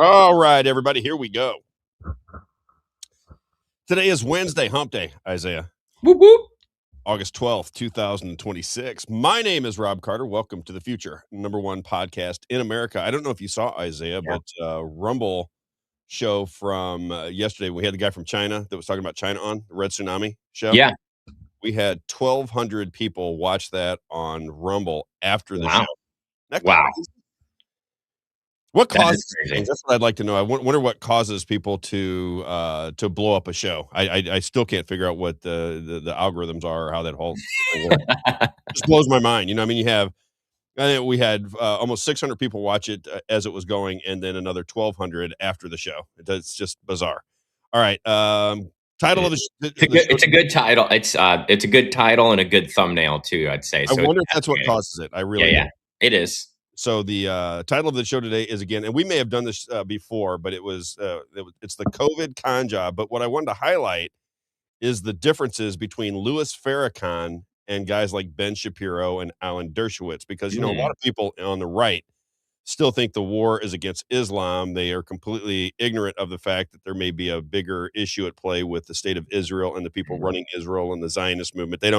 All right, everybody, here we go. Today is Wednesday, hump day, Isaiah. Whoop, whoop. August 12th, 2026. My name is Rob Carter. Welcome to the future, #1 podcast in America. I don't know if you saw, Isaiah, but Rumble show from yesterday, we had the guy from China that was talking about China on the Red Tsunami show. Yeah. We had 1,200 people watch that on Rumble after the show. Wow. Isn't that Wow. crazy? What That is causes crazy. things? That's what I'd like to know. I wonder what causes people to blow up a show. I still can't figure out what the algorithms are or how that whole thing works. Just blows my mind. You know, I mean, we had almost 600 people watch it as it was going, and then another 1,200 after the show. It's just bizarre. All right, title of the It's a good title. It's a good title and a good thumbnail too, I'd say. I wonder if that's what causes it. I really Yeah, it is. So the title of the show today is, again, and we may have done this before, but it's the COVID con job. But what I wanted to highlight is the differences between Louis Farrakhan and guys like Ben Shapiro and Alan Dershowitz, because, you know, a lot of people on the right still think the war is against Islam. They are completely ignorant of the fact that there may be a bigger issue at play with the state of Israel and the people running Israel and the Zionist movement. They're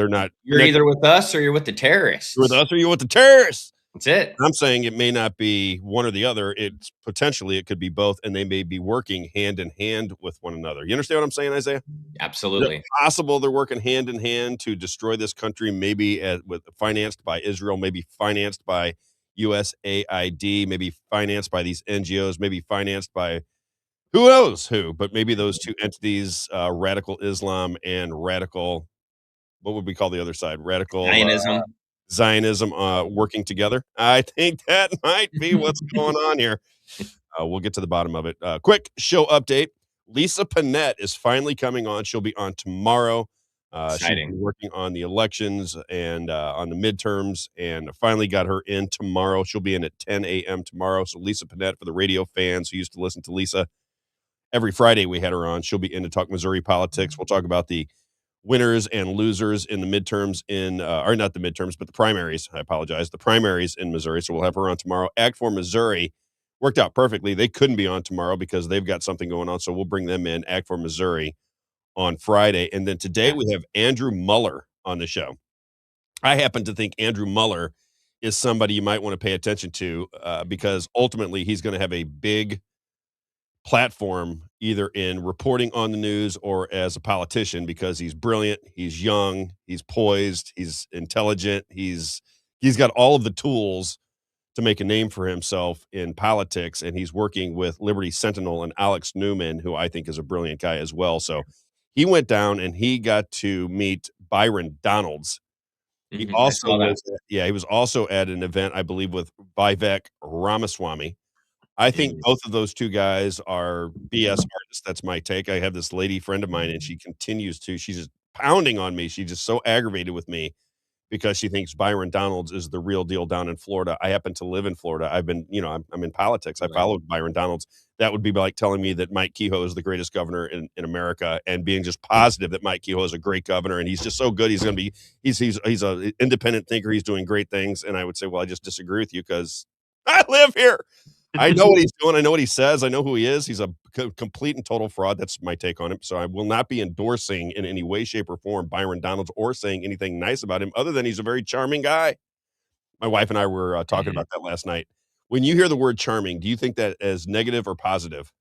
not. You're either with us or you're with the terrorists. You're with us or you're with the terrorists. That's it. I'm saying it may not be one or the other. It's potentially, it could be both, and they may be working hand in hand with one another. You understand what I'm saying, Isaiah? Absolutely. Is it possible they're working hand in hand to destroy this country, maybe financed by Israel, maybe financed by USAID, maybe financed by these NGOs, maybe financed by who knows who, but maybe those two entities, radical Islam and radical, what would we call the other side? Radical Zionism working together. I think that might be what's going on here. We'll get to the bottom of it. Quick show update. Lisa Panette is finally coming on. She'll be on tomorrow. She's been working on the elections and on the midterms, and finally got her in tomorrow. She'll be in at 10 a.m. tomorrow. So Lisa Panette, for the radio fans who used to listen to Lisa, every Friday we had her on. She'll be in to talk Missouri politics. We'll talk about the winners and losers in the midterms or not the midterms, but the primaries. I apologize. The primaries in Missouri. So we'll have her on tomorrow. Act for Missouri worked out perfectly. They couldn't be on tomorrow because they've got something going on. So we'll bring them in, Act for Missouri, on Friday. And then today we have Andrew Muller on the show. I happen to think Andrew Muller is somebody you might want to pay attention to because ultimately he's going to have a big platform either in reporting on the news or as a politician, because he's brilliant, he's young, he's poised, he's intelligent, he's got all of the tools to make a name for himself in politics, and he's working with Liberty Sentinel and Alex Newman, who I think is a brilliant guy as well. So he went down and he got to meet Byron Donalds. He also he was also at an event, I believe, with Vivek Ramaswamy. I think both of those two guys are BS artists. That's my take. I have this lady friend of mine, and she's just pounding on me. She's just so aggravated with me because she thinks Byron Donalds is the real deal down in Florida. I happen to live in Florida. I've been, I'm in politics. I followed Byron Donalds. That would be like telling me that Mike Kehoe is the greatest governor in America, and being just positive that Mike Kehoe is a great governor and he's just so good. He's going to be, he's an independent thinker. He's doing great things. And I would say, well, I just disagree with you because I live here. I know what he's doing. I know what he says. I know who he is. He's a complete and total fraud. That's my take on him. So I will not be endorsing in any way, shape, or form Byron Donalds or saying anything nice about him, other than he's a very charming guy. My wife and I were talking about that last night. When you hear the word charming, do you think that as negative or positive?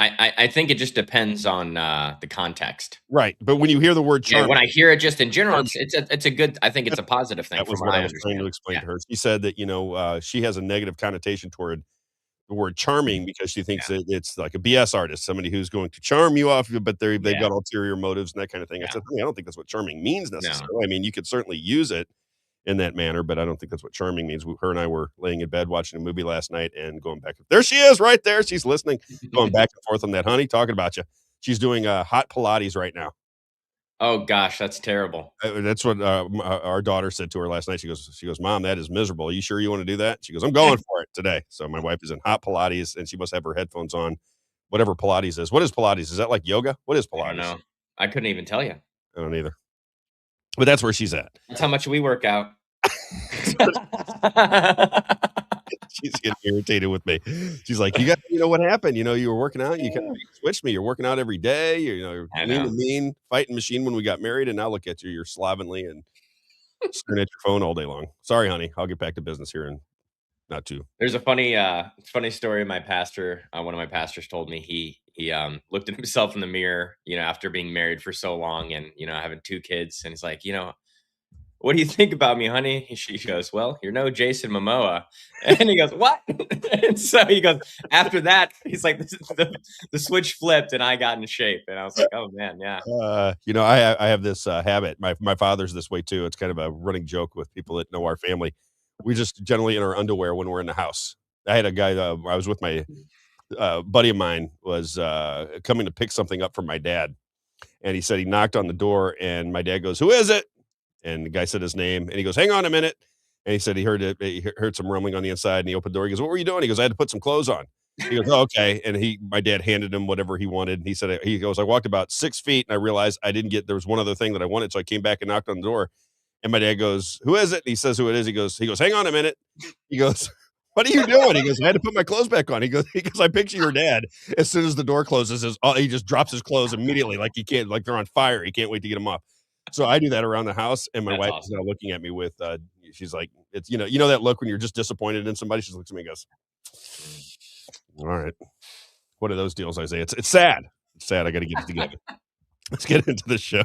I think it just depends on the context. Right. But when you hear the word charming, when I hear it just in general, it's a good, I think it's a positive thing. That was what I was trying to explain to her. She said that, she has a negative connotation toward the word charming because she thinks that it's like a BS artist, somebody who's going to charm you off, but they've got ulterior motives and that kind of thing. I said, I don't think that's what charming means necessarily. No. I mean, you could certainly use it in that manner, but I don't think that's what charming means. Her and I were laying in bed watching a movie last night and going back. There she is right there. She's listening, going back and forth on that. Honey, talking about you. She's doing hot Pilates right now. Oh gosh, that's terrible. That's what our daughter said to her last night. She goes, Mom, that is miserable. Are you sure you want to do that? She goes, I'm going for it today. So my wife is in hot Pilates, and she must have her headphones on, whatever Pilates is. What is Pilates? Is that like yoga? What is Pilates? I don't know. I couldn't even tell you. I don't either. But that's where she's at. That's how much we work out. She's getting irritated with me. She's like, you know what happened? You were working out, you switched me. You're working out every day. You're I lean know. and mean, fighting machine when we got married, and now look at you. You're slovenly and staring at your phone all day long. Sorry, honey. I'll get back to business here in not too. There's a funny story my pastor, one of my pastors told me. He looked at himself in the mirror, after being married for so long and, having 2 kids, and he's like, "What do you think about me, honey?" She goes, "Well, you're no Jason Momoa." And he goes, "What?" And so he goes, after that, he's like, the switch flipped and I got in shape. And I was like, "Oh man, yeah." I have this habit. My father's this way too. It's kind of a running joke with people that know our family. We just generally in our underwear when we're in the house. I had a guy. I was with my buddy of mine was coming to pick something up from my dad, and he said he knocked on the door, and my dad goes, "Who is it?" And the guy said his name, and he goes, "Hang on a minute." And he said he heard it. He heard some rumbling on the inside, and he opened the door. He goes, "What were you doing?" He goes, "I had to put some clothes on." He goes, "Oh, okay." And my dad handed him whatever he wanted. And he goes, "I walked about 6 feet, and I realized I didn't get. There was one other thing that I wanted, so I came back and knocked on the door." And my dad goes, "Who is it?" And he says who it is. He goes, "Hang on a minute." He goes, "What are you doing?" He goes, "I had to put my clothes back on." He goes, "I picture your dad as soon as the door closes, he just drops his clothes immediately, like he can't, like they're on fire. He can't wait to get them off." So I do that around the house, and my That's wife is now awesome. looking at me with, she's like, it's that look when you're just disappointed in somebody. She looks at me and goes, Mm. "All right, what are those deals?" I say, "It's sad. It's sad. I got to get it together." Let's get into the show.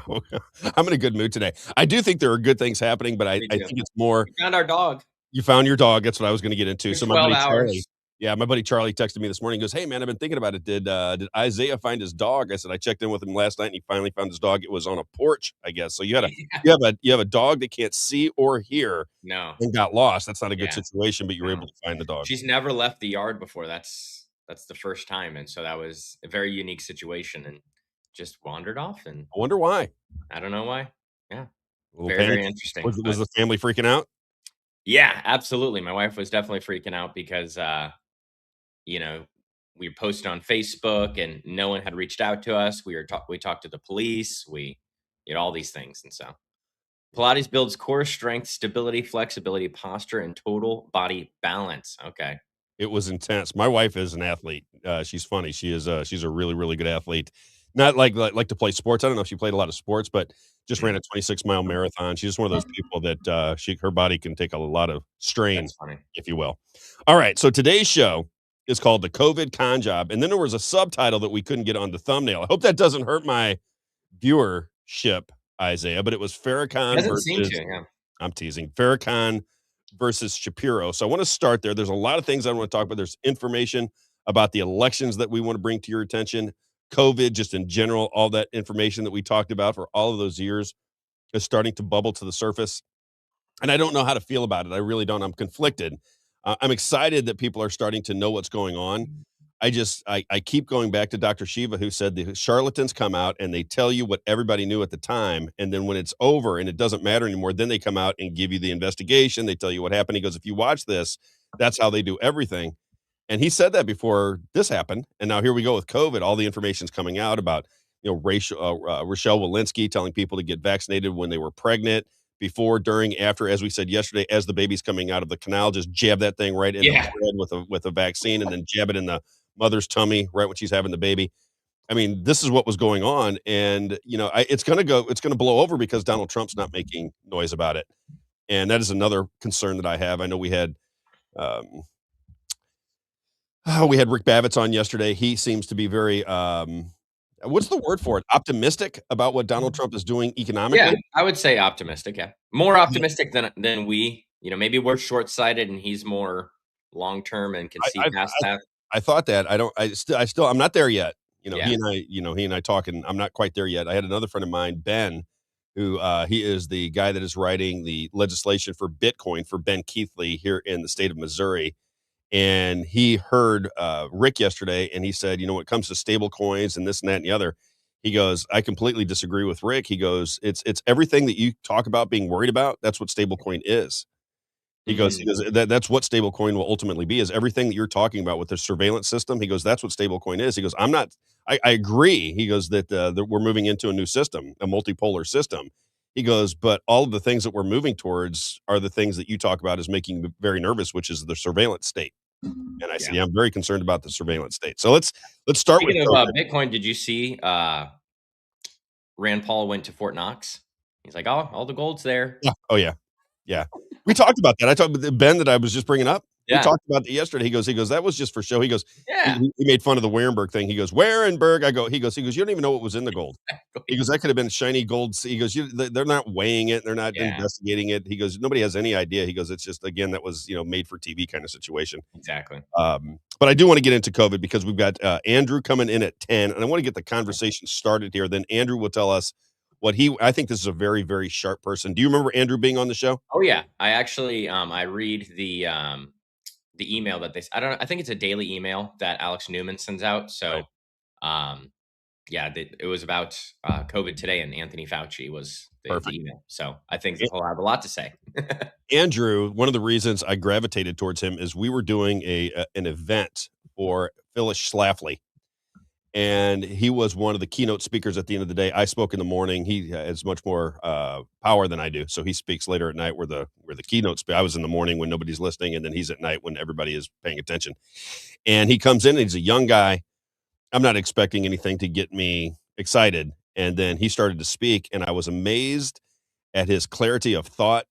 I'm in a good mood today. I do think there are good things happening, but I Me I too. think it's more. We found our dog. You found your dog, that's what I was gonna get into. Took So my 12 buddy Charlie. hours. Yeah, my buddy Charlie texted me this morning, he goes, "Hey, man, I've been thinking about it. Did Isaiah find his dog?" I said, "I checked in with him last night, and he finally found his dog. It was on a porch, I guess." So you have a dog that can't see or hear No. and got lost. That's not a good Yeah. situation, but you were able No. to find the dog. She's never left the yard before. That's the first time, and so that was a very unique situation, and just wandered off, and I wonder why. I don't know why. Yeah, A little very, panic? very interesting, Was but the family freaking out? yeah, absolutely. My wife was definitely freaking out because, you know, we posted on Facebook and no one had reached out to us. We talked to the police. We all these things, and so Pilates builds core strength, stability, flexibility, posture, and total body balance. Okay. It was intense. My wife is an athlete. She's funny. She's a really, really good athlete. Not like to play sports. I don't know if she played a lot of sports, but just ran Mm, a 26-mile marathon. She's just one of those people that her body can take a lot of strain, that's funny. if you will. All right. So today's show is called the COVID con job. And then there was a subtitle that we couldn't get on the thumbnail. I hope that doesn't hurt my viewership, Isaiah, but it was Farrakhan Doesn't seem to. versus Yeah. I'm teasing. Farrakhan versus Shapiro. So I want to start there. There's a lot of things I want to talk about. There's information about the elections that we want to bring to your attention, COVID, just in general, all that information that we talked about for all of those years is starting to bubble to the surface. And I don't know how to feel about it. I really don't. I'm conflicted. I'm excited that people are starting to know what's going on. I keep going back to Dr. Shiva, who said the charlatans come out and they tell you what everybody knew at the time, and then when it's over and it doesn't matter anymore, then they come out and give you the investigation. They tell you what happened. He goes, if you watch this, that's how they do everything. And he said that before this happened, and now here we go with COVID. All the information's coming out about Rochelle Walensky telling people to get vaccinated when they were pregnant, before, during, after. As we said yesterday, as the baby's coming out of the canal, just jab that thing right in the Yeah. bread with a vaccine, and then jab it in the mother's tummy right when she's having the baby. I mean, this is what was going on, and it's gonna blow over because Donald Trump's not making noise about it, and that is another concern that I have. I know um, we had Rick Bavitz on yesterday. He seems to be very what's the word for it? Optimistic about what Donald Trump is doing Yeah, economically. I would say optimistic. Yeah, more optimistic than we. Maybe we're short sighted, and he's more long term and can I see I past I that. I thought that. I still I'm not there yet. Yeah. He and I talking. I'm not quite there yet. I had another friend of mine, Ben, who he is the guy that is writing the legislation for Bitcoin for Ben Keithley here in the state of Missouri. And he heard Rick yesterday, and he said, when it comes to stable coins and this and that and the other, he goes, I completely disagree with Rick. He goes, it's everything that you talk about being worried about. That's what stablecoin is. Mm, That's what stablecoin will ultimately be, is everything that you're talking about with the surveillance system. He goes, that's what stablecoin is. He goes, I agree. He goes that we're moving into a new system, a multipolar system. He goes, "But all of the things that we're moving towards are the things that you talk about as making me very nervous, which is the surveillance state." And I said, Yeah. "Yeah, I'm very concerned about the surveillance state." So let's start with Speaking of COVID. Bitcoin, did you see Rand Paul went to Fort Knox? He's like, "Oh, all the gold's there." Yeah. Oh, yeah. Yeah. We talked about that. I talked with Ben that I was just bringing up. We Yeah. talked about that yesterday. He goes, "That was just for show." He goes, Yeah. he made fun of the Warenberg thing. He goes, "Warenberg." I go, he goes, "You don't even know what was in the gold." He goes, "That could have been shiny gold." He goes, They're not weighing it. They're not Yeah, investigating it." He goes, "Nobody has any idea." He goes, "It's just, again, that was, made for TV kind of situation." exactly. But I do want to get into COVID because we've got Andrew coming in at 10, and I want to get the conversation started here. Then Andrew will tell us I think this is a very, very sharp person. Do you remember Andrew being on the show? Oh, yeah. I actually, I read the email that I don't know, I think it's a daily email that Alex Newman sends out. Right. So, um, yeah, it was about COVID today, and Anthony Fauci was the Perfect. email. So I think he'll have a lot to say. Andrew, one of the reasons I gravitated towards him is we were doing an event for Phyllis Schlafly, and he was one of the keynote speakers at the end of the day. I spoke in the morning. He has much more power than I do, so he speaks later at night. Where the keynote I was in the morning when nobody's listening, and then he's at night when everybody is paying attention. And he comes in, and he's a young guy. I'm not expecting anything to get me excited, and then he started to speak, and I was amazed at his clarity of thought,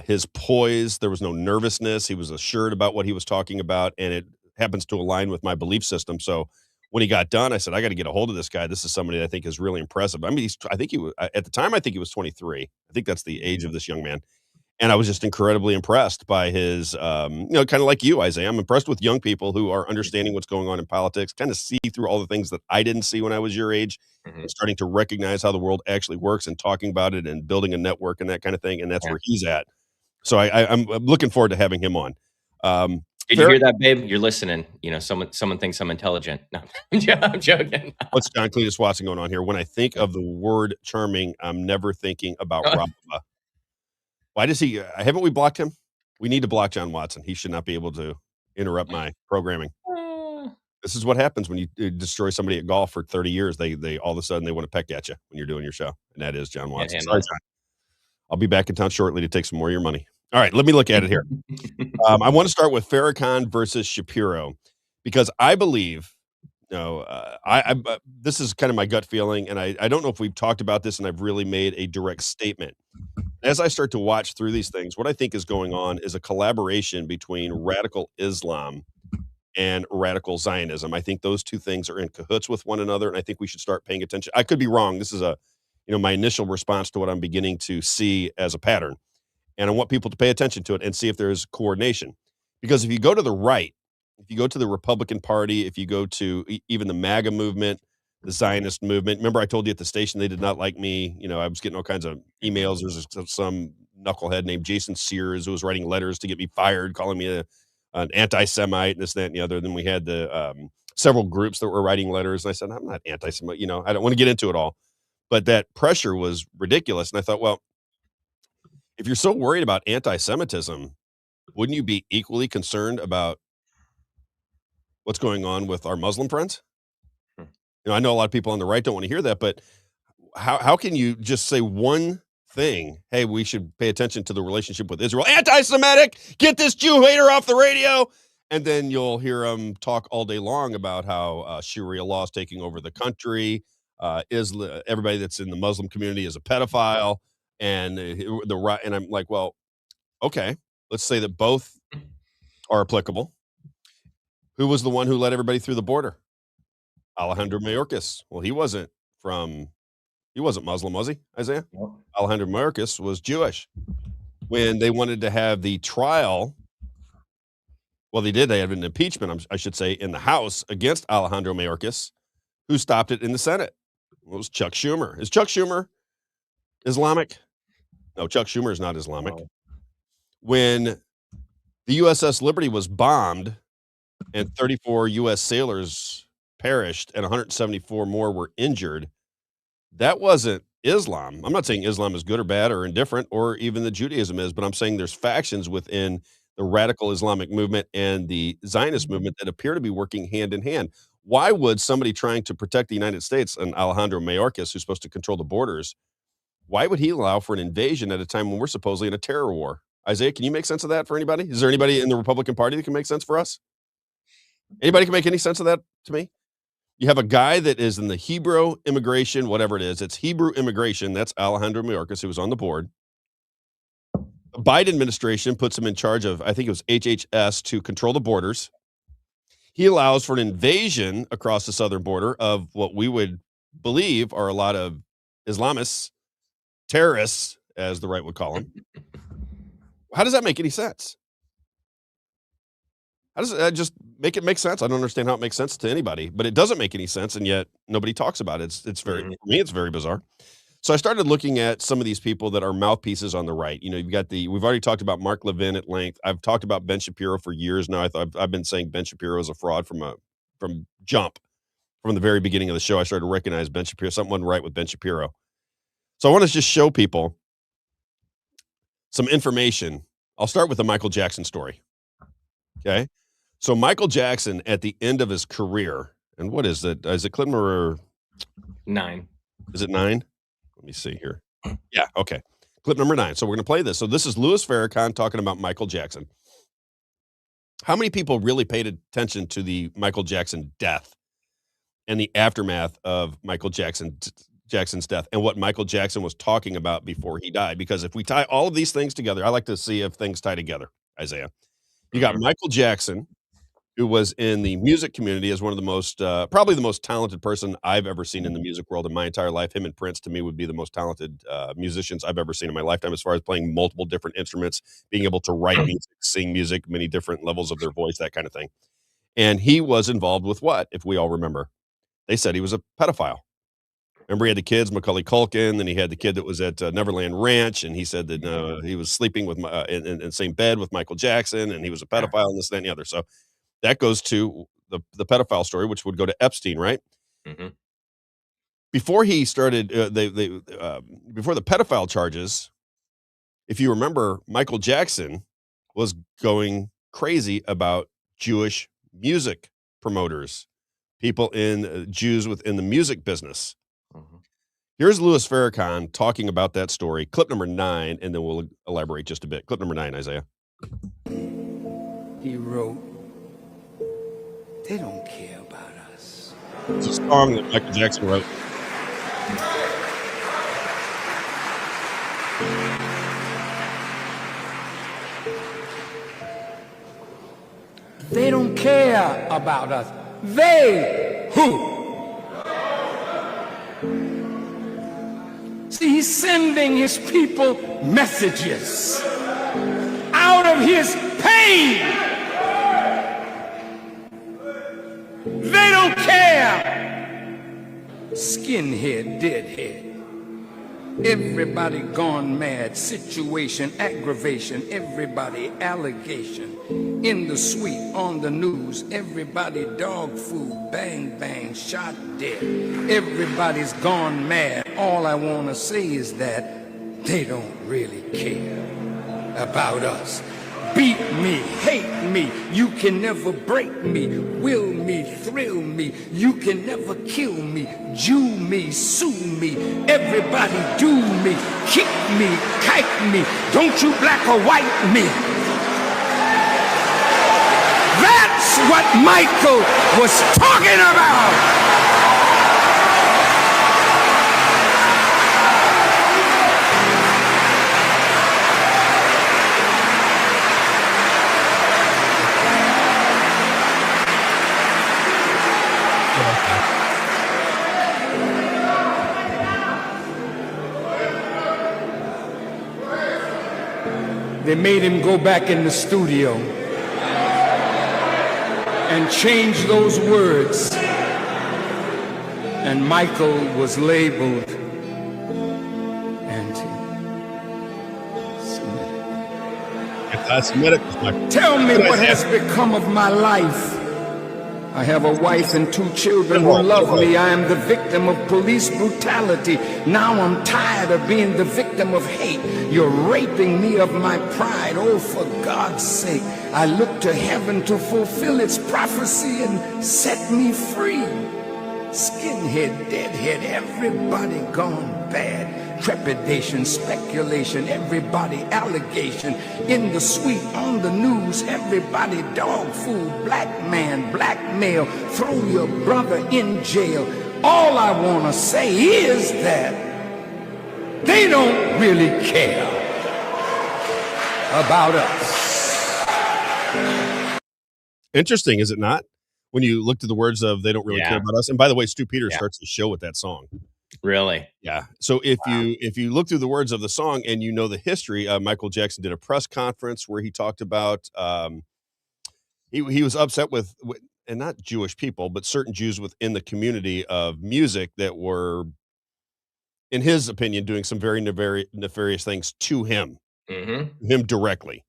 his poise. There was no nervousness. He was assured about what he was talking about, and it happens to align with my belief system. So when he got done, I said, I got to get a hold of this guy. This is somebody that I think is really impressive. I mean, I think he was, at the time, I think he was 23. I think that's the age of this young man. And I was just incredibly impressed by his, kind of like you, Isaiah. I'm impressed with young people who are understanding what's going on in politics, kind of see through all the things that I didn't see when I was your age, and Mhm. starting to recognize how the world actually works and talking about it and building a network and that kind of thing. And that's Yeah. where he's at. So I'm looking forward to having him on. Did you Fair, hear that, babe? You're listening. You know, someone thinks I'm intelligent. No, I'm joking. what's John Cletus Watson going on here? When I think of the word charming, I'm never thinking about Robb. Why does he? Haven't we blocked him? We need to block John Watson. He should not be able to interrupt my programming. This is what happens when you destroy somebody at golf for 30 years. They all of a sudden they want to peck at you when you're doing your show, and that is John Can't Watson. handle Sorry, it. John. I'll be back in town shortly to take some more of your money. All right, let me look at it here. I want to start with Farrakhan versus Shapiro because I believe, this is kind of my gut feeling, and I don't know if we've talked about this and I've really made a direct statement. As I start to watch through these things, what I think is going on is a collaboration between radical Islam and radical Zionism. I think those two things are in cahoots with one another, and I think we should start paying attention. I could be wrong. This is my initial response to what I'm beginning to see as a pattern, and I want people to pay attention to it and see if there's coordination. Because if you go to the right, if you go to the Republican Party, if you go to even the MAGA movement, the Zionist movement. Remember, I told you at the station they did not like me. I was getting all kinds of emails. There's some knucklehead named Jason Sears who was writing letters to get me fired, calling me an anti-Semite, and this, that, and the other. Then we had the several groups that were writing letters, and I said, I'm not anti-Semite. I don't want to get into it all, but that pressure was ridiculous. And I thought, well, if you're so worried about anti-Semitism, wouldn't you be equally concerned about what's going on with our Muslim friends? I know a lot of people on the right don't want to hear that, but how can you just say one thing? Hey, we should pay attention to the relationship with Israel. Anti-Semitic, get this Jew hater off the radio, and then you'll hear them talk all day long about how Sharia law is taking over the country. Everybody that's in the Muslim community is a pedophile, and the right. And I'm like, well, okay, let's say that both are applicable. Who was the one who let everybody through the border? Alejandro Mayorkas. Well, he wasn't Muslim, was he, Isaiah? Nope. Alejandro Mayorkas was Jewish. When they wanted to have the trial, well, they did. They had an impeachment, I should say, in the House against Alejandro Mayorkas. Who stopped it in the Senate? Well, it was Chuck Schumer. Is Chuck Schumer Islamic? No, Chuck Schumer is not Islamic. No. When the USS Liberty was bombed and 34 US sailors perished and 174 more were injured, that wasn't Islam. I'm not saying Islam is good or bad or indifferent or even the Judaism is, but I'm saying there's factions within the radical Islamic movement and the Zionist movement that appear to be working hand in hand. Why would somebody trying to protect the United States and Alejandro Mayorkas, who's supposed to control the borders, Why would he allow for an invasion at a time when we're supposedly in a terror war? Isaiah, can you make sense of that for anybody? Is there anybody in the Republican Party that can make sense for us? Anybody can make any sense of that to me? You have a guy that is in the Hebrew immigration, whatever it is. It's Hebrew immigration. That's Alejandro Mayorkas, who was on the board. The Biden administration puts him in charge of, I think it was HHS, to control the borders. He allows for an invasion across the southern border of what we would believe are a lot of Islamists, terrorists, as the right would call them. How does that make any sense? How does that just make it make sense? I don't understand how it makes sense to anybody, but it doesn't make any sense, and yet nobody talks about it. It's very, Mhm. for me, it's very bizarre. So I started looking at some of these people that are mouthpieces on the right. You've got we've already talked about Mark Levin at length. I've talked about Ben Shapiro for years now. I've been saying Ben Shapiro is a fraud from jump. From the very beginning of the show, I started to recognize Ben Shapiro. Something wasn't right with Ben Shapiro. So I want to just show people some information. I'll start with the Michael Jackson story. Okay. So Michael Jackson at the end of his career, and what is it? Is it clip number 9. is it 9? Let me see here. Yeah, okay. Clip number 9. So we're gonna play this. So this is Louis Farrakhan talking about Michael Jackson. How many people really paid attention to the Michael Jackson death and the aftermath of Jackson's death and what Michael Jackson was talking about before he died? Because if we tie all of these things together, I like to see if things tie together, Isaiah. You got Mhm. Michael Jackson, who was in the music community as one of the most, probably the most talented person I've ever seen in the music world in my entire life. Him and Prince, to me, would be the most talented musicians I've ever seen in my lifetime, as far as playing multiple different instruments, being able to write music, sing music, many different levels of their voice, that kind of thing. And he was involved with what, if we all remember? They said he was a pedophile. Remember, he had the kids, Macaulay Culkin, then he had the kid that was at Neverland Ranch, and he said that he was sleeping with in the same bed with Michael Jackson, and he was a Yeah. pedophile, and this, that, and the other. So that goes to the pedophile story, which would go to Epstein, right? Mhm. Before he started, before the pedophile charges, if you remember, Michael Jackson was going crazy about Jewish music promoters, people in Jews within the music business. Mhm. Here's Louis Farrakhan talking about that story, clip number 9, and then we'll elaborate just a bit. Clip number 9, Isaiah. He wrote, "They don't care about us." It's a song that Michael Jackson wrote. They don't care about us. They who? See, he's sending his people messages out of his pain. They don't care. Skinhead, deadhead. Everybody gone mad, situation, aggravation, everybody allegation. In the suite, on the news, everybody dog food, bang bang, shot dead. Everybody's gone mad. All I wanna say is that they don't really care about us. Beat me, hate me, you can never break me, will me, thrill me, you can never kill me, Jew me, sue me, everybody do me, kick me, kite me, don't you black or white me. That's what Michael was talking about. They made him go back in the studio and change those words. And Michael was labeled Anti-Semitic. Tell me what has become of my life. I have a wife and 2 children who love me. I am the victim of police brutality. Now I'm tired of being the victim of hate. You're raping me of my pride. Oh, for God's sake, I look to heaven to fulfill its prophecy and set me free. Skinhead, deadhead, everybody gone bad. trepidation, speculation, everybody allegation. In the suite, on the news, everybody dog food, black man, blackmail, throw your brother in jail. All I want to say is that they don't really care about us. Interesting, is it not? When you look to the words of "They don't really care Yeah. about us." And by the way, Stu Peters Yeah. starts the show with that song. Really? Yeah. So if you look through the words of the song and you know the history, Michael Jackson did a press conference where he talked about he was upset with and not Jewish people, but certain Jews within the community of music that were, in his opinion, doing some very nefarious things to him directly.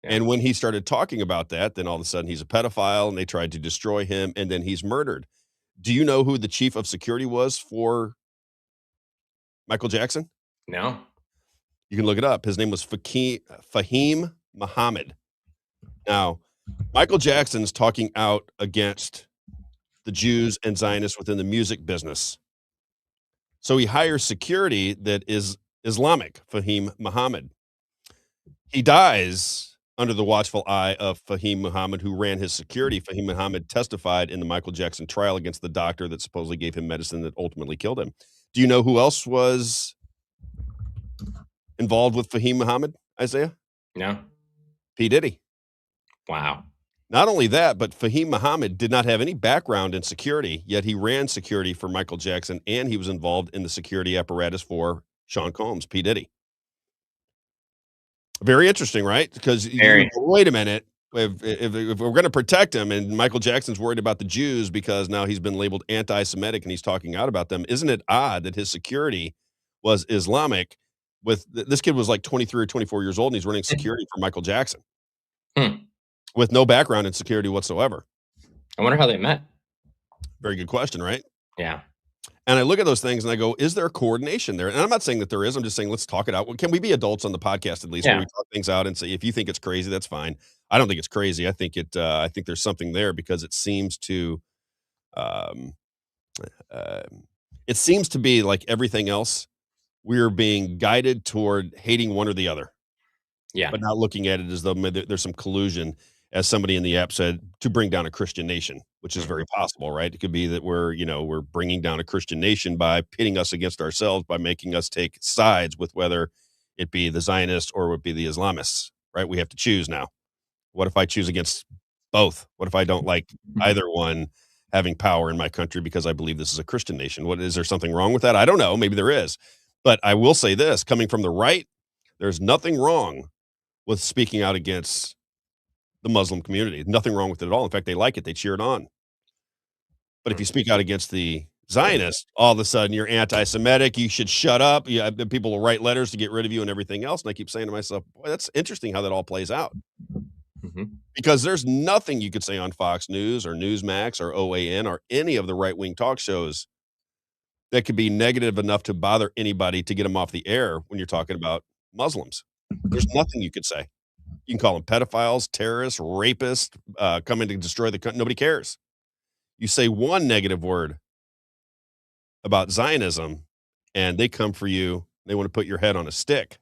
Yeah. And when he started talking about that, then all of a sudden he's a pedophile and they tried to destroy him and then he's murdered. Do you know who the chief of security was for Michael Jackson? No. You can look it up. His name was Fahim Muhammad. Now, Michael Jackson's talking out against the Jews and Zionists within the music business. So he hires security that is Islamic, Fahim Muhammad. He dies under the watchful eye of Fahim Muhammad, who ran his security. Fahim Muhammad testified in the Michael Jackson trial against the doctor that supposedly gave him medicine that ultimately killed him. Do you know who else was involved with Fahim Muhammad, Isaiah? No. P. Diddy. Wow. Not only that, but Fahim Muhammad did not have any background in security, yet he ran security for Michael Jackson, and he was involved in the security apparatus for Sean Combs, P. Diddy. Very interesting, right? Because wait a minute, if we're going to protect him, and Michael Jackson's worried about the Jews because now he's been labeled anti-Semitic and he's talking out about them, isn't it odd that his security was Islamic? With this kid was like 23 or 24 years old, and he's running security for Michael Jackson with no background in security whatsoever. I wonder how they met. Very good question, right? Yeah. And I look at those things and I go, is there coordination there? And I'm not saying that there is. I'm just saying, let's talk it out. Can we be adults on the podcast at least where we talk things out and say, if you think it's crazy, that's fine. I don't think it's crazy. I think I think there's something there because it seems to be like everything else. We're being guided toward hating one or the other. Yeah. But not looking at it as though there's some collusion, as somebody in the app said, to bring down a Christian nation, which is very possible, right? It could be that we're bringing down a Christian nation by pitting us against ourselves, by making us take sides with whether it be the Zionists or would be the Islamists, right? We have to choose now. What if I choose against both? What if I don't like either one having power in my country because I believe this is a Christian nation? Is there something wrong with that? I don't know. Maybe there is. But I will say this, coming from the right, there's nothing wrong with speaking out against the Muslim community. Nothing wrong with it at all. In fact, they like it. They cheer it on. But if you speak out against the Zionists, all of a sudden you're anti-Semitic. You should shut up. People will write letters to get rid of you and everything else. And I keep saying to myself, boy, that's interesting how that all plays out. Because there's nothing you could say on Fox News or Newsmax or OAN or any of the right-wing talk shows that could be negative enough to bother anybody to get them off the air when you're talking about Muslims. There's nothing you could say. You can call them pedophiles, terrorists, rapists, coming to destroy the country. Nobody cares. You say one negative word about Zionism, and they come for you. They want to put your head on a stick.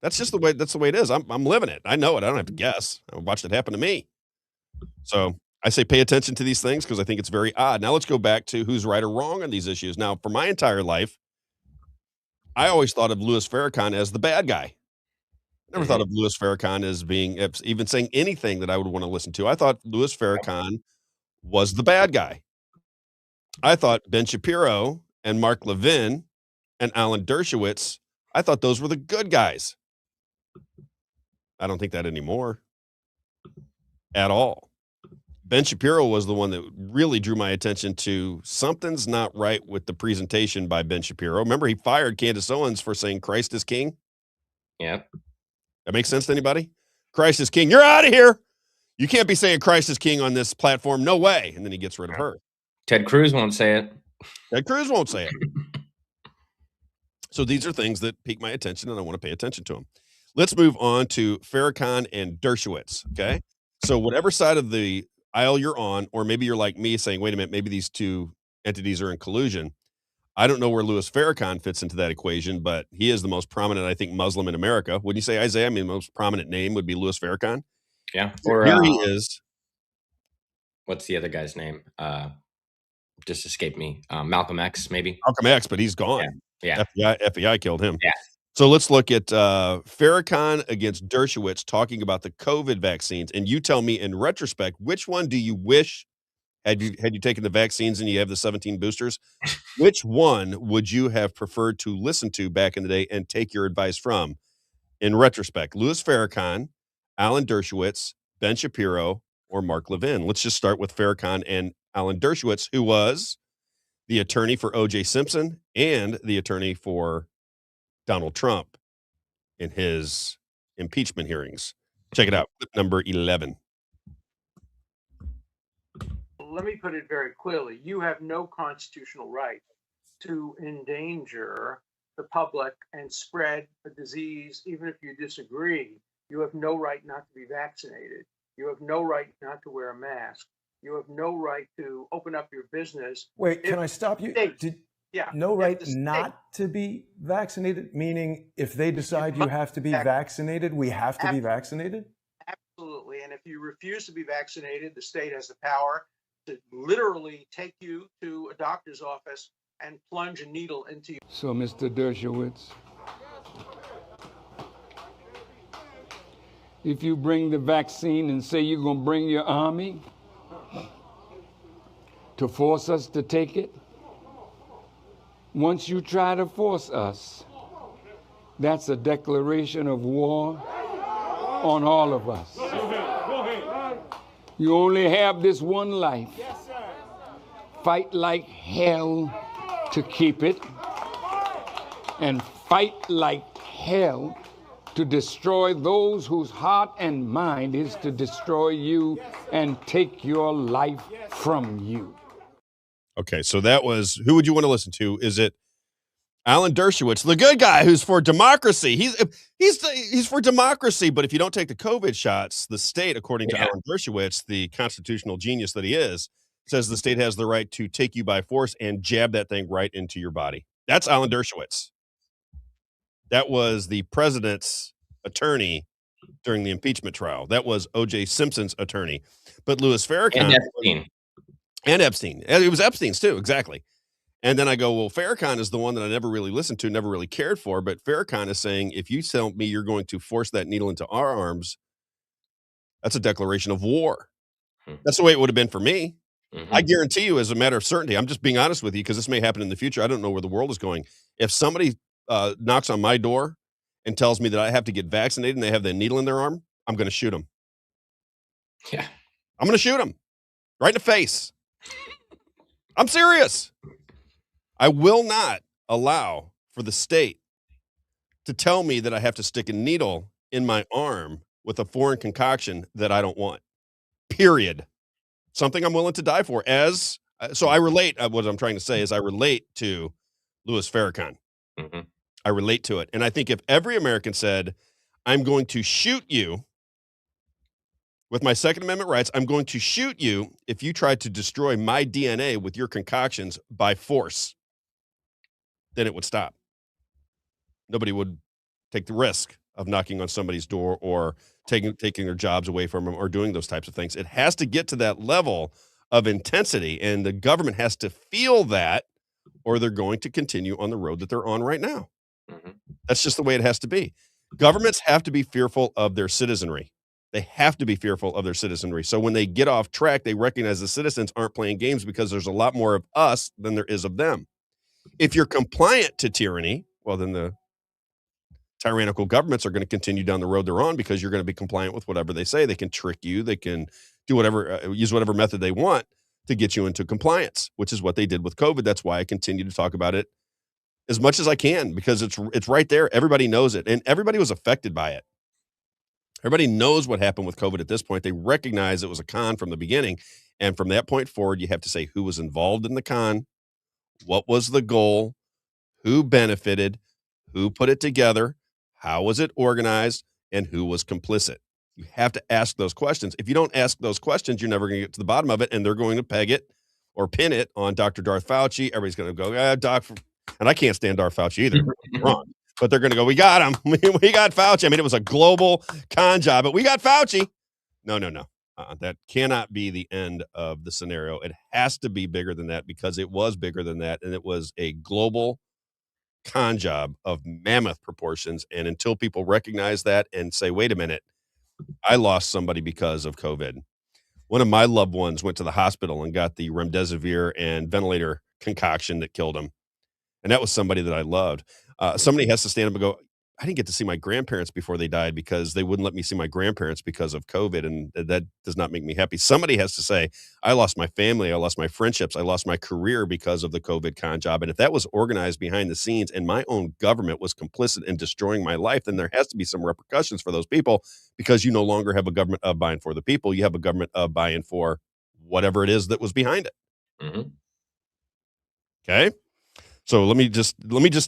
That's just the way. That's the way it is. I'm living it. I know it. I don't have to guess. I watched it happen to me. So I say pay attention to these things because I think it's very odd. Now let's go back to who's right or wrong on these issues. Now, for my entire life, I always thought of Louis Farrakhan as the bad guy. Never thought of Louis Farrakhan as being even saying anything that I would want to listen to. I thought Louis Farrakhan was the bad guy. I thought Ben Shapiro and Mark Levin and Alan Dershowitz, I thought those were the good guys. I don't think that anymore at all. Ben Shapiro was the one that really drew my attention to something's not right with the presentation by Ben Shapiro. Remember, he fired Candace Owens for saying Christ is king? Yeah. That makes sense to anybody? Christ is king. You're out of here. You can't be saying Christ is king on this platform. No way. And then he gets rid of her. Ted Cruz won't say it. Ted Cruz won't say it. So these are things that pique my attention, and I want to pay attention to them. Let's move on to Farrakhan and Dershowitz, okay? So whatever side of the aisle you're on, or maybe you're like me saying, wait a minute, maybe these two entities are in collusion. I don't know where Louis Farrakhan fits into that equation, but he is the most prominent, I think, Muslim in America. Wouldn't you say, Isaiah? I mean, the most prominent name would be Louis Farrakhan. Yeah. Or Here he is. what's the other guy's name? Just escaped me. Malcolm X, maybe. Malcolm X, but he's gone. Yeah. FBI killed him. Yeah. So let's look at Farrakhan against Dershowitz talking about the COVID vaccines. And you tell me in retrospect, which one do you wish, had you taken the vaccines and you have the 17 boosters, which one would you have preferred to listen to back in the day and take your advice from? In retrospect, Louis Farrakhan, Alan Dershowitz, Ben Shapiro, or Mark Levin. Let's just start with Farrakhan and Alan Dershowitz, who was the attorney for O.J. Simpson and the attorney for Donald Trump in his impeachment hearings. Check it out, clip number 11. Let me put it very clearly. You have no constitutional right to endanger the public and spread a disease, even if you disagree. You have no right not to be vaccinated. You have no right not to wear a mask. You have no right to open up your business. Wait, can I stop you? No right not to be vaccinated, meaning if they decide you have to be vaccinated, we have to be vaccinated? Absolutely. And if you refuse to be vaccinated, the state has the power to literally take you to a doctor's office and plunge a needle into you. So, Mr. Dershowitz, if you bring the vaccine and say you're going to bring your army to force us to take it, once you try to force us, that's a declaration of war on all of us. You only have this one life. Fight like hell to keep it, and fight like hell to destroy those whose heart and mind is to destroy you and take your life from you. Okay, so that was, who would you want to listen to? Is it Alan Dershowitz, the good guy who's for democracy? He's for democracy, but if you don't take the COVID shots, the state, according to Alan Dershowitz, the constitutional genius that he is, says the state has the right to take you by force and jab that thing right into your body. That's Alan Dershowitz. That was the president's attorney during the impeachment trial. That was O.J. Simpson's attorney. But Louis Farrakhan. And Epstein. It was Epstein's too, exactly. And then I go, well, Farrakhan is the one that I never really listened to, never really cared for. But Farrakhan is saying, if you tell me you're going to force that needle into our arms, that's a declaration of war. That's the way it would have been for me. I guarantee you, as a matter of certainty, I'm just being honest with you because this may happen in the future. I don't know where the world is going. If somebody knocks on my door and tells me that I have to get vaccinated and they have the needle in their arm, I'm going to shoot them. Yeah. I'm going to shoot them right in the face. I'm serious. I will not allow for the state to tell me that I have to stick a needle in my arm with a foreign concoction that I don't want. Period. Something I'm willing to die for. So I relate. What I'm trying to say is I relate to Louis Farrakhan. I relate to it. And I think if every American said, I'm going to shoot you with my Second Amendment rights, I'm going to shoot you if you try to destroy my DNA with your concoctions by force, then it would stop. Nobody would take the risk of knocking on somebody's door or taking their jobs away from them or doing those types of things. It has to get to that level of intensity, and the government has to feel that, or they're going to continue on the road that they're on right now. That's just the way it has to be. Governments have to be fearful of their citizenry. They have to be fearful of their citizenry. So when they get off track, they recognize the citizens aren't playing games because there's a lot more of us than there is of them. If you're compliant to tyranny, well, then the tyrannical governments are going to continue down the road they're on because you're going to be compliant with whatever they say. They can trick you. They can do whatever, use whatever method they want to get you into compliance, which is what they did with COVID. That's why I continue to talk about it as much as I can, because it's right there. Everybody knows it, and everybody was affected by it. Everybody knows what happened with COVID at this point. They recognize it was a con from the beginning, and from that point forward, you have to say who was involved in the con, what was the goal, who benefited, who put it together, how was it organized, and who was complicit. You have to ask those questions. If you don't ask those questions, you're never going to get to the bottom of it, and they're going to peg it or pin it on Dr. Darth Fauci. Everybody's going to go, Doc And I can't stand our Fauci either. Wrong. But they're going to go, we got him. We got Fauci. I mean, it was a global con job, but we got Fauci. No. That cannot be the end of the scenario. It has to be bigger than that, because it was bigger than that. And it was a global con job of mammoth proportions. And until people recognize that and say, wait a minute, I lost somebody because of COVID. One of my loved ones went to the hospital and got the remdesivir and ventilator concoction that killed him. And that was somebody that I loved. Somebody has to stand up and go, I didn't get to see my grandparents before they died because they wouldn't let me see my grandparents because of COVID. And that does not make me happy. Somebody has to say, I lost my family. I lost my friendships. I lost my career because of the COVID con job. And if that was organized behind the scenes and my own government was complicit in destroying my life, then there has to be some repercussions for those people, because you no longer have a government of buying for the people. You have a government of buying for whatever it is that was behind it. Mm-hmm. Okay. So let me just,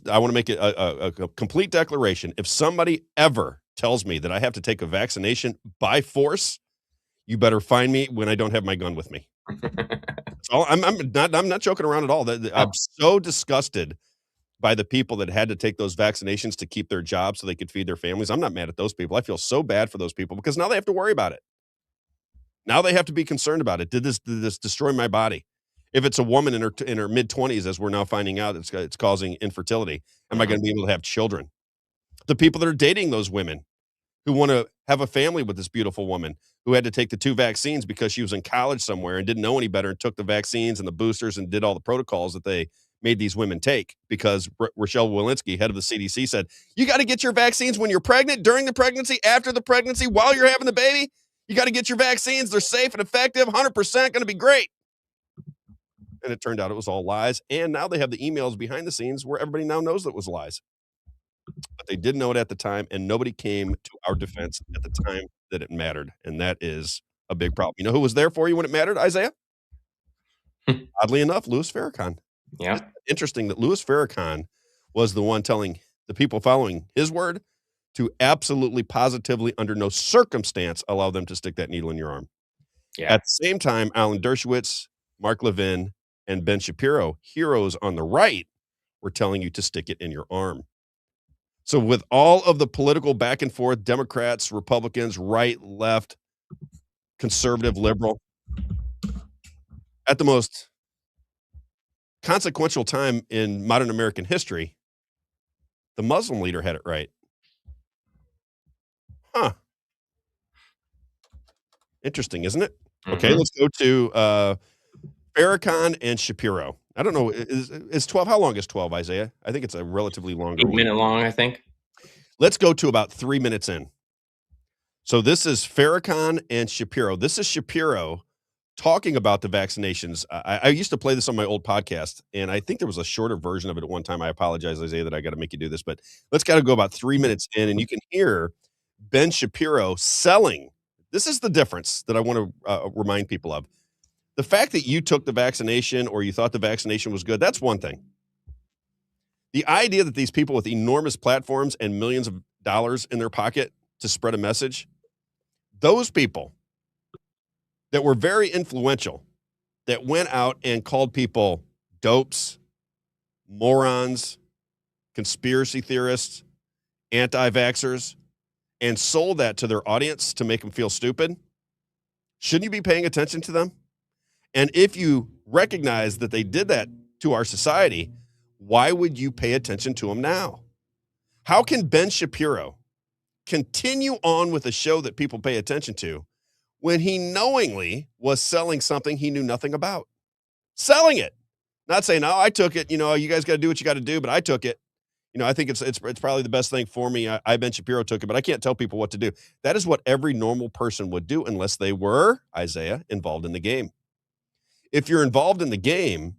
I want to make it a complete declaration. If somebody ever tells me that I have to take a vaccination by force, you better find me when I don't have my gun with me. So I'm not joking around at all. I'm so disgusted by the people that had to take those vaccinations to keep their jobs so they could feed their families. I'm not mad at those people. I feel so bad for those people, because now they have to worry about it. Now they have to be concerned about it. Did this destroy my body? If it's a woman in her mid-20s, as we're now finding out, it's causing infertility, am I going to be able to have children? The people that are dating those women who want to have a family with this beautiful woman who had to take the 2 vaccines because she was in college somewhere and didn't know any better, and took the vaccines and the boosters and did all the protocols that they made these women take, because Rochelle Walensky, head of the CDC, said, you got to get your vaccines when you're pregnant, during the pregnancy, after the pregnancy, while you're having the baby. You got to get your vaccines. They're safe and effective, 100% going to be great. And it turned out it was all lies. And now they have the emails behind the scenes where everybody now knows that it was lies. But they didn't know it at the time, and nobody came to our defense at the time that it mattered. And that is a big problem. You know who was there for you when it mattered, Isaiah? Oddly enough, Louis Farrakhan. Yeah. It's interesting that Louis Farrakhan was the one telling the people following his word to absolutely, positively, under no circumstance, allow them to stick that needle in your arm. Yeah. At the same time, Alan Dershowitz, Mark Levin, and Ben Shapiro, heroes on the right, were telling you to stick it in your arm. So with all of the political back and forth, Democrats, Republicans, right, left, conservative, liberal, at the most consequential time in modern American history, the Muslim leader had it right. Huh. Interesting, isn't it? Okay, let's go to Farrakhan and Shapiro. I don't know, is 12, how long is 12, Isaiah? I think it's a relatively longer 8-minute long, I think. Let's go to about 3 minutes in. So this is Farrakhan and Shapiro. This is Shapiro talking about the vaccinations. I used to play this on my old podcast, and I think there was a shorter version of it at one time. I apologize, Isaiah, that I got to make you do this, but let's got to go about 3 minutes in, and you can hear Ben Shapiro selling. This is the difference that I want to remind people of. The fact that you took the vaccination or you thought the vaccination was good, that's one thing. The idea that these people with enormous platforms and millions of dollars in their pocket to spread a message, those people that were very influential, that went out and called people dopes, morons, conspiracy theorists, anti-vaxxers, and sold that to their audience to make them feel stupid, shouldn't you be paying attention to them? And if you recognize that they did that to our society, why would you pay attention to them now? How can Ben Shapiro continue on with a show that people pay attention to when he knowingly was selling something he knew nothing about? Selling it. Not saying, no, I took it. You know, you guys got to do what you got to do, but I took it. You know, I think it's probably the best thing for me. I Ben Shapiro took it, but I can't tell people what to do. That is what every normal person would do unless they were, Isaiah, involved in the game. If you're involved in the game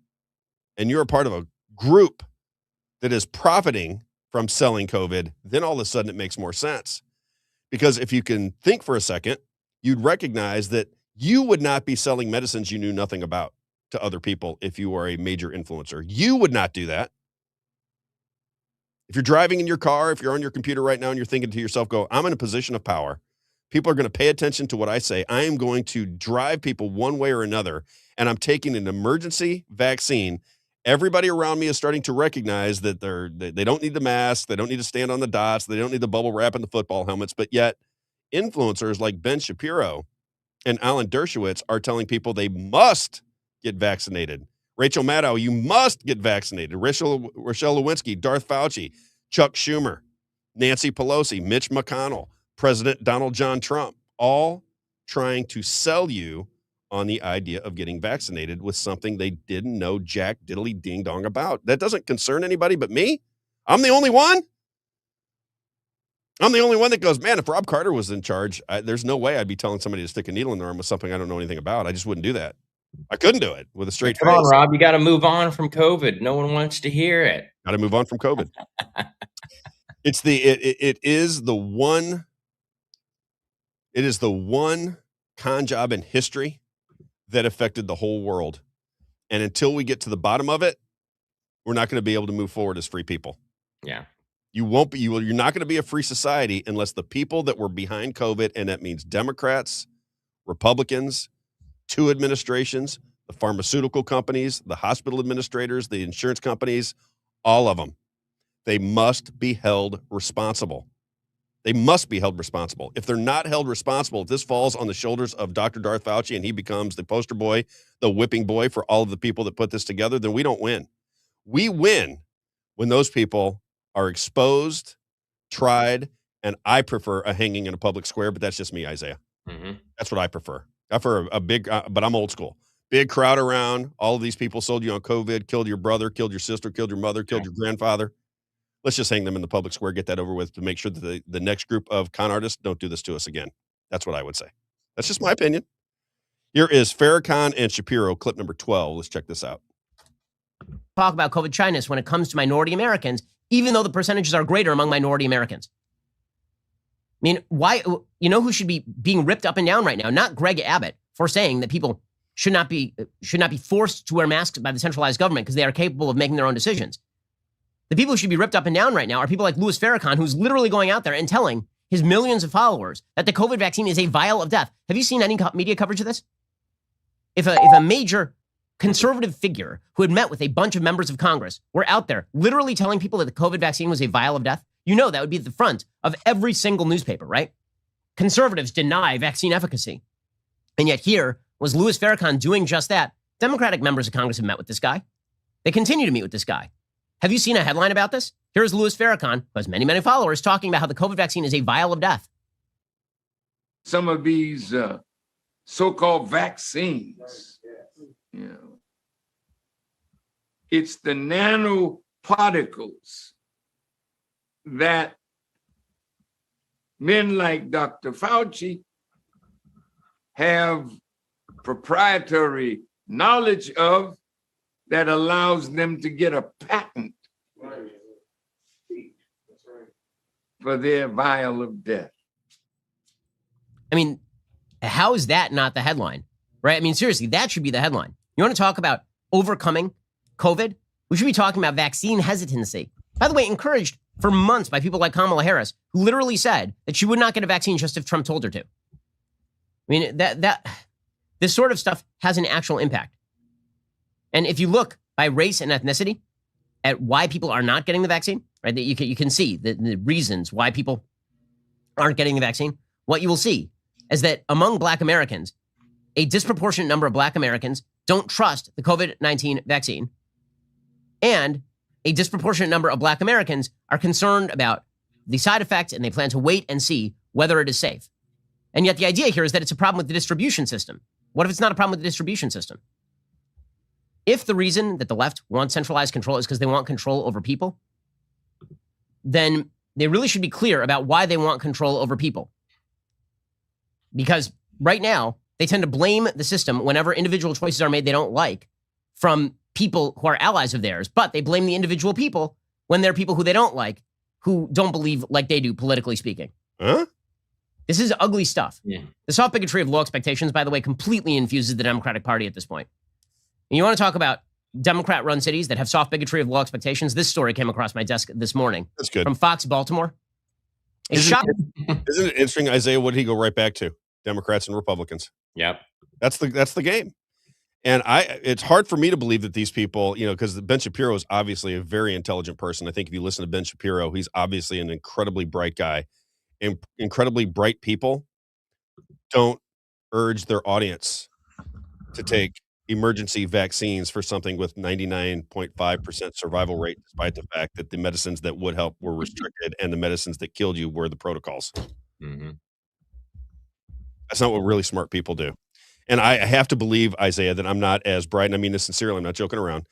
and you're a part of a group that is profiting from selling COVID, then all of a sudden it makes more sense. Because if you can think for a second, you'd recognize that you would not be selling medicines you knew nothing about to other people if you are a major influencer. You would not do that. If you're driving in your car, if you're on your computer right now and you're thinking to yourself, go, I'm in a position of power. People are going to pay attention to what I say. I am going to drive people one way or another, and I'm taking an emergency vaccine Everybody around me is starting to recognize that they don't need the mask, they don't need to stand on the dots, they don't need the bubble wrap and the football helmets, but yet influencers like Ben Shapiro and Alan Dershowitz are telling people they must get vaccinated. Rachel Maddow, you must get vaccinated. Rochelle Lewinsky, Darth Fauci, Chuck Schumer, Nancy Pelosi, Mitch McConnell, President Donald John Trump, all trying to sell you on the idea of getting vaccinated with something they didn't know jack diddly ding dong about. That doesn't concern anybody but me. I'm the only one. I'm the only one that goes, man, if Rob Carter was in charge, there's no way I'd be telling somebody to stick a needle in their arm with something I don't know anything about. I just wouldn't do that. I couldn't do it with a straight face. Come on, Rob, you got to move on from COVID. No one wants to hear it. Got to move on from COVID. It is the one con job in history that affected the whole world. And until we get to the bottom of it, we're not going to be able to move forward as free people. Yeah. You're not going to be a free society unless the people that were behind COVID, and that means Democrats, Republicans, 2 administrations, the pharmaceutical companies, the hospital administrators, the insurance companies, all of them, they must be held responsible. They must be held responsible. If they're not held responsible, if this falls on the shoulders of Dr. Darth Fauci and he becomes the poster boy, the whipping boy for all of the people that put this together, then we don't win. We win when those people are exposed, tried, and I prefer a hanging in a public square, but that's just me, Isaiah. Mm-hmm. That's what I prefer. I prefer a big, but I'm old school. Big crowd around. All of these people sold you on COVID, killed your brother, killed your sister, killed your mother, killed your grandfather. Let's just hang them in the public square, get that over with to make sure that the next group of con artists don't do this to us again. That's what I would say. That's just my opinion. Here is Farrakhan and Shapiro, clip number 12. Let's check this out. Talk about COVID shyness when it comes to minority Americans, even though the percentages are greater among minority Americans. I mean, why? You know who should be being ripped up and down right now? Not Greg Abbott for saying that people should not be forced to wear masks by the centralized government because they are capable of making their own decisions. The people who should be ripped up and down right now are people like Louis Farrakhan, who's literally going out there and telling his millions of followers that the COVID vaccine is a vial of death. Have you seen any media coverage of this? If a major conservative figure who had met with a bunch of members of Congress were out there literally telling people that the COVID vaccine was a vial of death, you know that would be at the front of every single newspaper, right? Conservatives deny vaccine efficacy. And yet here was Louis Farrakhan doing just that. Democratic members of Congress have met with this guy. They continue to meet with this guy. Have you seen a headline about this? Here's Louis Farrakhan, who has many, many followers, talking about how the COVID vaccine is a vial of death. Some of these so-called vaccines, you know, it's the nanoparticles that men like Dr. Fauci have proprietary knowledge of that allows them to get a patent for their vial of death. I mean, how is that not the headline, right? I mean, seriously, that should be the headline. You want to talk about overcoming COVID? We should be talking about vaccine hesitancy. By the way, encouraged for months by people like Kamala Harris, who literally said that she would not get a vaccine just if Trump told her to. I mean, this sort of stuff has an actual impact. And if you look by race and ethnicity at why people are not getting the vaccine, right, that you can see the reasons why people aren't getting the vaccine, what you will see is that among Black Americans, a disproportionate number of Black Americans don't trust the COVID-19 vaccine, and a disproportionate number of Black Americans are concerned about the side effects, and they plan to wait and see whether it is safe. And yet the idea here is that it's a problem with the distribution system. What if it's not a problem with the distribution system? If the reason that the left wants centralized control is because they want control over people, then they really should be clear about why they want control over people. Because right now, they tend to blame the system whenever individual choices are made they don't like from people who are allies of theirs, but they blame the individual people when they're people who they don't like, who don't believe like they do, politically speaking. Huh? This is ugly stuff. Yeah. The soft bigotry of low expectations, by the way, completely infuses the Democratic Party at this point. And you want to talk about Democrat-run cities that have soft bigotry of low expectations? This story came across my desk this morning. That's good. From Fox Baltimore. Isn't it interesting, Isaiah? What did he go right back to? Democrats and Republicans. Yep. That's the game. And it's hard for me to believe that these people, because Ben Shapiro is obviously a very intelligent person. I think if you listen to Ben Shapiro, he's obviously an incredibly bright guy. And incredibly bright people don't urge their audience to take emergency vaccines for something with 99.5% survival rate, despite the fact that the medicines that would help were restricted and the medicines that killed you were the protocols. Mm-hmm. That's not what really smart people do. And I have to believe, Isaiah, that I'm not as bright, and I mean this sincerely, I'm not joking around.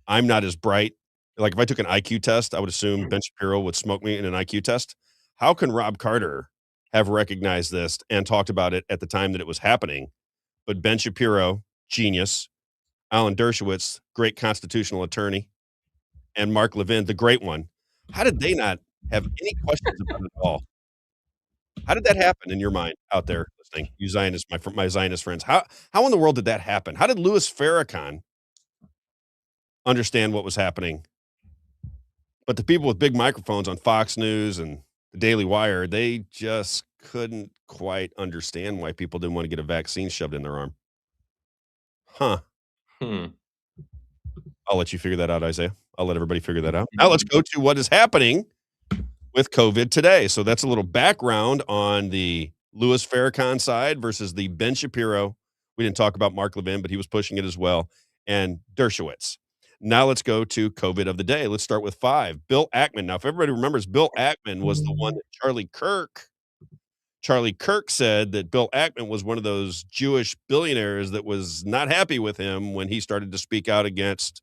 I'm not as bright. Like, if I took an IQ test, I would assume Ben Shapiro would smoke me in an IQ test. How can Rob Carter have recognized this and talked about it at the time that it was happening? But Ben Shapiro, genius, Alan Dershowitz, great constitutional attorney, and Mark Levin, the great one, how did they not have any questions about it at all? How did that happen in your mind out there listening, you Zionist, my Zionist friends? How in the world did that happen? How did Louis Farrakhan understand what was happening? But the people with big microphones on Fox News and the Daily Wire, they just couldn't quite understand why people didn't want to get a vaccine shoved in their arm. Huh. I'll let you figure that out, Isaiah. I'll let everybody figure that out. Now let's go to what is happening with COVID today. So that's a little background on the Louis Farrakhan side versus the Ben Shapiro. We didn't talk about Mark Levin, but he was pushing it as well. And Dershowitz. Now let's go to COVID of the day. Let's start with 5. Bill Ackman. Now, if everybody remembers, Bill Ackman was the one that Charlie Kirk said that Bill Ackman was one of those Jewish billionaires that was not happy with him when he started to speak out against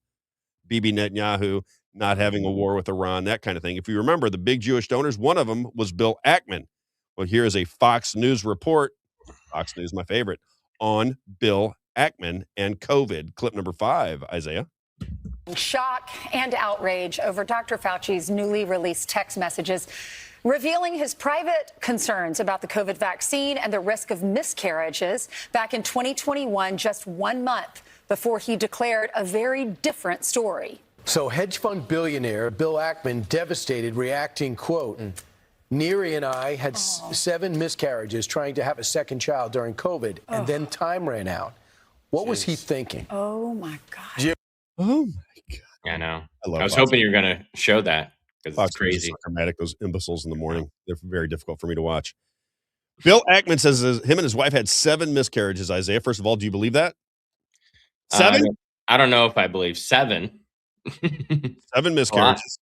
Bibi Netanyahu not having a war with Iran, that kind of thing. If you remember, the big Jewish donors, one of them was Bill Ackman. Well, here is a Fox News report, Fox News, my favorite, on Bill Ackman and COVID. Clip number 5, Isaiah. Shock and outrage over Dr. Fauci's newly released text messages revealing his private concerns about the COVID vaccine and the risk of miscarriages back in 2021, just 1 month before he declared a very different story. So hedge fund billionaire Bill Ackman devastated, reacting, quote, Neri and I had 7 miscarriages trying to have a second child during COVID, and then time ran out. What was he thinking? Oh, my God. Oh, my God. I know. I was hoping you were going to show that because it's crazy. So dramatic, those imbeciles in the morning. They're very difficult for me to watch. Bill Ackman says him and his wife had 7 miscarriages, Isaiah. First of all, do you believe that? 7? I don't know if I believe 7. 7 miscarriages.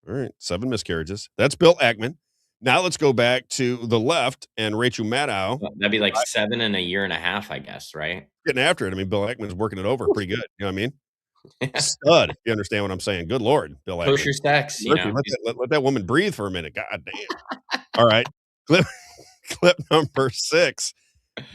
All right, 7 miscarriages. That's Bill Ackman. Now let's go back to the left and Rachel Maddow. That'd be like 7 in a year and a half, I guess, right? Getting after it. I mean, Bill Ackman's working it over pretty good. You know what I mean? Stud, if you understand what I'm saying. Good Lord, Bill Ackman. Kosher sex, you know. Let that woman breathe for a minute. God damn. All right. Clip number 6.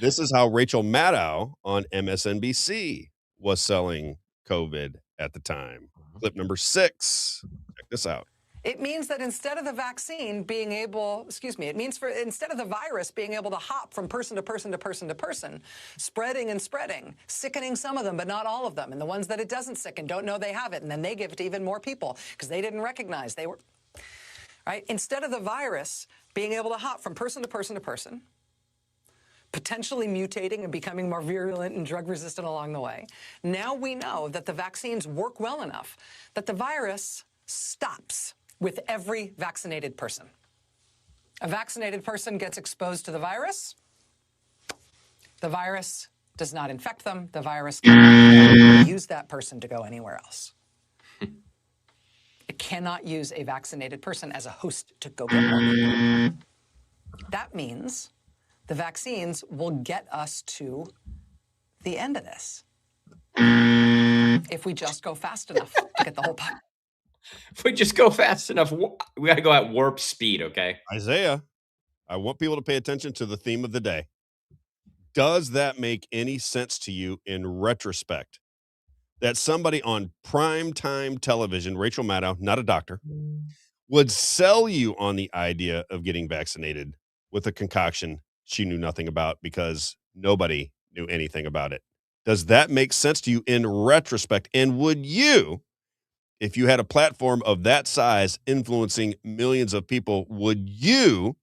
This is how Rachel Maddow on MSNBC was selling COVID at the time. Clip number 6. Check this out. It means that instead of the vaccine being able, instead of the virus being able to hop from person to person to person to person, spreading and spreading, sickening some of them, but not all of them. And the ones that it doesn't sicken don't know they have it. And then they give it to even more people because they didn't recognize they were, right? Instead of the virus being able to hop from person to person to person, potentially mutating and becoming more virulent and drug resistant along the way. Now we know that the vaccines work well enough that the virus stops with every vaccinated person. A vaccinated person gets exposed to the virus. The virus does not infect them. The virus cannot use that person to go anywhere else. It cannot use a vaccinated person as a host to go get more people. That means the vaccines will get us to the end of this if we just go fast enough to get the whole population. If we just go fast enough, we got to go at warp speed, okay? Isaiah, I want people to pay attention to the theme of the day. Does that make any sense to you in retrospect? That somebody on primetime television, Rachel Maddow, not a doctor, would sell you on the idea of getting vaccinated with a concoction she knew nothing about because nobody knew anything about it. Does that make sense to you in retrospect? And would you, if you had a platform of that size influencing millions of people, would you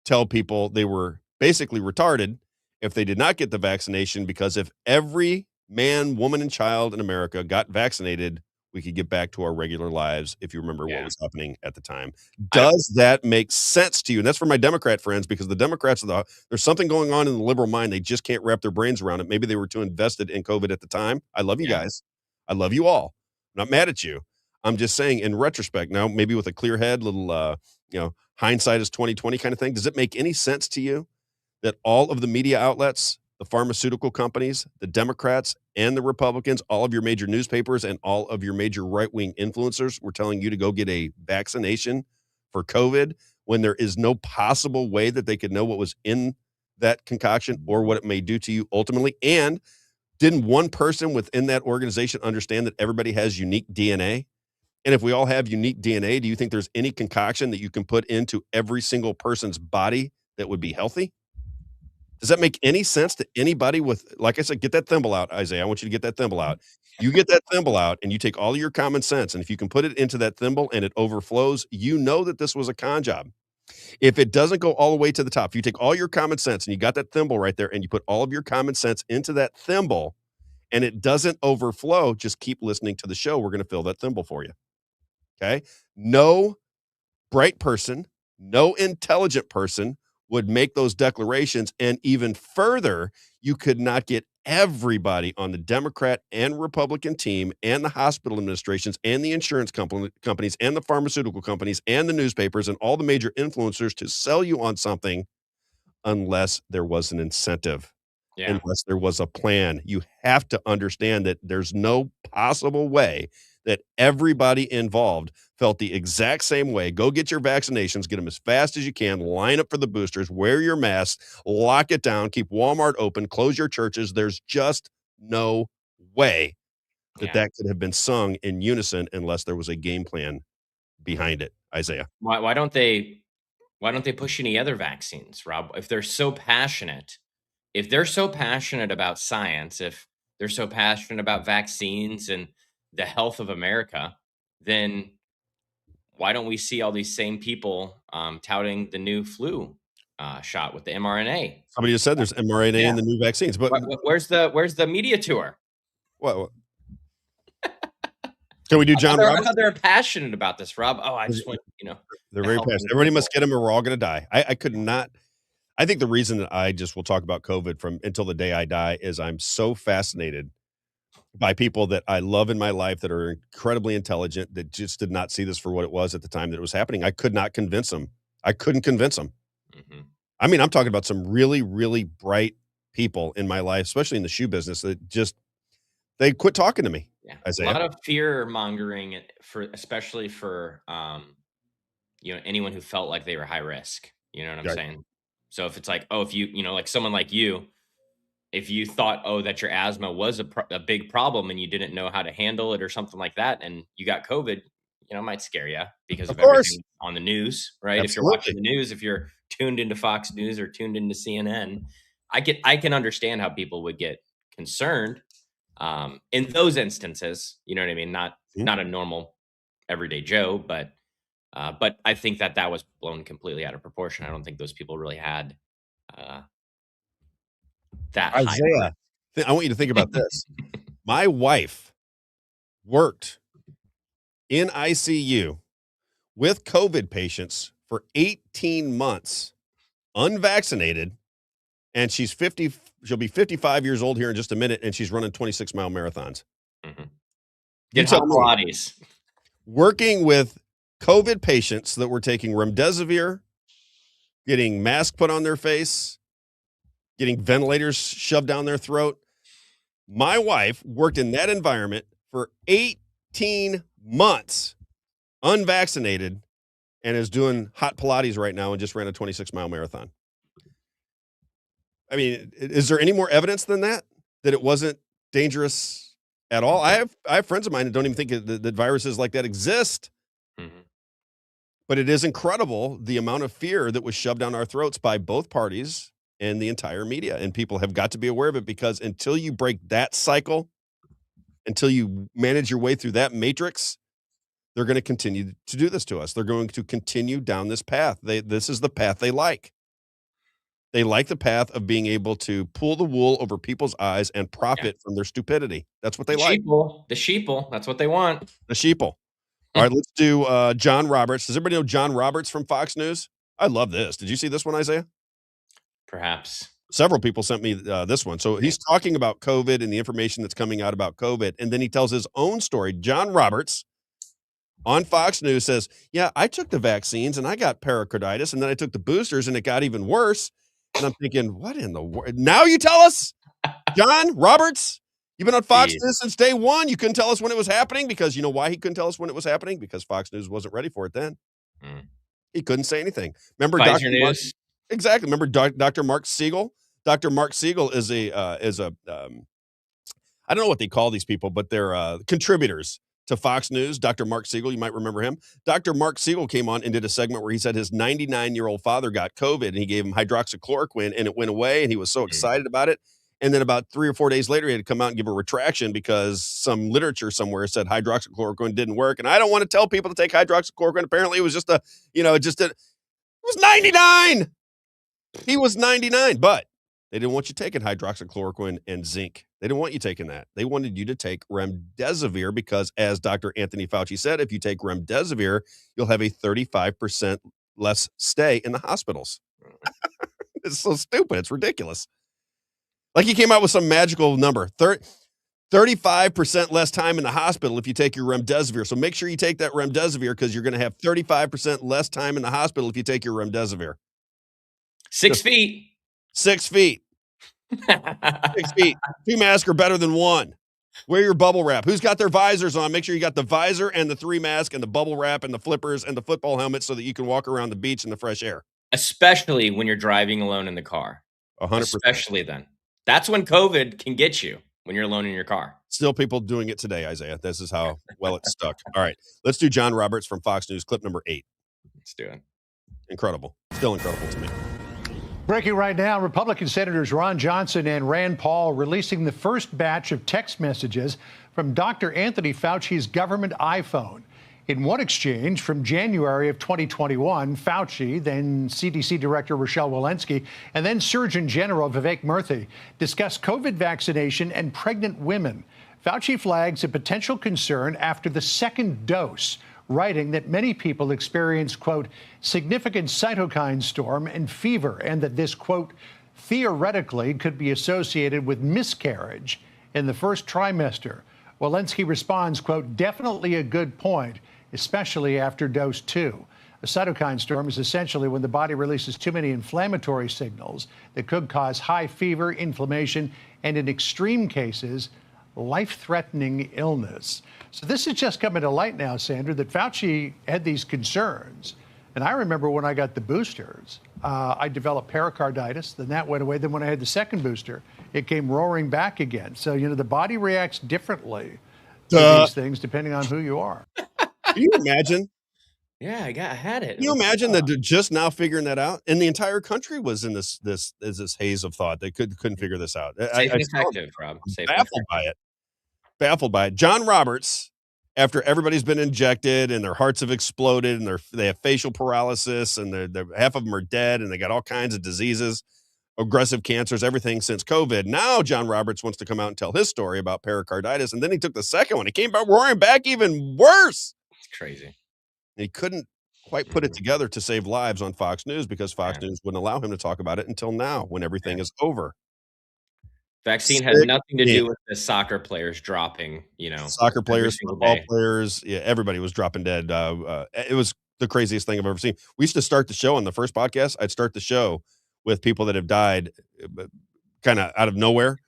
tell people they were basically retarded if they did not get the vaccination? Because if every man, woman, and child in America got vaccinated, we could get back to our regular lives, if you remember what was happening at the time. Does that make sense to you? And that's for my Democrat friends, because the Democrats, there's something going on in the liberal mind. They just can't wrap their brains around it. Maybe they were too invested in COVID at the time. I love you guys. I love you all. I'm not mad at you. I'm just saying, in retrospect, now maybe with a clear head, little hindsight is 2020 kind of thing. Does it make any sense to you that all of the media outlets, the pharmaceutical companies, the Democrats and the Republicans, all of your major newspapers and all of your major right-wing influencers were telling you to go get a vaccination for COVID when there is no possible way that they could know what was in that concoction or what it may do to you ultimately? And didn't one person within that organization understand that everybody has unique DNA? And if we all have unique DNA, do you think there's any concoction that you can put into every single person's body that would be healthy? Does that make any sense to anybody with, like I said, get that thimble out, Isaiah. I want you to get that thimble out. You get that thimble out and you take all your common sense. And if you can put it into that thimble and it overflows, you know that this was a con job. If it doesn't go all the way to the top, if you take all your common sense and you got that thimble right there and you put all of your common sense into that thimble and it doesn't overflow, just keep listening to the show. We're going to fill that thimble for you. Okay. No bright person, no intelligent person would make those declarations. And even further, you could not get everybody on the Democrat and Republican team and the hospital administrations and the insurance companies and the pharmaceutical companies and the newspapers and all the major influencers to sell you on something unless there was an incentive, unless there was a plan. You have to understand that there's no possible way that everybody involved felt the exact same way. Go get your vaccinations, get them as fast as you can, line up for the boosters, wear your masks, lock it down, keep Walmart open, close your churches. There's just no way that that could have been sung in unison unless there was a game plan behind it. Isaiah. Why don't they push any other vaccines, Rob? If they're so passionate about science, if they're so passionate about vaccines and the health of America, then why don't we see all these same people touting the new flu shot with the mRNA? Somebody just said there's mRNA in the new vaccines, but where's the media tour? What? Can we do John Roberts? They're passionate about this, Rob. Oh, I just want, They're very passionate. Everybody must get them or we're all going to die. I could not. I think the reason that I just will talk about COVID from until the day I die is I'm so fascinated by people that I love in my life that are incredibly intelligent that just did not see this for what it was at the time that it was happening. I could not convince them. I couldn't convince them. Mm-hmm. I mean, I'm talking about some really, really bright people in my life, especially in the shoe business, that just they quit talking to me. Yeah, Isaiah. A lot of fear mongering especially for anyone who felt like they were high risk. You know what I'm saying? So if it's like, oh, if you like someone like you, if you thought, oh, that your asthma was a big problem and you didn't know how to handle it or something like that, and you got COVID, it might scare you because of everything on the news, right? Absolutely. If you're watching the news, if you're tuned into Fox News or tuned into CNN, I can understand how people would get concerned in those instances. You know what I mean? Not a normal everyday Joe, but I think that was blown completely out of proportion. I don't think those people really had that Isaiah, I want you to think about this. My wife worked in ICU with COVID patients for 18 months, unvaccinated, and she's 50. She'll be 55 years old here in just a minute, and she's running 26-mile marathons. Mm-hmm. Get hot Pilates. Working with COVID patients that were taking remdesivir, getting masks put on their face, getting ventilators shoved down their throat. My wife worked in that environment for 18 months, unvaccinated, and is doing hot Pilates right now and just ran a 26-mile marathon. I mean, is there any more evidence than that it wasn't dangerous at all? I have friends of mine that don't even think that viruses like that exist. Mm-hmm. But it is incredible the amount of fear that was shoved down our throats by both parties and the entire media. And people have got to be aware of it, because until you break that cycle, until you manage your way through that matrix, they're going to continue to do this to us. They're going to continue down this path. This is the path they like. They like the path of being able to pull the wool over people's eyes and profit from their stupidity. That's what they like. The sheeple. That's what they want. The sheeple. All right, let's do John Roberts. Does everybody know John Roberts from Fox News? I love this. Did you see this one, Isaiah? Perhaps. Several people sent me this one. So he's talking about COVID and the information that's coming out about COVID. And then he tells his own story. John Roberts on Fox News says, yeah, I took the vaccines and I got pericarditis. And then I took the boosters and it got even worse. And I'm thinking, what in the world? Now you tell us, John Roberts? You've been on Fox News since day one. You couldn't tell us when it was happening because you know why he couldn't tell us when it was happening? Because Fox News wasn't ready for it then. He couldn't say anything. Remember Pfizer News? Exactly. Remember Dr. Mark Siegel? Dr. Mark Siegel is I don't know what they call these people, but they're contributors to Fox News. Dr. Mark Siegel, you might remember him. Dr. Mark Siegel came on and did a segment where he said his 99-year-old father got COVID and he gave him hydroxychloroquine and it went away and he was so excited about it. And then about 3 or 4 days later, he had to come out and give a retraction because some literature somewhere said hydroxychloroquine didn't work. And I don't want to tell people to take hydroxychloroquine. Apparently, it was just it was 99. He was 99, but they didn't want you taking hydroxychloroquine and zinc. They didn't want you taking that. They wanted you to take remdesivir because, as Dr. Anthony Fauci said, if you take remdesivir, you'll have a 35% less stay in the hospitals. It's so stupid. It's ridiculous. Like he came out with some magical number, 35% less time in the hospital if you take your remdesivir. So make sure you take that remdesivir because you're going to have 35% less time in the hospital if you take your remdesivir. 6 feet. 6 feet. 6 feet. 2 masks are better than 1. Wear your bubble wrap. Who's got their visors on? Make sure you got the visor and the 3 mask and the bubble wrap and the flippers and the football helmet so that you can walk around the beach in the fresh air. Especially when you're driving alone in the car. 100%. Especially then. That's when COVID can get you, when you're alone in your car. Still people doing it today, Isaiah. This is how well it's stuck. All right. Let's do John Roberts from Fox News, clip number 8. Let's do it. Incredible. Still incredible to me. Breaking right now, Republican Senators Ron Johnson and Rand Paul releasing the first batch of text messages from Dr. Anthony Fauci's government iPhone. In one exchange from January of 2021, Fauci, then CDC Director Rochelle Walensky, and then Surgeon General Vivek Murthy discussed COVID vaccination and pregnant women. Fauci flags a potential concern after the second dose, writing that many people experience, quote, significant cytokine storm and fever, and that this, quote, theoretically could be associated with miscarriage in the first trimester. Walensky responds, quote, definitely a good point, especially after dose 2. A cytokine storm is essentially when the body releases too many inflammatory signals that could cause high fever, inflammation, and in extreme cases, life-threatening illness. So this is just coming to light now, Sandra, that Fauci had these concerns. And I remember when I got the boosters, I developed pericarditis, then that went away. Then when I had the second booster, it came roaring back again. So, the body reacts differently to these things depending on who you are. Can you imagine? Yeah, I had it. Can you imagine that they're just now figuring that out? And the entire country was in this haze of thought. They couldn't figure this out. Safe and effective, Rob. Baffled by it. John Roberts, after everybody's been injected and their hearts have exploded and they have facial paralysis and they're half of them are dead and they got all kinds of diseases, aggressive cancers, everything since COVID. Now John Roberts wants to come out and tell his story about pericarditis. And then he took the second one. He came back roaring back even worse. It's crazy. He couldn't quite put it together to save lives on Fox News because Fox News wouldn't allow him to talk about it until now when everything is over. Vaccine had nothing to do with the soccer players dropping, Soccer players, football players, everybody was dropping dead. It was the craziest thing I've ever seen. We used to start the show on the first podcast. I'd start the show with people that have died kind of out of nowhere,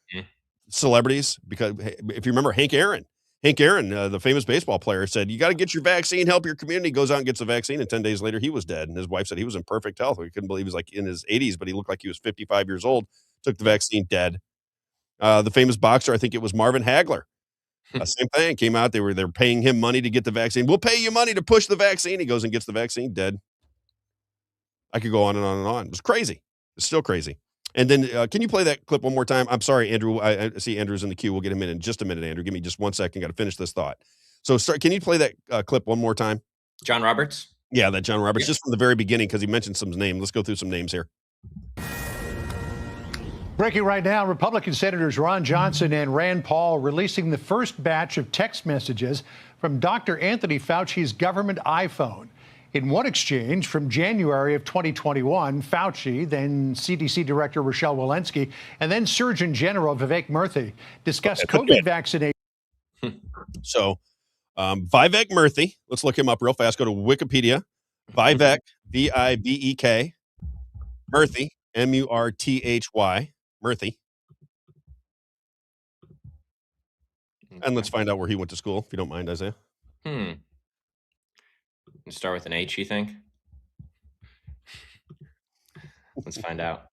celebrities, because if you remember Hank Aaron, the famous baseball player, said, you got to get your vaccine, help your community, goes out and gets the vaccine. And 10 days later, he was dead. And his wife said he was in perfect health. We couldn't believe he was like in his 80s, but he looked like he was 55 years old, took the vaccine, dead. The famous boxer, I think it was Marvin Hagler. Same thing, came out. They were paying him money to get the vaccine. We'll pay you money to push the vaccine. He goes and gets the vaccine, dead. I could go on and on and on. It was crazy. It's still crazy. And then can you play that clip one more time? I'm sorry, Andrew. I see Andrew's in the queue. We'll get him in just a minute, Andrew. Give me just 1 second. Got to finish this thought. So can you play that clip one more time? John Roberts? Yeah, that John Roberts, just from the very beginning, because he mentioned some names. Let's go through some names here. Breaking right now, Republican Senators Ron Johnson and Rand Paul releasing the first batch of text messages from Dr. Anthony Fauci's government iPhone. In one exchange from January of 2021, Fauci, then CDC Director Rochelle Walensky, and then Surgeon General Vivek Murthy discussed COVID vaccination. So, Vivek Murthy, let's look him up real fast. Go to Wikipedia. Vivek, V-I-V-E-K, Murthy, M-U-R-T-H-Y, Murthy. And let's find out where he went to school, if you don't mind, Isaiah. Start with an H, you think? Let's find out.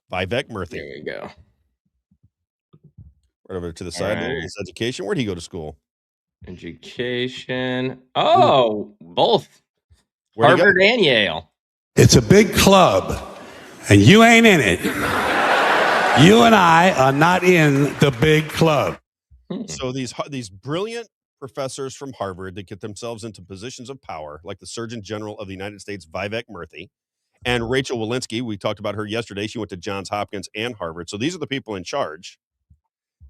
Vivek Murthy. There we go. Right over to the side there. His education. Where'd he go to school? Education. Oh, both. Where'd Harvard and Yale. It's a big club, and you ain't in it. You and I are not in the big club. So these brilliant professors from Harvard that get themselves into positions of power, like the Surgeon General of the United States, Vivek Murthy, and Rachel Walensky. We talked about her yesterday. She went to Johns Hopkins and Harvard. So these are the people in charge.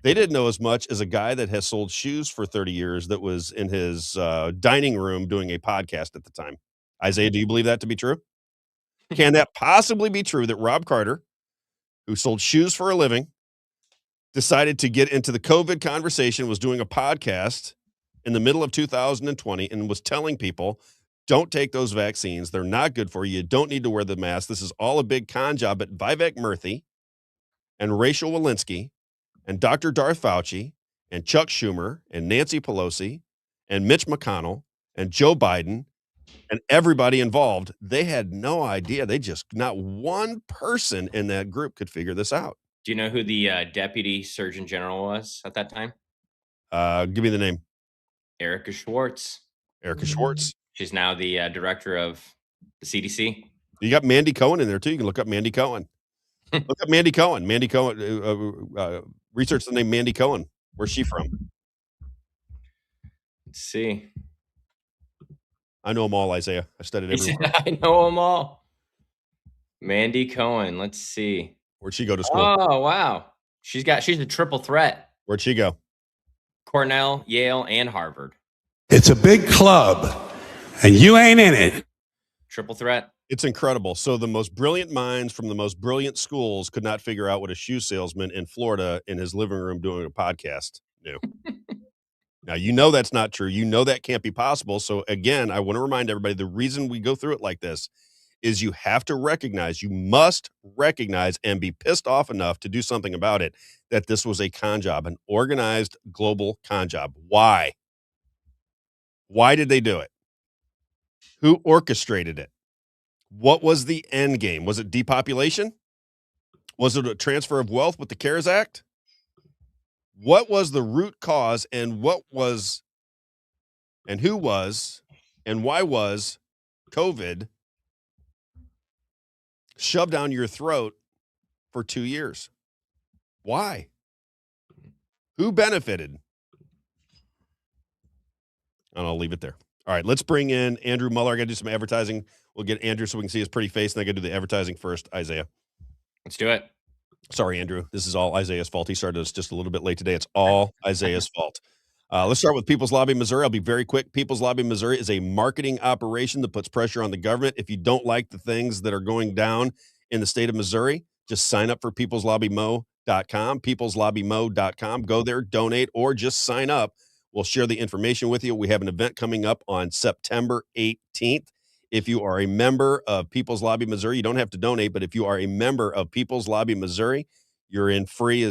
They didn't know as much as a guy that has sold shoes for 30 years that was in his dining room doing a podcast at the time. Isaiah, do you believe that to be true? Can that possibly be true that Robb Carter, who sold shoes for a living, decided to get into the COVID conversation, was doing a podcast in the middle of 2020 and was telling people, don't take those vaccines. They're not good for you. You don't need to wear the mask. This is all a big con job. But Vivek Murthy and Rachel Walensky and Dr. Darth Fauci and Chuck Schumer and Nancy Pelosi and Mitch McConnell and Joe Biden and everybody involved, they had no idea. Not one person in that group could figure this out. Do you know who the Deputy Surgeon General was at that time? Give me the name. Erica Schwartz. Erica Schwartz. She's now the director of the CDC. You got Mandy Cohen in there, too. You can look up Mandy Cohen. Look up Mandy Cohen. Mandy Cohen. Research the name Mandy Cohen. Where's she from? Let's see. I know them all, Isaiah. I studied everyone. I know them all. Mandy Cohen. Let's see. Where'd she go to school? Oh, wow. She's a triple threat. Where'd she go? Cornell, Yale, and Harvard. It's a big club, and you ain't in it. Triple threat. It's incredible. So the most brilliant minds from the most brilliant schools could not figure out what a shoe salesman in Florida in his living room doing a podcast knew. Now, you know that's not true. You know that can't be possible. So again, I want to remind everybody, the reason we go through it like this is you must recognize and be pissed off enough to do something about it, that this was a con job, an organized global con job. Why? Why did they do it? Who orchestrated it? What was the end game? Was it depopulation? Was it a transfer of wealth with the CARES Act? What was the root cause, and who was and why was COVID shoved down your throat for 2 years? Why? Who benefited? And I'll leave it there. All right, let's bring in Andrew Muller. I got to do some advertising. We'll get Andrew so we can see his pretty face, and I got to do the advertising first. Isaiah. Let's do it. Sorry, Andrew. This is all Isaiah's fault. He started us just a little bit late today. It's all Isaiah's fault. Let's start with People's Lobby Missouri. I'll be very quick. People's Lobby Missouri is a marketing operation that puts pressure on the government. If you don't like the things that are going down in the state of Missouri, just sign up for peopleslobbymo.com, peopleslobbymo.com. Go there, donate, or just sign up. We'll share the information with you. We have an event coming up on September 18th. If you are a member of People's Lobby Missouri, you don't have to donate, but if you are a member of People's Lobby Missouri, you're in free.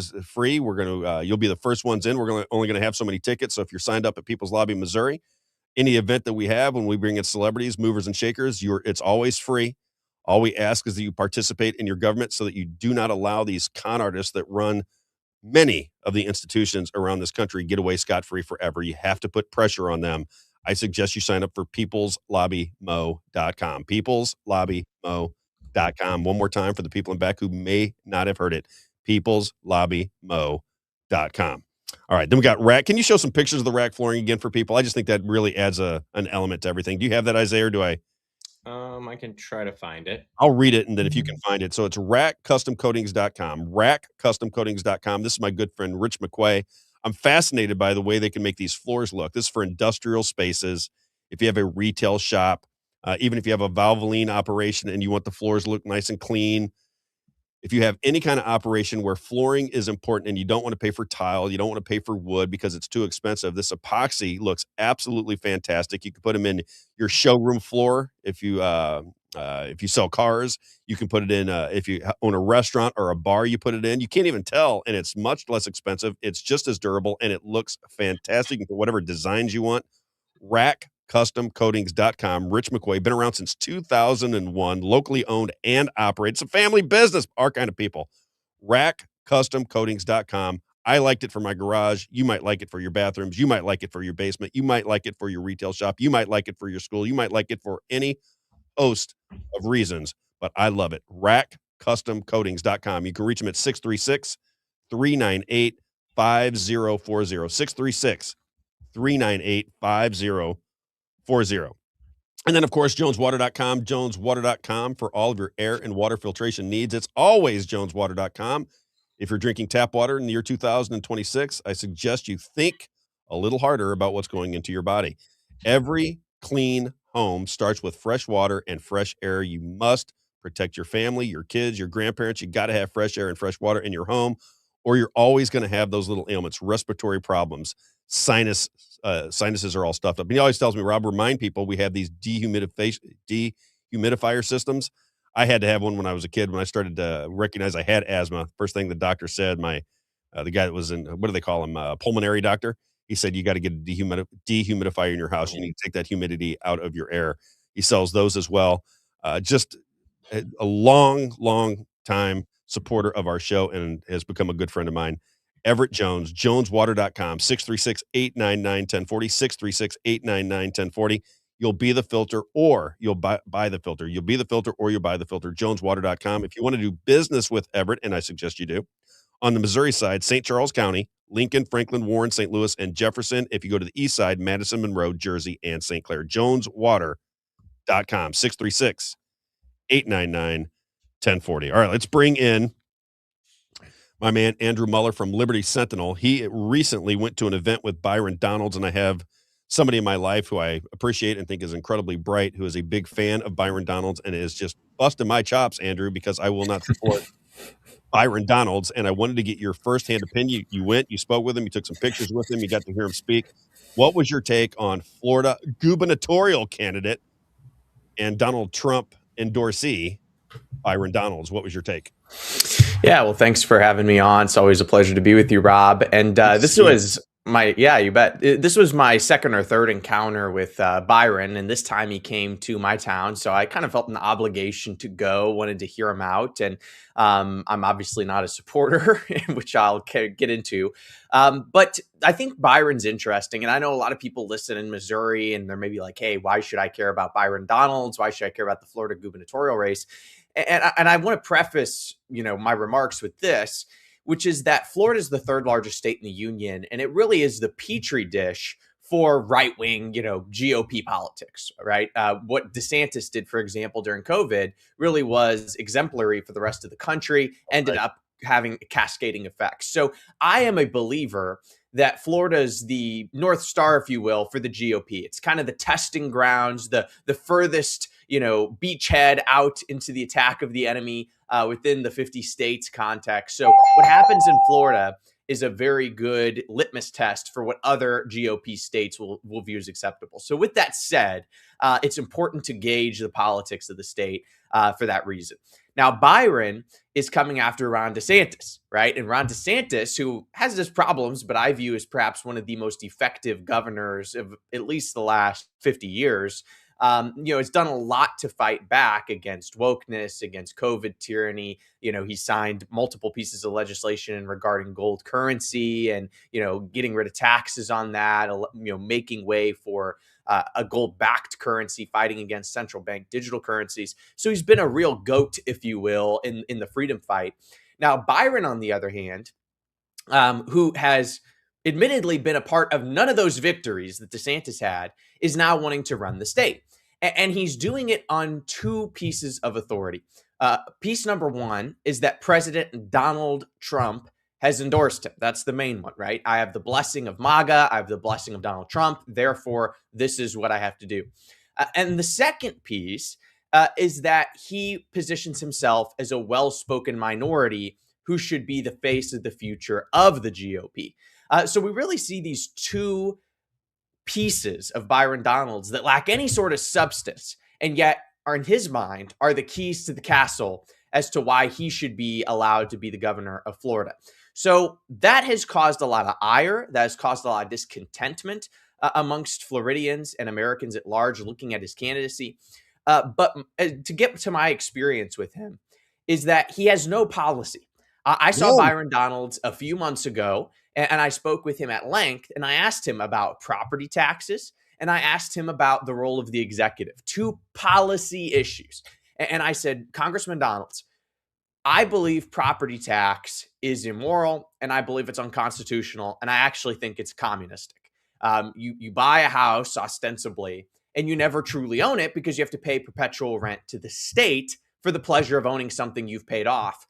We're going to, you'll be the first ones in. We're only going to have so many tickets. So if you're signed up at People's Lobby Missouri, any event that we have, when we bring in celebrities, movers and shakers, it's always free. All we ask is that you participate in your government so that you do not allow these con artists that run many of the institutions around this country get away scot-free forever. You have to put pressure on them. I suggest you sign up for peopleslobbymo.com. Peopleslobbymo.com. One more time for the people in back who may not have heard it. Peopleslobbymo.com. All right, then we got rack. Can you show some pictures of the rack flooring again for people? I just think that really adds an element to everything. Do you have that, Isaiah, or do I? I can try to find it. I'll read it, and then if you can find it. So it's rackcustomcoatings.com, rackcustomcoatings.com. This is my good friend, Rich McQuay. I'm fascinated by the way they can make these floors look. This is for industrial spaces. If you have a retail shop, even if you have a Valvoline operation and you want the floors to look nice and clean, if you have any kind of operation where flooring is important and you don't want to pay for tile, you don't want to pay for wood because it's too expensive, this epoxy looks absolutely fantastic. You can put them in your showroom floor if you sell cars. You can put it in if you own a restaurant or a bar. You put it in. You can't even tell, and it's much less expensive. It's just as durable, and it looks fantastic. You can put whatever designs you want. rackcustomcoatings.com. Rich McQuay, been around since 2001, locally owned and operated. It's a family business, our kind of people. rackcustomcoatings.com. I liked it for my garage. You might like it for your bathrooms. You might like it for your basement. You might like it for your retail shop. You might like it for your school. You might like it for any host of reasons, but I love it. rackcustomcoatings.com. You can reach them at 636-398-5040. 636-398-5040. And then, of course, joneswater.com, joneswater.com for all of your air and water filtration needs. It's always joneswater.com. If you're drinking tap water in the year 2026, I suggest you think a little harder about what's going into your body. Every clean home starts with fresh water and fresh air. You must protect your family, your kids, your grandparents. You got to have fresh air and fresh water in your home, or you're always going to have those little ailments, respiratory problems, sinuses are all stuffed up. And he always tells me, Rob, remind people we have these dehumidifier systems. I had to have one when I was a kid. When I started to recognize I had asthma, first thing the doctor said, the guy that was in, what do they call him, pulmonary doctor, he said, you got to get a dehumidifier in your house. You need to take that humidity out of your air. He sells those as well. Just a long time supporter of our show and has become a good friend of mine. Everett Jones, joneswater.com, 636-899-1040, 636-899-1040. You'll be the filter or you'll buy the filter. You'll be the filter or you'll buy the filter, joneswater.com. If you want to do business with Everett, and I suggest you do, on the Missouri side, St. Charles County, Lincoln, Franklin, Warren, St. Louis, and Jefferson. If you go to the east side, Madison, Monroe, Jersey, and St. Clair, joneswater.com, 636-899-1040. All right, let's bring in my man, Andrew Muller from Liberty Sentinel. He recently went to an event with Byron Donalds, and I have somebody in my life who I appreciate and think is incredibly bright, who is a big fan of Byron Donalds and is just busting my chops, Andrew, because I will not support Byron Donalds, and I wanted to get your firsthand opinion. You went, you spoke with him, you took some pictures with him, you got to hear him speak. What was your take on Florida gubernatorial candidate and Donald Trump endorsee, Byron Donalds? What was your take? Yeah, well, thanks for having me on. It's always a pleasure to be with you, Rob. And this was you bet. This was my second or third encounter with Byron, and this time he came to my town, so I kind of felt an obligation to go, wanted to hear him out, and I'm obviously not a supporter, which I'll get into, but I think Byron's interesting, and I know a lot of people listen in Missouri, and they're maybe like, hey, why should I care about Byron Donalds? Why should I care about the Florida gubernatorial race? And I want to preface, my remarks with this, which is that Florida is the third largest state in the union, and it really is the petri dish for right-wing, GOP politics, right? What DeSantis did, for example, during COVID really was exemplary for the rest of the country, ended up having cascading effects. So I am a believer that Florida is the North Star, if you will, for the GOP. It's kind of the testing grounds, the furthest, beachhead out into the attack of the enemy within the 50 states context. So what happens in Florida is a very good litmus test for what other GOP states will view as acceptable. So with that said, it's important to gauge the politics of the state for that reason. Now, Byron is coming after Ron DeSantis, right? And Ron DeSantis, who has his problems, but I view as perhaps one of the most effective governors of at least the last 50 years, has done a lot to fight back against wokeness, against COVID tyranny. He signed multiple pieces of legislation regarding gold currency and, getting rid of taxes on that, making way for a gold-backed currency, fighting against central bank digital currencies. So he's been a real goat, if you will, in the freedom fight. Now, Byron, on the other hand, who has admittedly been a part of none of those victories that DeSantis had, is now wanting to run the state. And he's doing it on two pieces of authority. Piece number one is that President Donald Trump has endorsed him. That's the main one, right? I have the blessing of MAGA. I have the blessing of Donald Trump. Therefore, this is what I have to do. And the second piece is that he positions himself as a well-spoken minority who should be the face of the future of the GOP. So we really see these two pieces of Byron Donalds that lack any sort of substance, and yet are in his mind are the keys to the castle as to why he should be allowed to be the governor of Florida. So that has caused a lot of ire. That has caused a lot of discontentment amongst Floridians and Americans at large looking at his candidacy. But to get to my experience with him is that he has no policy. I saw Byron Donalds a few months ago, and I spoke with him at length, and I asked him about property taxes, and I asked him about the role of the executive, two policy issues. And I said, Congressman Donalds, I believe property tax is immoral, and I believe it's unconstitutional, and I actually think it's communistic. You buy a house ostensibly, and you never truly own it because you have to pay perpetual rent to the state for the pleasure of owning something you've paid off.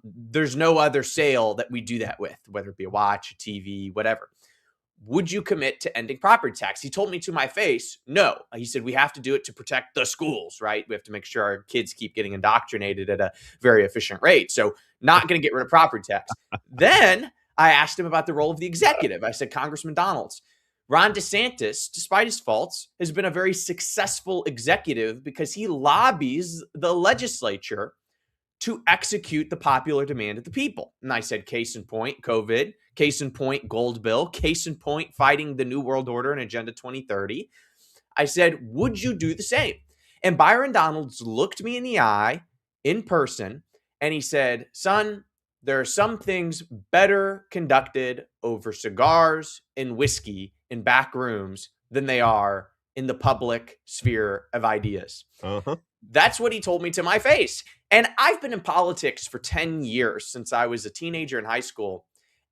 There's no other sale that we do that with, whether it be a watch, a TV, whatever. Would you commit to ending property tax? He told me to my face, no. He said, we have to do it to protect the schools, right? We have to make sure our kids keep getting indoctrinated at a very efficient rate. So not going to get rid of property tax. Then I asked him about the role of the executive. I said, Congressman Donalds, Ron DeSantis, despite his faults, has been a very successful executive because he lobbies the legislature to execute the popular demand of the people. And I said, case in point, COVID, case in point, gold bill, case in point, fighting the New World Order and Agenda 2030. I said, would you do the same? And Byron Donalds looked me in the eye in person, and he said, son, there are some things better conducted over cigars and whiskey in back rooms than they are in the public sphere of ideas. That's what he told me to my face. And I've been in politics for 10 years since I was a teenager in high school.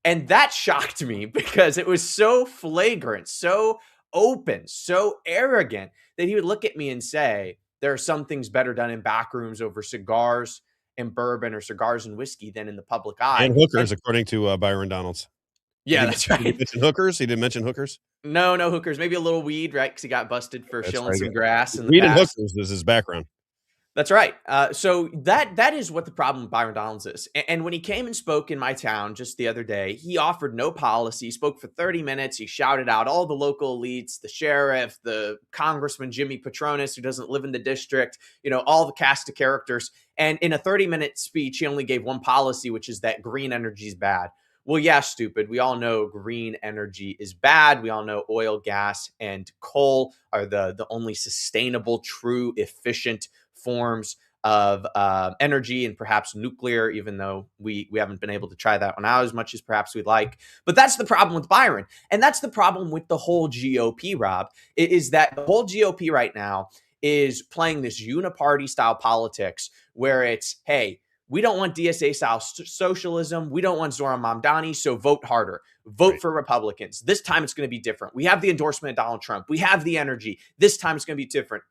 And that shocked me because it was so flagrant, so open, so arrogant that he would look at me and say, there are some things better done in back rooms over cigars and bourbon or cigars and whiskey than in the public eye. And hookers, according to Byron Donalds. Yeah, that's right. Did he mention hookers? He didn't mention hookers? No hookers. Maybe a little weed, right? Because he got busted for shilling some grass. Weed and hookers is his background. That's right. So that is what the problem with Byron Donalds is. And when he came and spoke in my town just the other day, he offered no policy. He spoke for 30 minutes. He shouted out all the local elites, the sheriff, the Congressman Jimmy Patronis, who doesn't live in the district, all the cast of characters. And in a 30-minute speech, he only gave one policy, which is that green energy is bad. Well, yeah, stupid. We all know green energy is bad. We all know oil, gas, and coal are the only sustainable, true, efficient forms of energy, and perhaps nuclear, even though we haven't been able to try that one out as much as perhaps we'd like. But that's the problem with Byron. And that's the problem with the whole GOP, Rob, is that the whole GOP right now is playing this uniparty style politics where it's, hey, we don't want DSA style socialism. We don't want Zoran Mamdani. So vote harder. Vote for Republicans. This time it's going to be different. We have the endorsement of Donald Trump. We have the energy. This time it's going to be different.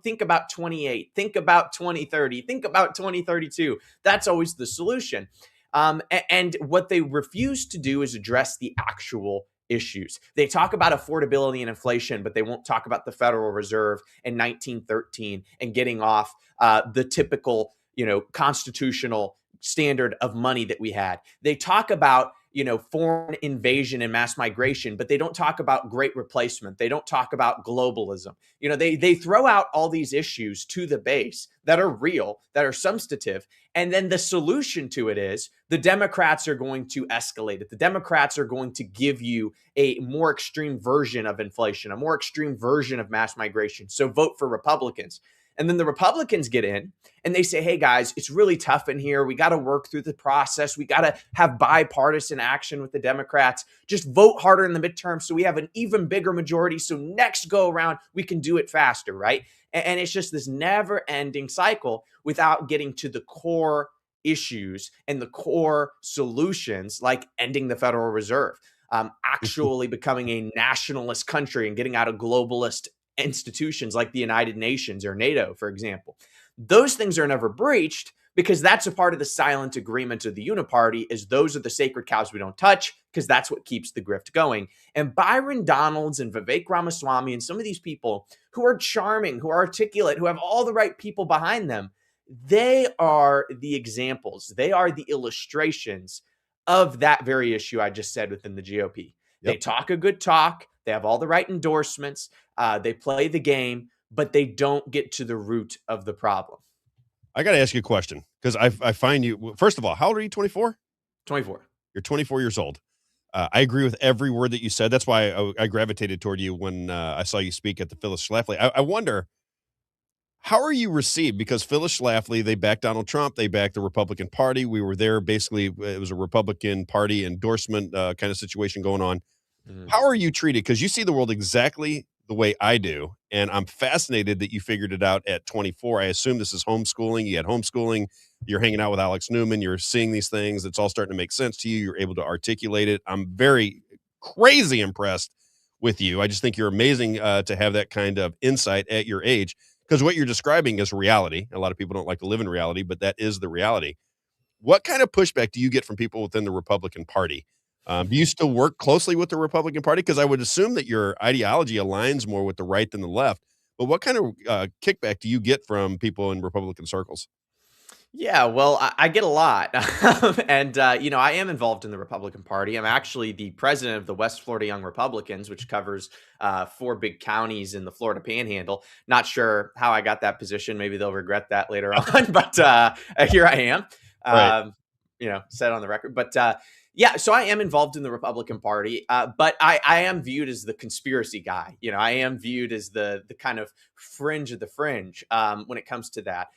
Think about 28. Think about 2030. Think about 2032. That's always the solution. And what they refuse to do is address the actual issues. They talk about affordability and inflation, but they won't talk about the Federal Reserve in 1913 and getting off the typical, constitutional standard of money that we had. They talk about, foreign invasion and mass migration, but they don't talk about great replacement. They don't talk about globalism. They throw out all these issues to the base that are real, that are substantive. And then the solution to it is the Democrats are going to escalate it. The Democrats are going to give you a more extreme version of inflation, a more extreme version of mass migration. So vote for Republicans. And then the Republicans get in and they say, hey, guys, it's really tough in here. We got to work through the process. We got to have bipartisan action with the Democrats. Just vote harder in the midterm so we have an even bigger majority. So next go around, we can do it faster, right? And it's just this never ending cycle without getting to the core issues and the core solutions like ending the Federal Reserve, actually becoming a nationalist country and getting out of globalist institutions like the United Nations or NATO, for example. Those things are never breached because that's a part of the silent agreement of the uniparty is those are the sacred cows we don't touch because that's what keeps the grift going. And Byron Donalds and Vivek Ramaswamy and some of these people who are charming, who are articulate, who have all the right people behind them, they are the examples. They are the illustrations of that very issue I just said within the GOP. They talk a good talk. They have all the right endorsements. They play the game, but they don't get to the root of the problem. I got to ask you a question because I find you, first of all, how old are you? 24? 24. You're 24 years old. I agree with every word that you said. That's why I gravitated toward you when I saw you speak at the Phyllis Schlafly. I wonder, how are you received? Because Phyllis Schlafly, they backed Donald Trump. They backed the Republican Party. We were there. Basically, it was a Republican Party endorsement kind of situation going on. Mm-hmm. How are you treated? Because you see the world exactly the way I do. And I'm fascinated that you figured it out at 24. I assume this is homeschooling. You had homeschooling. You're hanging out with Alex Newman. You're seeing these things. It's all starting to make sense to you. You're able to articulate it. I'm very crazy impressed with you. I just think you're amazing to have that kind of insight at your age, because what you're describing is reality. A lot of people don't like to live in reality, but that is the reality. What kind of pushback do you get from people within the Republican Party? Do you still work closely with the Republican Party? Because I would assume that your ideology aligns more with the right than the left. But what kind of kickback do you get from people in Republican circles? Yeah, well, I get a lot. And, I am involved in the Republican Party. I'm actually the president of the West Florida Young Republicans, which covers 4 big counties in the Florida Panhandle. Not sure how I got that position. Maybe they'll regret that later on. But here I am, right. Set on the record. But yeah, so I am involved in the Republican Party, but I am viewed as the conspiracy guy. I am viewed as the kind of fringe of the fringe when it comes to that.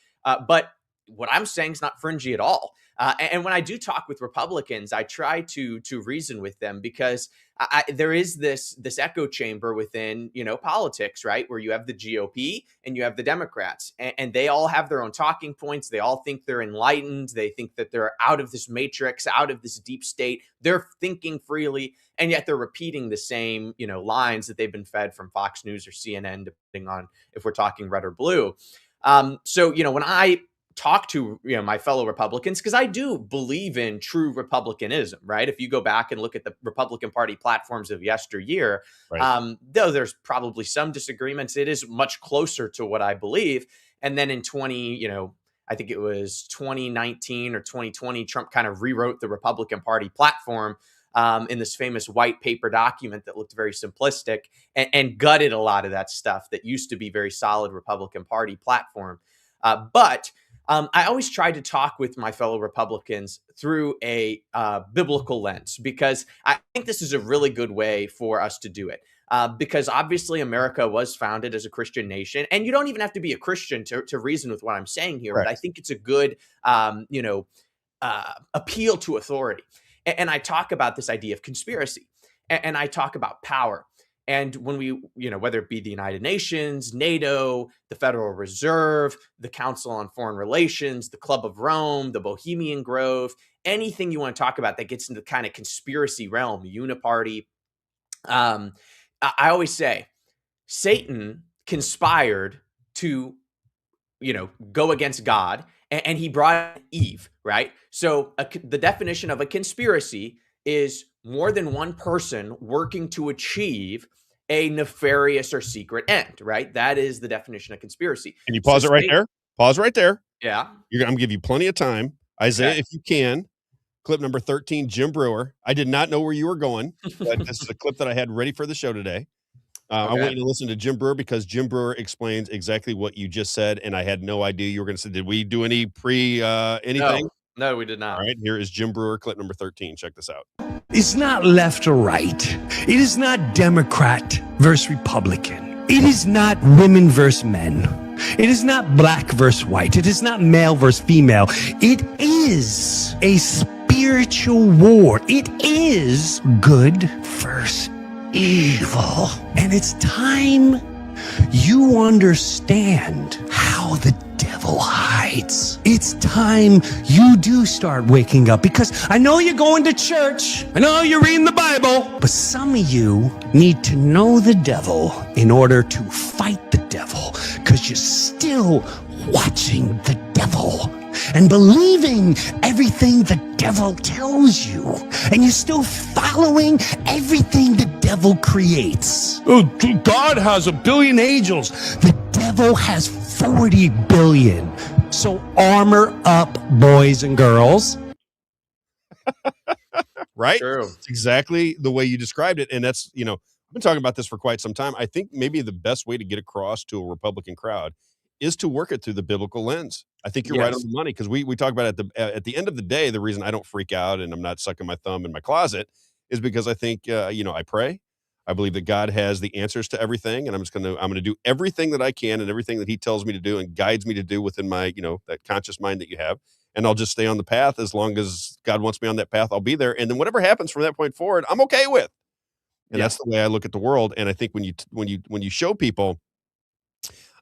But what I'm saying is not fringy at all. And when I do talk with Republicans, I try to reason with them because there is this echo chamber within, politics, right? Where you have the GOP and you have the Democrats, and they all have their own talking points. They all think they're enlightened. They think that they're out of this matrix, out of this deep state. They're thinking freely, and yet they're repeating the same, lines that they've been fed from Fox News or CNN, depending on if we're talking red or blue. So, when I talk to my fellow Republicans, because I do believe in true republicanism, right? If you go back and look at the Republican Party platforms of yesteryear, right. Though there's probably some disagreements, it is much closer to what I believe. And then in I think it was 2019 or 2020, Trump kind of rewrote the Republican Party platform in this famous white paper document that looked very simplistic and gutted a lot of that stuff that used to be very solid Republican Party platform. But I always try to talk with my fellow Republicans through a biblical lens, because I think this is a really good way for us to do it. Because obviously America was founded as a Christian nation, and you don't even have to be a Christian to reason with what I'm saying here. Right. But I think it's a good, appeal to authority. And I talk about this idea of conspiracy, and I talk about power. And when we, whether it be the United Nations, NATO, the Federal Reserve, the Council on Foreign Relations, the Club of Rome, the Bohemian Grove, anything you want to talk about that gets into the kind of conspiracy realm, uniparty. I always say Satan conspired to, go against God, and he brought Eve, right? So the definition of a conspiracy is more than one person working to achieve a nefarious or secret end, right? That is the definition of conspiracy. Can you pause it right there? Pause right there. Yeah. I'm going to give you plenty of time. Isaiah, okay. If you can, clip number 13, Jim Brewer. I did not know where you were going, but this is a clip that I had ready for the show today. Okay. I want you to listen to Jim Brewer, because Jim Brewer explains exactly what you just said, and I had no idea you were going to say, did we do any anything? No, we did not. All right, here is Jim Brewer, clip number 13. Check this out. It's not left or right. It is not Democrat versus Republican. It is not women versus men. It is not black versus white. It is not male versus female. It is a spiritual war. It is good versus evil. And it's time you understand how the devil devil hides. It's time you do start waking up, because I know you're going to church. I know you're reading the Bible. But some of you need to know the devil in order to fight the devil, because you're still watching the devil and believing everything the devil tells you, and you're still following everything the devil creates. Oh, God has 1 billion angels. The devil has 40 billion. So armor up, boys and girls. Right? True. It's exactly the way you described it. And that's, I've been talking about this for quite some time. I think maybe the best way to get across to a Republican crowd is to work it through the biblical lens. I think you're right on Yes. the money, because we talk about at the end of the day, the reason I don't freak out and I'm not sucking my thumb in my closet is because I think, I pray. I believe that God has the answers to everything, and I'm going to do everything that I can and everything that he tells me to do and guides me to do within my, that conscious mind that you have. And I'll just stay on the path as long as God wants me on that path. I'll be there. And then whatever happens from that point forward, I'm okay with. And that's the way I look at the world. And I think when you show people,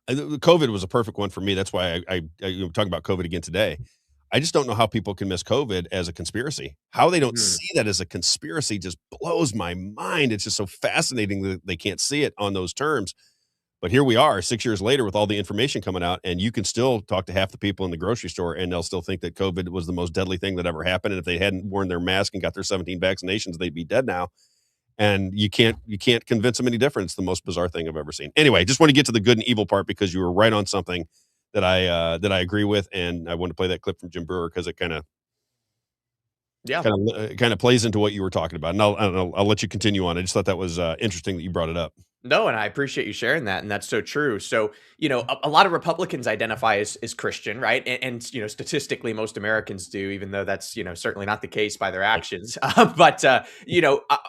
COVID was a perfect one for me. That's why I'm talking about COVID again today. I just don't know how people can miss COVID as a conspiracy. How they don't see that as a conspiracy just blows my mind. It's just so fascinating that they can't see it on those terms. But here we are 6 years later with all the information coming out, and you can still talk to half the people in the grocery store and they'll still think that COVID was the most deadly thing that ever happened. And if they hadn't worn their mask and got their 17 vaccinations, they'd be dead now. And you can't convince them any different. It's the most bizarre thing I've ever seen. Anyway, just want to get to the good and evil part, because you were right on something that I agree with, and I want to play that clip from Jim Brewer because it kind of plays into what you were talking about. And I'll let you continue on. I just thought that was interesting that you brought it up. No, and I appreciate you sharing that, and that's so true. So, a lot of Republicans identify as Christian, right? And statistically, most Americans do, even though that's, certainly not the case by their actions. But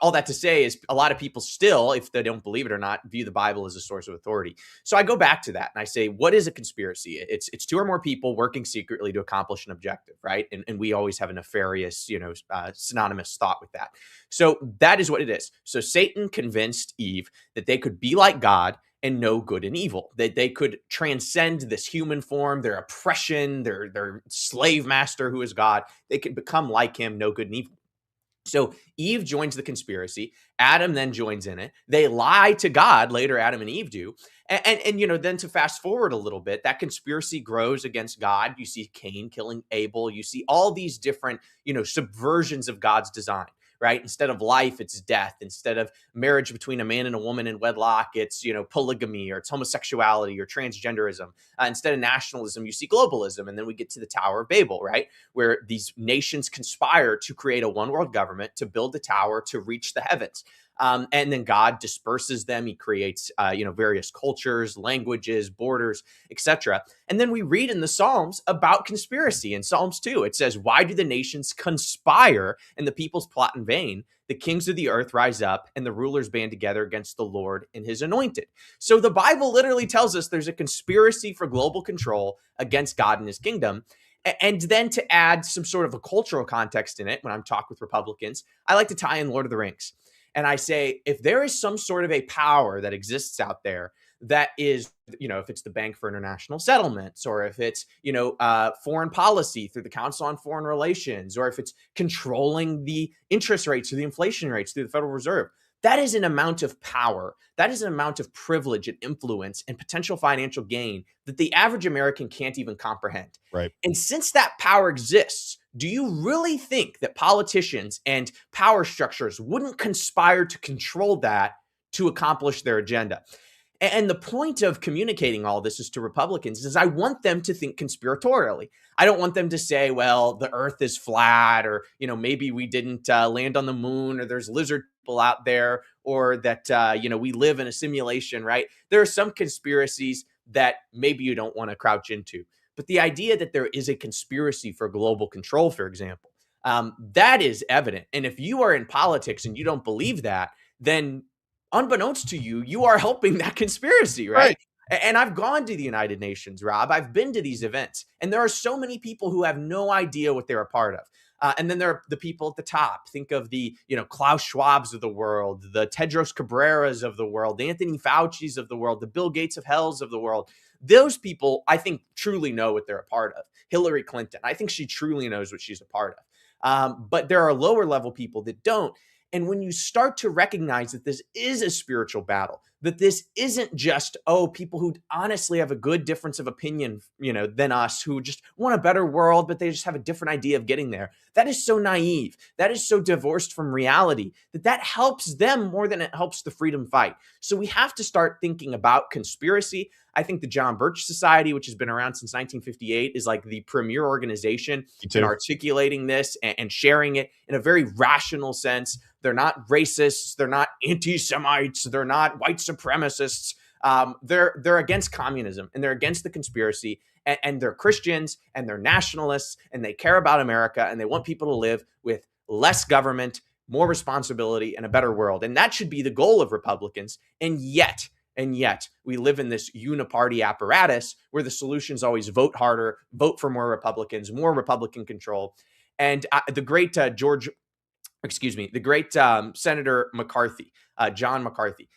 all that to say is a lot of people still, if they don't believe it or not, view the Bible as a source of authority. So I go back to that and I say, what is a conspiracy? It's two or more people working secretly to accomplish an objective, right? And we always have a nefarious, synonymous thought with that. So that is what it is. So Satan convinced Eve that they could be like God and know good and evil, that they could transcend this human form, their oppression, their slave master who is God. They could become like him, know good and evil. So Eve joins the conspiracy. Adam then joins in it. They lie to God later, Adam and Eve do. And then to fast forward a little bit, that conspiracy grows against God. You see Cain killing Abel. You see all these different, subversions of God's design. Right? Instead of life, it's death. Instead of marriage between a man and a woman in wedlock, it's, polygamy, or it's homosexuality or transgenderism. Instead of nationalism, you see globalism. And then we get to the Tower of Babel, right? Where these nations conspire to create a one world government, to build the tower, to reach the heavens. And then God disperses them. He creates, various cultures, languages, borders, etc. And then we read in the Psalms about conspiracy. In Psalms 2, it says, "Why do the nations conspire and the peoples plot in vain? The kings of the earth rise up and the rulers band together against the Lord and his anointed." So the Bible literally tells us there's a conspiracy for global control against God and his kingdom. And then to add some sort of a cultural context in it, when I'm talking with Republicans, I like to tie in Lord of the Rings. And I say, if there is some sort of a power that exists out there that is, if it's the Bank for International Settlements, or if it's, foreign policy through the Council on Foreign Relations, or if it's controlling the interest rates or the inflation rates through the Federal Reserve, that is an amount of power. That is an amount of privilege and influence and potential financial gain that the average American can't even comprehend. Right. And since that power exists, do you really think that politicians and power structures wouldn't conspire to control that to accomplish their agenda? And the point of communicating all this is to Republicans is I want them to think conspiratorially. I don't want them to say, well, the earth is flat, or, maybe we didn't land on the moon, or there's lizard people out there, or that, we live in a simulation, right? There are some conspiracies that maybe you don't want to crouch into. But the idea that there is a conspiracy for global control, for example, that is evident. And if you are in politics and you don't believe that, then unbeknownst to you, you are helping that conspiracy, right? And I've gone to the United Nations, Rob. I've been to these events, and there are so many people who have no idea what they're a part of. And then there are the people at the top. Think of the, Klaus Schwabs of the world, the Tedros Cabreras of the world, the Anthony Fauci's of the world, the Bill Gates of Hells of the world. Those people, I think, truly know what they're a part of. Hillary Clinton, I think she truly knows what she's a part of. But there are lower level people that don't. And when you start to recognize that this is a spiritual battle, that this isn't just, people who honestly have a good difference of opinion, than us, who just want a better world, but they just have a different idea of getting there. That is so naive. That is so divorced from reality that helps them more than it helps the freedom fight. So we have to start thinking about conspiracy. I think the John Birch Society, which has been around since 1958, is like the premier organization in articulating this and sharing it in a very rational sense. They're not racists. They're not anti-Semites. They're not white supremacists. They're against communism and they're against the conspiracy. And they're Christians and they're nationalists and they care about America and they want people to live with less government, more responsibility, and a better world. And that should be the goal of Republicans. And yet, we live in this uniparty apparatus where the solution is always vote harder, vote for more Republicans, more Republican control. And the great Senator McCarthy, John McCarthy,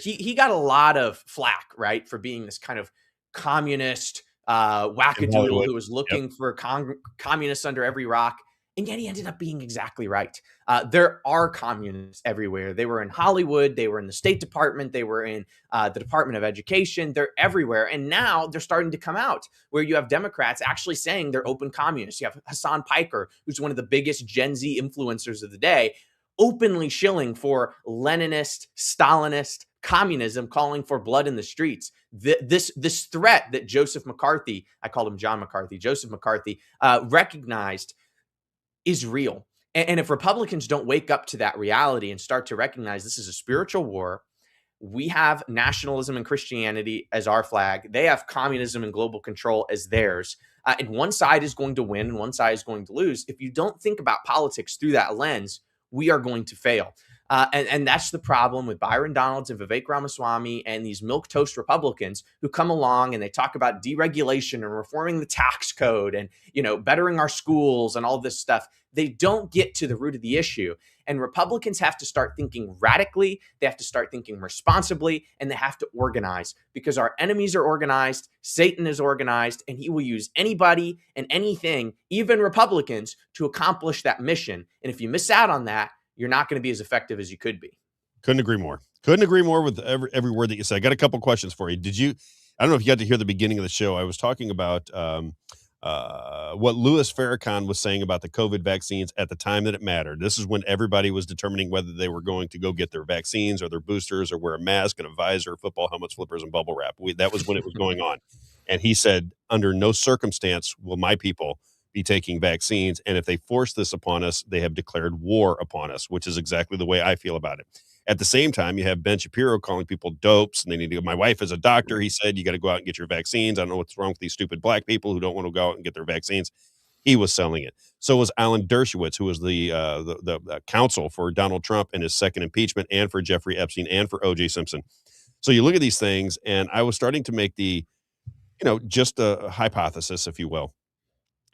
he got a lot of flack, right, for being this kind of communist wackadoodle who was looking for communists under every rock. And yet he ended up being exactly right. There are communists everywhere. They were in Hollywood. They were in the State Department. They were in the Department of Education. They're everywhere. And now they're starting to come out where you have Democrats actually saying they're open communists. You have Hassan Piker, who's one of the biggest Gen Z influencers of the day, openly shilling for Leninist, Stalinist communism, calling for blood in the streets. This threat that Joseph McCarthy, I called him John McCarthy, Joseph McCarthy, recognized is real. And if Republicans don't wake up to that reality and start to recognize this is a spiritual war, we have nationalism and Christianity as our flag. They have communism and global control as theirs. And one side is going to win and one side is going to lose. If you don't think about politics through that lens, we are going to fail. And that's the problem with Byron Donalds and Vivek Ramaswamy and these milquetoast Republicans who come along and they talk about deregulation and reforming the tax code and, bettering our schools and all this stuff. They don't get to the root of the issue. And Republicans have to start thinking radically. They have to start thinking responsibly, and they have to organize because our enemies are organized. Satan is organized, and he will use anybody and anything, even Republicans, to accomplish that mission. And if you miss out on that, you're not going to be as effective as you could be. Couldn't agree more. Couldn't agree more with every word that you said. I got a couple questions for you. I don't know if you got to hear the beginning of the show. I was talking about what Louis Farrakhan was saying about the COVID vaccines at the time that it mattered. This is when everybody was determining whether they were going to go get their vaccines or their boosters or wear a mask and a visor, football helmets, flippers, and bubble wrap. That was when it was going on. And he said, under no circumstance will my people be taking vaccines. And if they force this upon us, they have declared war upon us, which is exactly the way I feel about it. At the same time, you have Ben Shapiro calling people dopes and they need to go. My wife is a doctor. He said, you got to go out and get your vaccines. I don't know what's wrong with these stupid black people who don't want to go out and get their vaccines. He was selling it. So was Alan Dershowitz, who was the counsel for Donald Trump in his second impeachment and for Jeffrey Epstein and for O.J. Simpson. So you look at these things and I was starting to make just a hypothesis, if you will.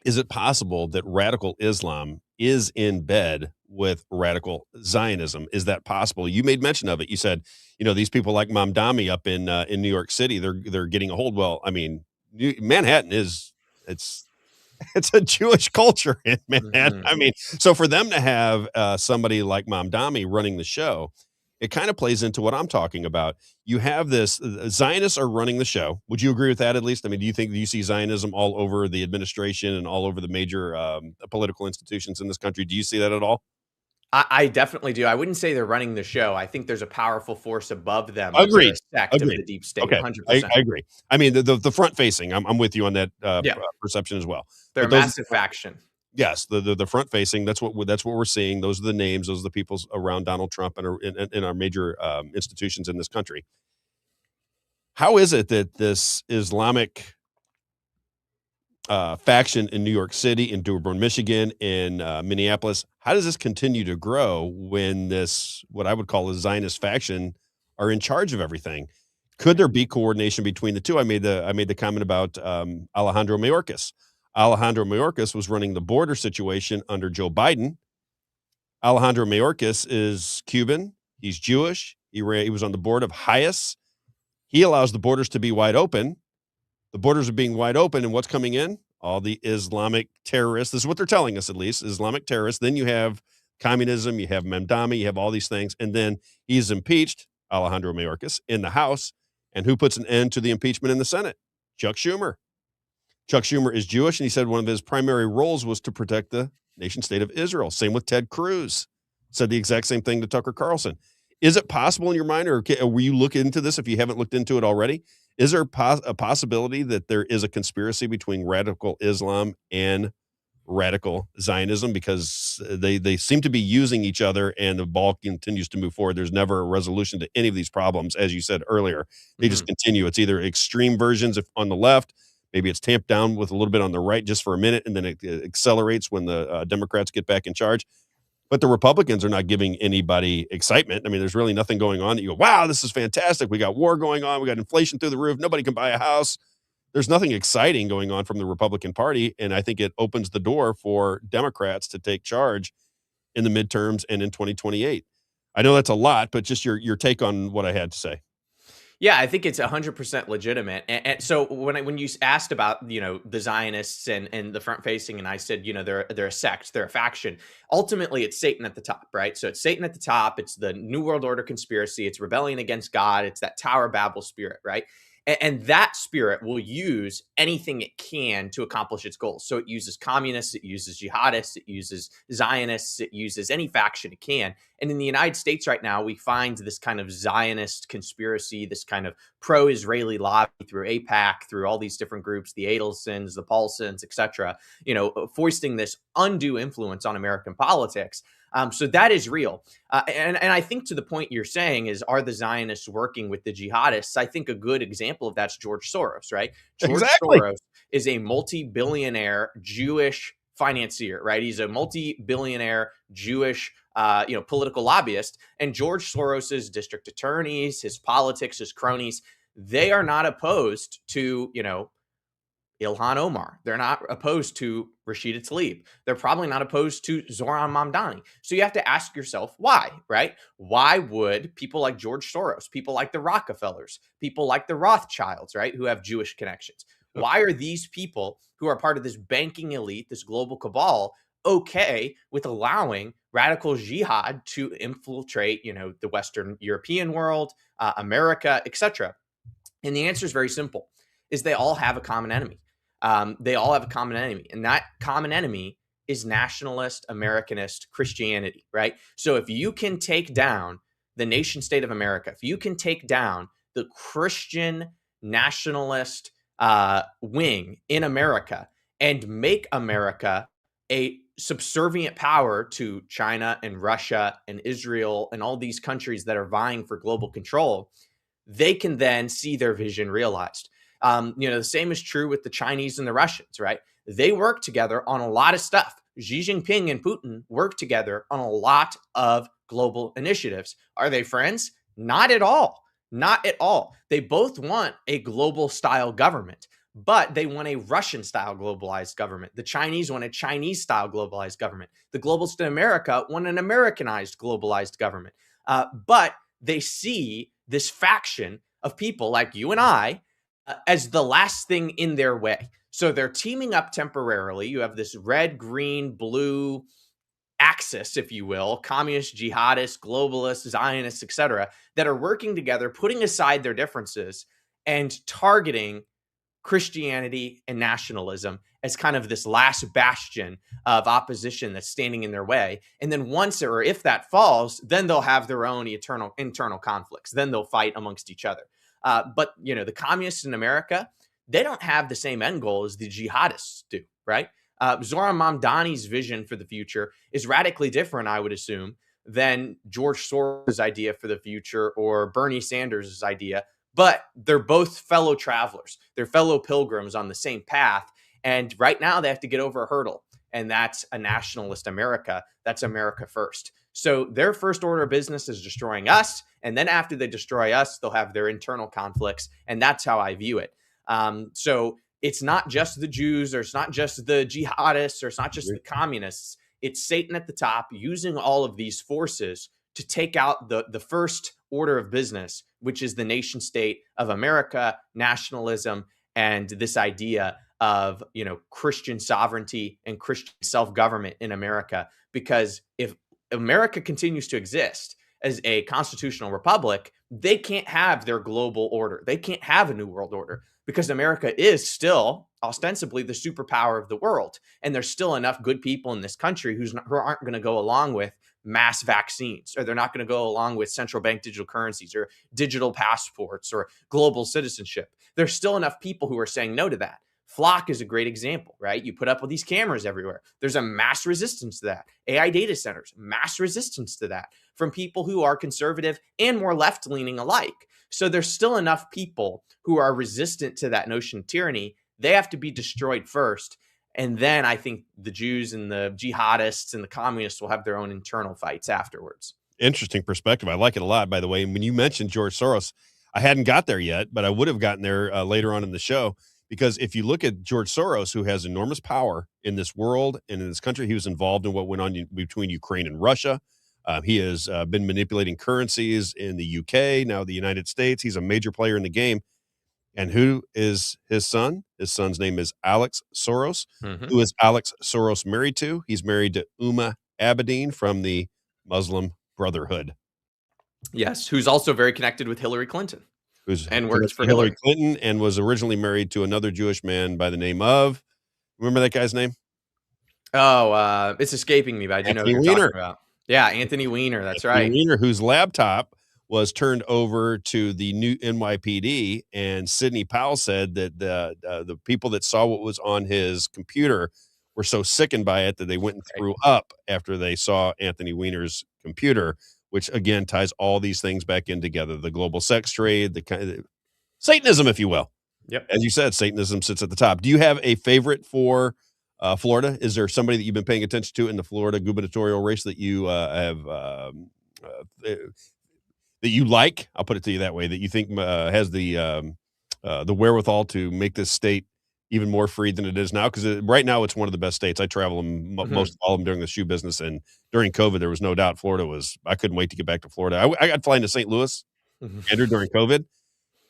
Is it possible that radical Islam is in bed with radical Zionism? Is that possible? You made mention of it. You said, these people like Mamdani up in New York City, they're getting a hold. Well, I mean, Manhattan it's a Jewish culture in Manhattan. Mm-hmm. I mean, so for them to have somebody like Mamdani running the show, it kind of plays into what I'm talking about. You have this, Zionists are running the show. Would you agree with that at least? I mean, do you see Zionism all over the administration and all over the major political institutions in this country? Do you see that at all? I definitely do. I wouldn't say they're running the show. I think there's a powerful force above them. Agreed. Sect of the deep state. Okay. 100%. I agree. I mean, the front facing, I'm with you on that perception as well. They're a massive faction. Yes, the front facing. That's what we're seeing. Those are the names. Those are the people around Donald Trump and in our major institutions in this country. How is it that this Islamic faction in New York City, in Dearborn, Michigan, in Minneapolis, how does this continue to grow when this, what I would call a Zionist faction, are in charge of everything? Could there be coordination between the two? I made the comment about Alejandro Mayorkas. Alejandro Mayorkas was running the border situation under Joe Biden. Alejandro Mayorkas is Cuban. He's Jewish. He was on the board of HIAS. He allows the borders to be wide open. The borders are being wide open, and what's coming in? All the Islamic terrorists. This is what they're telling us, at least, Islamic terrorists. Then you have communism, you have Mamdani, you have all these things. And then he's impeached, Alejandro Mayorkas, in the House. And who puts an end to the impeachment in the Senate? Chuck Schumer. Chuck Schumer is Jewish, and he said one of his primary roles was to protect the nation state of Israel. Same with Ted Cruz. Said the exact same thing to Tucker Carlson. Is it possible in your mind, or will you look into this if you haven't looked into it already? Is there a possibility that there is a conspiracy between radical Islam and radical Zionism, because they seem to be using each other and the ball continues to move forward? There's never a resolution to any of these problems. As you said earlier, they just continue. It's either extreme versions on the left, maybe it's tamped down with a little bit on the right just for a minute, and then it accelerates when the Democrats get back in charge. But the Republicans are not giving anybody excitement. I mean, there's really nothing going on that you go, wow, this is fantastic. We got war going on. We got inflation through the roof. Nobody can buy a house. There's nothing exciting going on from the Republican Party. And I think it opens the door for Democrats to take charge in the midterms and in 2028. I know that's a lot, but just your take on what I had to say. Yeah, I think it's 100% legitimate. And so when you asked about, the Zionists and the front facing, and I said, they're a sect, they're a faction. Ultimately, it's Satan at the top, right? So it's Satan at the top. It's the New World Order conspiracy. It's rebellion against God. It's that Tower of Babel spirit, right? And that spirit will use anything it can to accomplish its goals. So it uses communists, it uses jihadists, it uses Zionists, it uses any faction it can. And in the United States right now, we find this kind of Zionist conspiracy, this kind of pro-Israeli lobby through AIPAC, through all these different groups, the Adelsons, the Paulsons, etc., foisting this undue influence on American politics. So that is real. And I think to the point you're saying is, are the Zionists working with the jihadists? I think a good example of that's George Soros, right? George Soros is a multi-billionaire Jewish financier, right? He's a multi-billionaire Jewish, political lobbyist. And George Soros's district attorneys, his politics, his cronies, they are not opposed to, Ilhan Omar. They're not opposed to Rashida Tlaib. They're probably not opposed to Zoran Mamdani. So you have to ask yourself, why, right? Why would people like George Soros, people like the Rockefellers, people like the Rothschilds, right, who have Jewish connections, why are these people who are part of this banking elite, this global cabal, okay with allowing radical jihad to infiltrate, the Western European world, America, etc.? And the answer is very simple, is they all have a common enemy. They all have a common enemy, and that common enemy is nationalist, Americanist Christianity, right? So if you can take down the nation state of America, if you can take down the Christian nationalist wing in America and make America a subservient power to China and Russia and Israel and all these countries that are vying for global control, they can then see their vision realized. The same is true with the Chinese and the Russians, right? They work together on a lot of stuff. Xi Jinping and Putin work together on a lot of global initiatives. Are they friends? Not at all. Not at all. They both want a global style government, but they want a Russian style globalized government. The Chinese want a Chinese style globalized government. The globalists in America want an Americanized globalized government. But they see this faction of people like you and I as the last thing in their way. So they're teaming up temporarily. You have this red, green, blue axis, if you will, communist, jihadists, globalists, Zionists, etc., that are working together, putting aside their differences and targeting Christianity and nationalism as kind of this last bastion of opposition that's standing in their way. And then once or if that falls, then they'll have their own internal conflicts. Then they'll fight amongst each other. But, the communists in America, they don't have the same end goal as the jihadists do, right? Zoran Mamdani's vision for the future is radically different, I would assume, than George Soros' idea for the future or Bernie Sanders' idea. But they're both fellow travelers. They're fellow pilgrims on the same path. And right now they have to get over a hurdle. And that's a nationalist America. That's America first. So their first order of business is destroying us. And then after they destroy us, they'll have their internal conflicts. And that's how I view it. So it's not just the Jews, or it's not just the jihadists, or it's not just the communists. It's Satan at the top using all of these forces to take out the first order of business, which is the nation state of America, nationalism, and this idea of, Christian sovereignty and Christian self-government in America. Because if America continues to exist as a constitutional republic, they can't have their global order. They can't have a new world order, because America is still ostensibly the superpower of the world. And there's still enough good people in this country who aren't going to go along with mass vaccines, or they're not going to go along with central bank digital currencies or digital passports or global citizenship. There's still enough people who are saying no to that. Flock is a great example, right? You put up with these cameras everywhere. There's a mass resistance to that. AI data centers, mass resistance to that from people who are conservative and more left-leaning alike. So there's still enough people who are resistant to that notion of tyranny. They have to be destroyed first. And then I think the Jews and the jihadists and the communists will have their own internal fights afterwards. Interesting perspective. I like it a lot, by the way. And when you mentioned George Soros, I hadn't got there yet, but I would have gotten there later on in the show. Because if you look at George Soros, who has enormous power in this world and in this country, he was involved in what went on between Ukraine and Russia. He has been manipulating currencies in the UK, now the United States. He's a major player in the game. And who is his son? His son's name is Alex Soros. Mm-hmm. Who is Alex Soros married to? He's married to Uma Abedin from the Muslim Brotherhood. Yes, who's also very connected with Hillary Clinton. And works for Hillary Clinton, and was originally married to another Jewish man by the name of, remember that guy's name? Oh, it's escaping me, but I do know who you're talking about. Yeah, Anthony Weiner. That's right. Anthony Weiner, whose laptop was turned over to the new NYPD, and Sidney Powell said that the people that saw what was on his computer were so sickened by it that they went and threw up after they saw Anthony Weiner's computer, which again ties all these things back in together: the global sex trade, the kind of Satanism, if you will. Yep. As you said, Satanism sits at the top. Do you have a favorite for Florida? Is there somebody that you've been paying attention to in the Florida gubernatorial race that you have that you like? I'll put it to you that way, that you think has the wherewithal to make this state even more free than it is now? Because right now it's one of the best states. I travel in most of all of them during the shoe business, and during COVID, there was no doubt Florida was. I couldn't wait to get back to Florida. I got flying to St. Louis, Andrew, during COVID,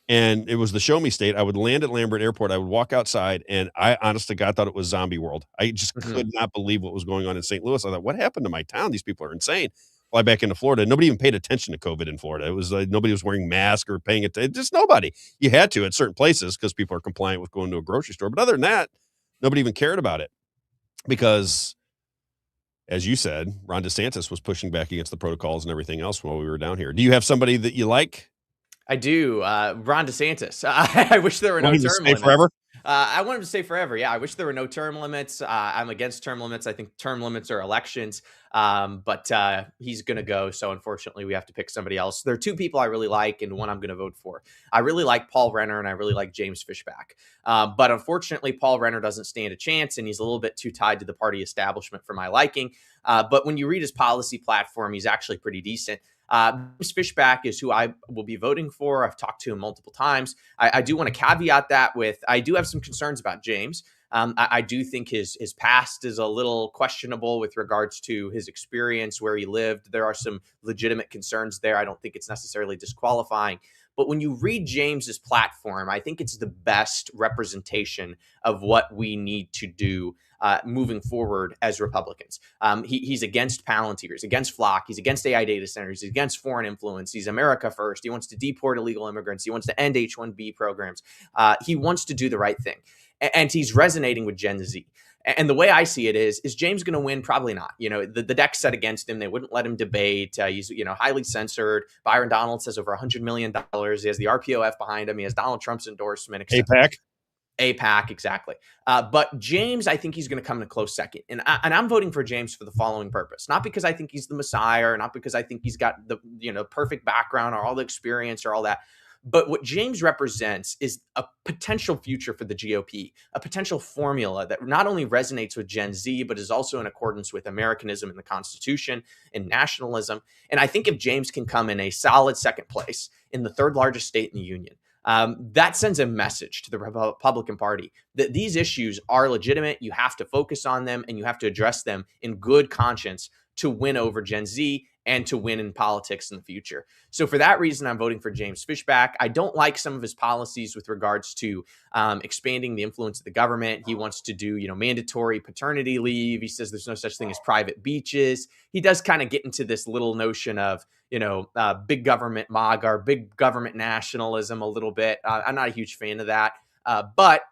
and it was the show me state. I would land at Lambert Airport. I would walk outside, and I honest to God thought it was zombie world. I just could not believe what was going on in St. Louis. I thought, what happened to my town? These people are insane. Fly back into Florida. Nobody even paid attention to COVID in Florida. It was like nobody was wearing masks or paying attention. Just nobody. You had to at certain places because people are compliant with going to a grocery store. But other than that, nobody even cared about it because, as you said, Ron DeSantis was pushing back against the protocols and everything else while we were down here. Do you have somebody that you like? I do. Ron DeSantis. I wish there were no term limits. Forever? I want him to stay forever. Yeah, I wish there were no term limits. I'm against term limits. I think term limits are elections. But he's going to go. So unfortunately, we have to pick somebody else. There are two people I really like and one I'm going to vote for. I really like Paul Renner and I really like James Fishback. But unfortunately, Paul Renner doesn't stand a chance and he's a little bit too tied to the party establishment for my liking. But when you read his policy platform, he's actually pretty decent. James Fishback is who I will be voting for. I've talked to him multiple times. I do want to caveat that with, I do have some concerns about James. I do think his past is a little questionable with regards to his experience, where he lived. There are some legitimate concerns there. I don't think it's necessarily disqualifying. But when you read James's platform, I think it's the best representation of what we need to do moving forward as Republicans. He's against Palantir, against Flock, he's against AI data centers, he's against foreign influence, he's America first, he wants to deport illegal immigrants, he wants to end H-1B programs, he wants to do the right thing. And he's resonating with Gen Z. And the way I see it is James going to win? Probably not. You know, the deck's set against him. They wouldn't let him debate. He's, highly censored. Byron Donalds has over $100 million. He has the RPOF behind him. He has Donald Trump's endorsement. APAC, exactly. But James, I think he's going to come in a close second. And I'm voting for James for the following purpose. Not because I think he's the Messiah, or not because I think he's got the, perfect background or all the experience or all that. But what James represents is a potential future for the GOP, a potential formula that not only resonates with Gen Z, but is also in accordance with Americanism and the Constitution and nationalism. And I think if James can come in a solid second place in the third largest state in the union, that sends a message to the Republican Party that these issues are legitimate. You have to focus on them and you have to address them in good conscience to win over Gen Z and to win in politics in the future. So for that reason, I'm voting for James Fishback. I don't like some of his policies with regards to expanding the influence of the government. He wants to do, mandatory paternity leave. He says there's no such thing as private beaches. He does kind of get into this little notion of, big government MAGA or big government nationalism a little bit. I'm not a huge fan of that. But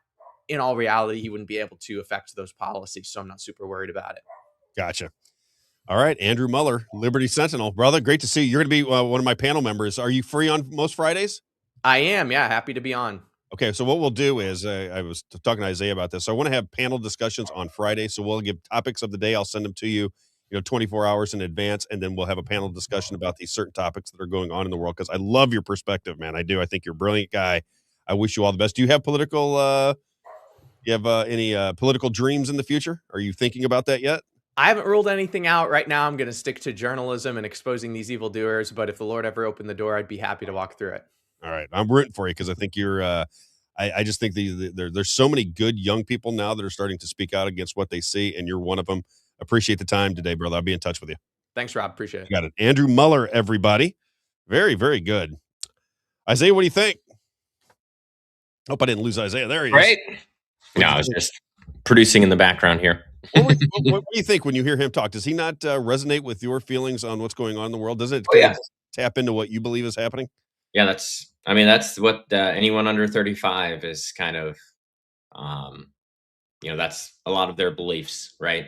in all reality, he wouldn't be able to affect those policies. So I'm not super worried about it. Gotcha. All right, Andrew Muller, Liberty Sentinel. Brother, great to see you. You're going to be one of my panel members. Are you free on most Fridays? I am, yeah. Happy to be on. Okay, so what we'll do is, I was talking to Isaiah about this. So I want to have panel discussions on Friday. So we'll give topics of the day. I'll send them to you, 24 hours in advance, and then we'll have a panel discussion about these certain topics that are going on in the world, because I love your perspective, man. I do. I think you're a brilliant guy. I wish you all the best. Do you have political any political dreams in the future? Are you thinking about that yet? I haven't ruled anything out right now. I'm going to stick to journalism and exposing these evildoers. But if the Lord ever opened the door, I'd be happy to walk through it. All right. I'm rooting for you because I think you're I just think there's so many good young people now that are starting to speak out against what they see, and you're one of them. Appreciate the time today, brother. I'll be in touch with you. Thanks, Rob. Appreciate it. You got it. Andrew Muller, everybody. Very, very good. Isaiah, what do you think? Hope I didn't lose Isaiah. There he is. Right? No, I was just producing in the background here. What do you think when you hear him talk? Does he not resonate with your feelings on what's going on in the world? Doesn't it tap into what you believe is happening? Yeah, that's what anyone under 35 is kind of, that's a lot of their beliefs, right?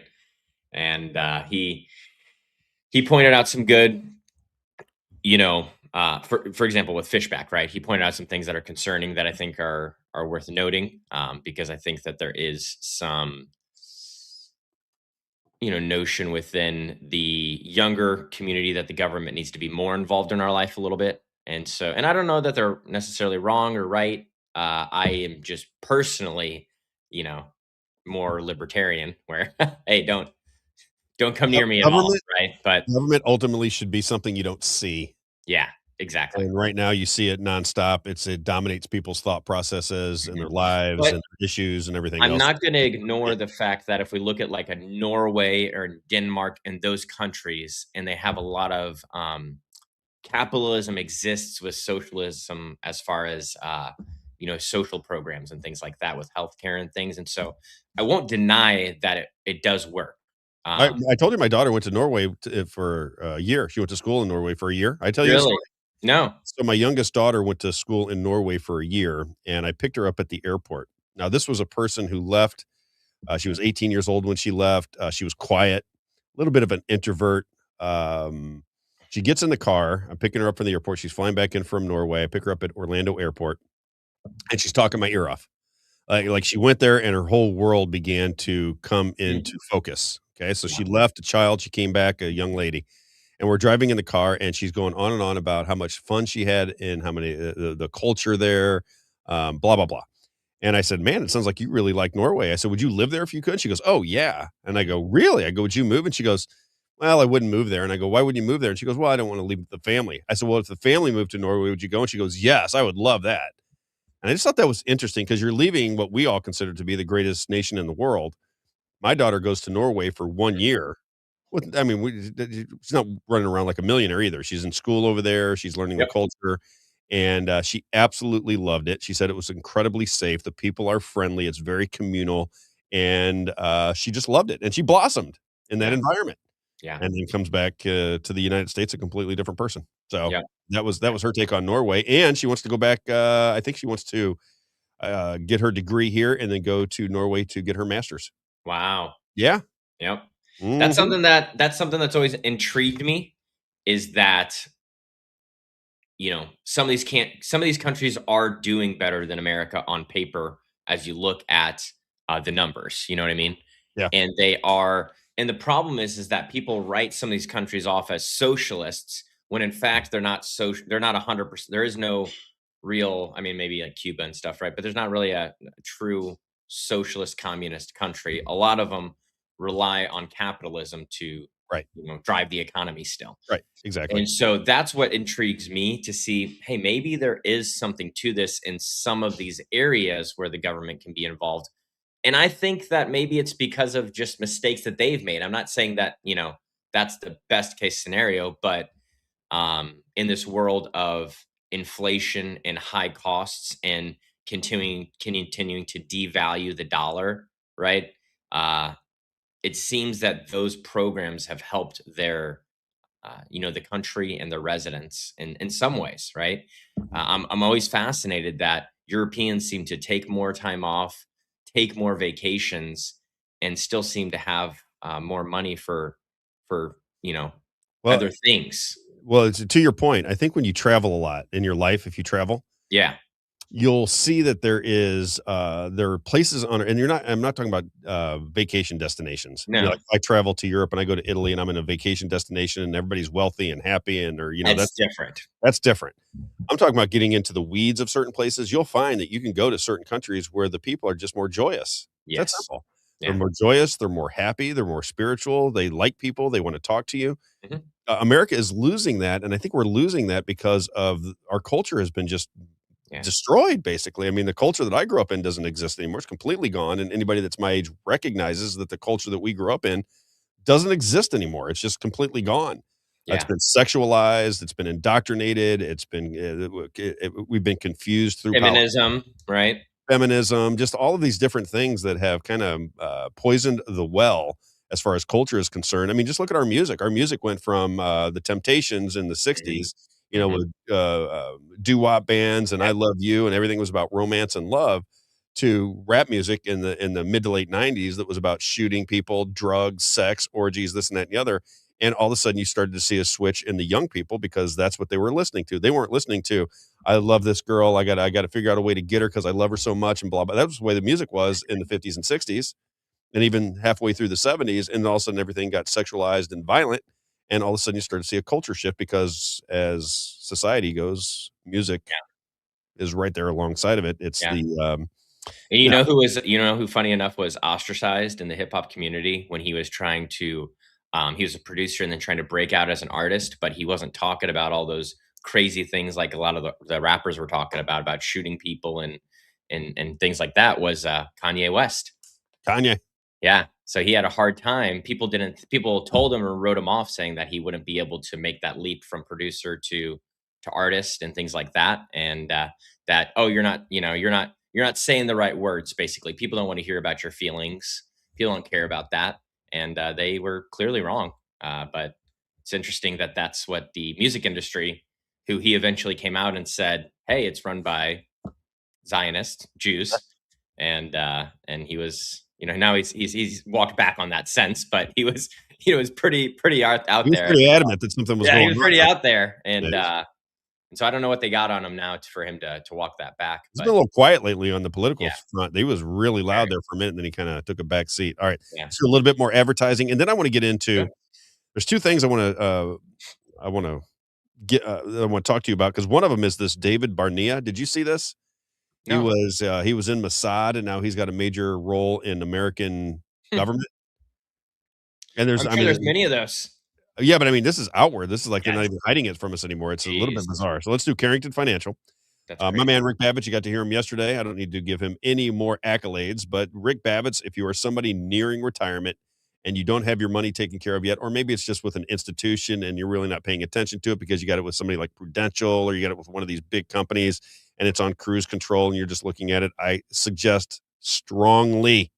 And he pointed out some good, for example, with Fishback, right? He pointed out some things that are concerning that I think are worth noting, because I think that there is some, notion within the younger community that the government needs to be more involved in our life a little bit. And I don't know that they're necessarily wrong or right. I am just personally, more libertarian, where, hey, don't come near me at all, right? But government ultimately should be something you don't see. Yeah, exactly. And right now you see it nonstop. It dominates people's thought processes and their lives and their issues and everything else. I'm not going to ignore the fact that if we look at like a Norway or Denmark and those countries, and they have a lot of capitalism exists with socialism as far as social programs and things like that with healthcare and things. And so I won't deny that it does work. I told you my daughter went to Norway for a year. She went to school in Norway for a year. I tell you, really? No. So my youngest daughter went to school in Norway for a year, and I picked her up at the airport. Now, this was a person who left. She was 18 years old when she left. She was quiet, a little bit of an introvert. She gets in the car. I'm picking her up from the airport. She's flying back in from Norway. I pick her up at Orlando Airport, and she's talking my ear off. Like she went there, and her whole world began to come into focus. Okay, so she left a child. She came back, a young lady. And we're driving in the car, and she's going on and on about how much fun she had and how many the culture there, blah blah blah. And I said, "Man, it sounds like you really like Norway." I said, "Would you live there if you could?" She goes, "Oh yeah." And I go, "Really?" I go, "Would you move?" And she goes, "Well, I wouldn't move there." And I go, "Why wouldn't you move there?" And she goes, "Well, I don't want to leave the family." I said, "Well, if the family moved to Norway, would you go?" And she goes, "Yes, I would love that." And I just thought that was interesting because you're leaving what we all consider to be the greatest nation in the world. My daughter goes to Norway for 1 year. She's not running around like a millionaire either. She's in school over there. She's learning the culture, and she absolutely loved it. She said it was incredibly safe. The people are friendly. It's very communal, and she just loved it. And she blossomed in that environment. Yeah, and then comes back to the United States a completely different person. So that was her take on Norway, and she wants to go back. I think she wants to get her degree here and then go to Norway to get her master's. Wow. Yeah. Yep. That's something that's always intrigued me, is that some of these countries are doing better than America on paper as you look at the numbers. You know what I mean? Yeah. And they are, and the problem is that people write some of these countries off as socialists when in fact they're not 100%. There is no real, I mean, maybe like Cuba and stuff, right? But there's not really a true socialist communist country. A lot of them rely on capitalism to Right. drive the economy still. Right. Exactly. And so that's what intrigues me to see, hey, maybe there is something to this in some of these areas where the government can be involved. And I think that maybe it's because of just mistakes that they've made. I'm not saying that, that's the best case scenario, but in this world of inflation and high costs and continuing to devalue the dollar, right? It seems that those programs have helped the country and the residents in some ways, right? I'm always fascinated that Europeans seem to take more time off, take more vacations, and still seem to have more money for Well, other things. Well, it's, to your point, I think when you travel a lot in your life, if you travel, Yeah. you'll see that there are places on, and I'm not talking about vacation destinations. No. Like I travel to Europe and I go to Italy and I'm in a vacation destination and everybody's wealthy and happy That's different. That's different. I'm talking about getting into the weeds of certain places. You'll find that you can go to certain countries where the people are just more joyous. That's Yes. simple. Yeah. They're more joyous. They're more happy. They're more spiritual. They like people. They want to talk to you. Mhm. America is losing that. And I think we're losing that because of our culture has been just Yeah. destroyed, basically. I mean, the culture that I grew up in doesn't exist anymore. It's completely gone. And anybody that's my age recognizes that the culture that we grew up in doesn't exist anymore. It's just completely gone. It's Yeah. been sexualized. It's been indoctrinated. It's been, we've been confused through Feminism, right? feminism, just all of these different things that have kind of poisoned the well as far as culture is concerned. I mean, just look at our music. Our music went from the Temptations in the 60s, Mhm. with doo-wop bands and I Love You and everything was about romance and love, to rap music in the mid to late 90s that was about shooting people, drugs, sex, orgies, this and that and the other. And all of a sudden you started to see a switch in the young people because that's what they were listening to. They weren't listening to, I love this girl. I got to figure out a way to get her because I love her so much and blah, blah. That was the way the music was in the 50s and 60s and even halfway through the 70s. And all of a sudden everything got sexualized and violent. And all of a sudden you start to see a culture shift because as society goes, music is right there alongside of it. It's Yeah. the, And you know who funny enough was ostracized in the hip hop community when he was trying to he was a producer and then trying to break out as an artist, but he wasn't talking about all those crazy things like a lot of the rappers were talking about shooting people and things like that was Kanye West. Kanye. Yeah. So he had a hard time. People told him or wrote him off saying that he wouldn't be able to make that leap from producer to artist and things like that. And that, oh, you're not saying the right words, basically. People don't want to hear about your feelings. People don't care about that. And they were clearly wrong. But it's interesting that that's what the music industry, who he eventually came out and said, hey, it's run by Zionist Jews. And he was, now he's walked back on that sense, but he was pretty out He was there. pretty adamant that something was going on. He was pretty out there. And Yeah, and so I don't know what they got on him now for him to walk that back. he's But been a little quiet lately on the political Yeah. front. He was really loud there for a minute, and then he kind of took a back seat. All right, Yeah. let's do a little bit more advertising, and then I want to get into. Sure. There's two things I want to talk to you about because one of them is this David Barnea. Did you see this? No. He was in Mossad, and now he's got a major role in American government. And I'm sure there's many of those. yeah, but I mean, this is outward. This is like they're not Yes. even hiding it from us anymore. It's a little bit Jeez. bizarre. So let's do Carrington Financial. That's My crazy. man Rick Babbitt, you got to hear him yesterday. I don't need to give him any more accolades, but Rick Babbitt's, if you are somebody nearing retirement and you don't have your money taken care of yet, or maybe it's just with an institution and you're really not paying attention to it because you got it with somebody like Prudential or you got it with one of these big companies and it's on cruise control and you're just looking at it, I suggest strongly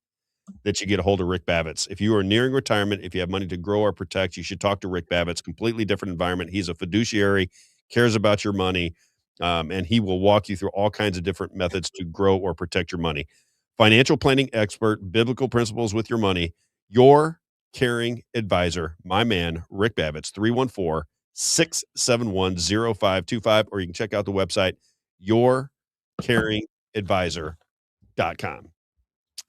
that you get a hold of Rick Babbitt's. If you are nearing retirement, if you have money to grow or protect, you should talk to Rick Babbitt's. Completely different environment. He's a fiduciary, cares about your money, and he will walk you through all kinds of different methods to grow or protect your money. Financial planning expert, biblical principles with your money, your caring advisor, my man, Rick Babbitt's, 314-671-0525, or you can check out the website, yourcaringadvisor.com.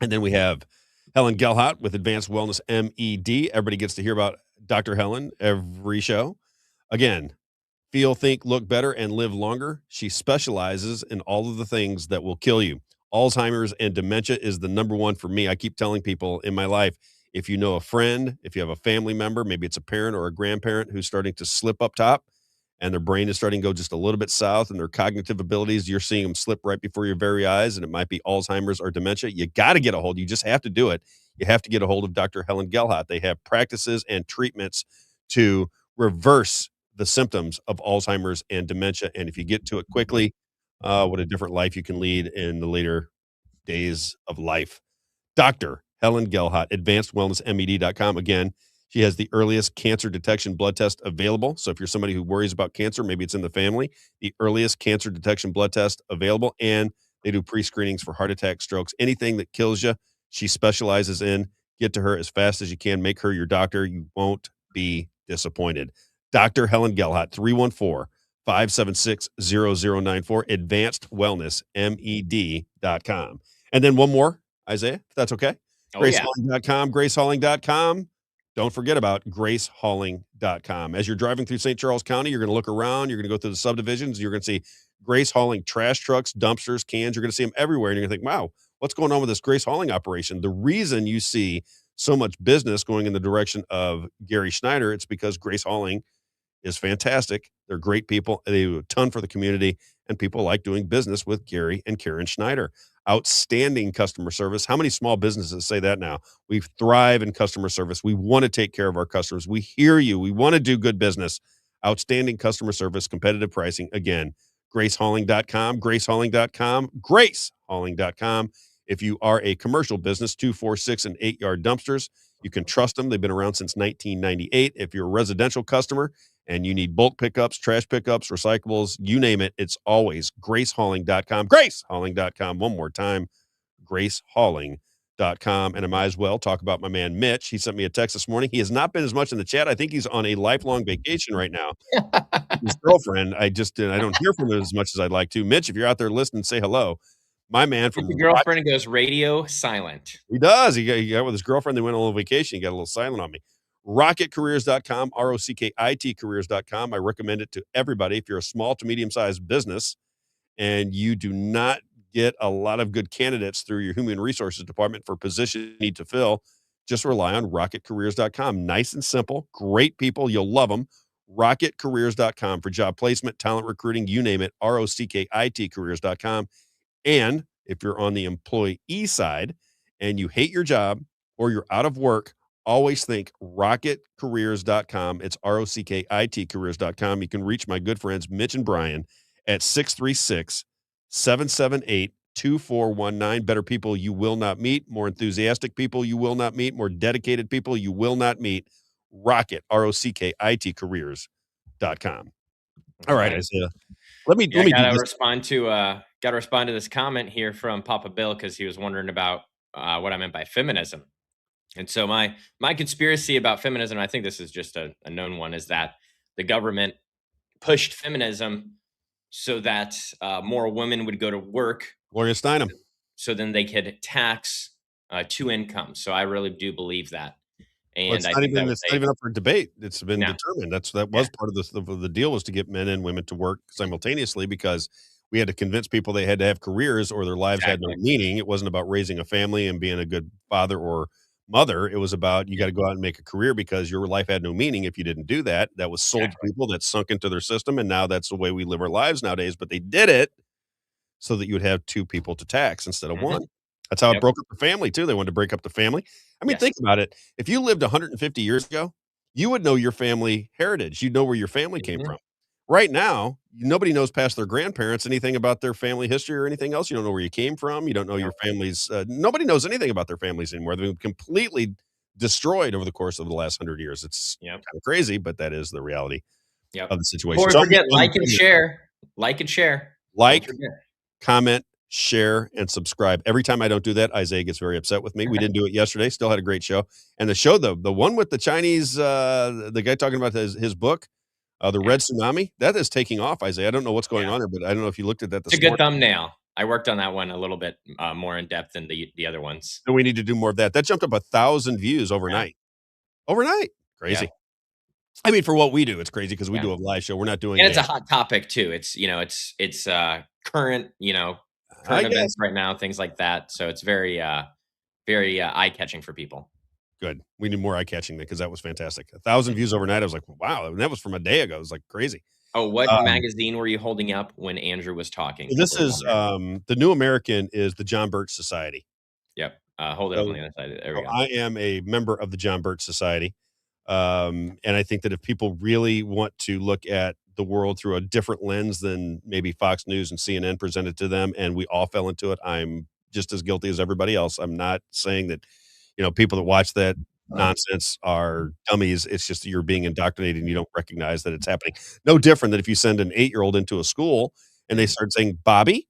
And then we have Helen Gelhart with Advanced Wellness MED. Everybody gets to hear about Dr. Helen every show. Again, feel, think, look better, and live longer. She specializes in all of the things that will kill you. Alzheimer's and dementia is the number one for me. I keep telling people in my life, If you know a friend, if you have a family member, maybe it's a parent or a grandparent who's starting to slip up top and their brain is starting to go just a little bit south and their cognitive abilities, you're seeing them slip right before your very eyes, and it might be Alzheimer's or dementia. You got to get a hold. You just have to do it. You have to get a hold of Dr. Helen Gelhot. They have practices and treatments to reverse the symptoms of Alzheimer's and dementia. And if you get to it quickly, what a different life you can lead in the later days of life. Dr. Helen Gelhot, advancedwellnessmed.com. Again, she has the earliest cancer detection blood test available. So if you're somebody who worries about cancer, maybe it's in the family, the earliest cancer detection blood test available. And they do pre-screenings for heart attack, strokes, anything that kills you. She specializes in. Get to her as fast as you can. Make her your doctor. You won't be disappointed. Dr. Helen Gelhot, 314-576-0094, advancedwellnessmed.com. And then one more, Isaiah, if that's okay. Oh, yeah. GraceHauling.com, GraceHauling.com. Don't forget about GraceHauling.com. As you're driving through St. Charles County, you're going to look around, you're going to go through the subdivisions, you're going to see Grace Hauling trash trucks, dumpsters, cans. You're going to see them everywhere, and you're going to think, wow, what's going on with this Grace Hauling operation? The reason you see so much business going in the direction of Gary Schneider, it's because Grace Hauling is fantastic. They're great people. They do a ton for the community, and people like doing business with Gary and Karen Schneider. Outstanding customer service. How many small businesses say that now? We thrive in customer service. We want to take care of our customers. We hear you. We want to do good business. Outstanding customer service, competitive pricing. Again, GraceHauling.com, GraceHauling.com, GraceHauling.com. If you are a commercial business, 2, 4, 6, and 8-yard dumpsters, you can trust them. They've been around since 1998. If you're a residential customer and you need bulk pickups, trash pickups, recyclables, you name it, it's always GraceHauling.com. GraceHauling.com. One more time, GraceHauling.com. And I might as well talk about my man, Mitch. He sent me a text this morning. He has not been as much in the chat. I think he's on a lifelong vacation right now. His girlfriend, I don't hear from him as much as I'd like to. Mitch, if you're out there listening, say hello. My man from the girlfriend goes radio silent. He does. He got with his girlfriend. They went on a little vacation. He got a little silent on me. RocketCareers.com, ROCKIT careers.com. I recommend it to everybody. If you're a small to medium-sized business and you do not get a lot of good candidates through your human resources department for positions you need to fill, just rely on RocketCareers.com. Nice and simple. Great people. You'll love them. RocketCareers.com for job placement, talent recruiting, you name it. ROCKIT careers.com. And if you're on the employee side and you hate your job or you're out of work, always think rocketcareers.com. It's ROCKIT careers.com. You can reach my good friends, Mitch and Brian, at 636-778-2419. Better people you will not meet, more enthusiastic people you will not meet, more dedicated people you will not meet. Rocket, ROCKIT careers.com. All right, Isaiah. Let me gotta respond to this comment here from Papa Bill, because he was wondering about what I meant by feminism. And so my conspiracy about feminism, I think this is just a known one, is that the government pushed feminism so that more women would go to work. Gloria Steinem. So then they could tax two incomes. So I really do believe that. And well, it's not even up for debate. It's been determined. That was part of the deal, was to get men and women to work simultaneously, because we had to convince people they had to have careers or their lives had no meaning. It wasn't about raising a family and being a good father or mother. It was about, you got to go out and make a career because your life had no meaning if you didn't do that. That was sold to people, that sunk into their system. And now that's the way we live our lives nowadays. But they did it so that you would have two people to tax instead of one. That's how it broke up the family too. They wanted to break up the family. I mean, think about it. If you lived 150 years ago, you would know your family heritage. You'd know where your family came from. Right now, nobody knows past their grandparents anything about their family history or anything else. You don't know where you came from. You don't know your family's. Nobody knows anything about their families anymore. They've been completely destroyed over the course of the last 100 years. It's kind of crazy, but that is the reality of the situation. Don't forget, like and share. Like and share. Like, comment, share, and subscribe. Every time I don't do that, Isaiah gets very upset with me. We didn't do it yesterday. Still had a great show. And the show, the one with the Chinese, the guy talking about his book, The Red Tsunami, that is taking off, Isaiah. I don't know what's going on there, but I don't know if you looked at that this morning. It's a good thumbnail. I worked on that one a little bit more in depth than the other ones. And we need to do more of that. That jumped up 1,000 views overnight. Overnight. Crazy. I mean, for what we do, it's crazy because we do a live show. We're not doing and it's a hot topic too. It's, it's current, current events right now, things like that. So it's very, very eye-catching for people. Good. We need more eye catching because that was fantastic. 1,000 views overnight. I was like, wow, and that was from a day ago. It was like crazy. Oh, what magazine were you holding up when Andrew was talking? This is the New American is the John Birch Society. Yep. Hold it up on the other side. There we go. I am a member of the John Birch Society. And I think that if people really want to look at the world through a different lens than maybe Fox News and CNN presented to them, and we all fell into it, I'm just as guilty as everybody else. I'm not saying that, people that watch that nonsense are dummies. It's just that you're being indoctrinated and you don't recognize that it's happening. No different than if you send an 8-year-old into a school and they start saying, Bobby,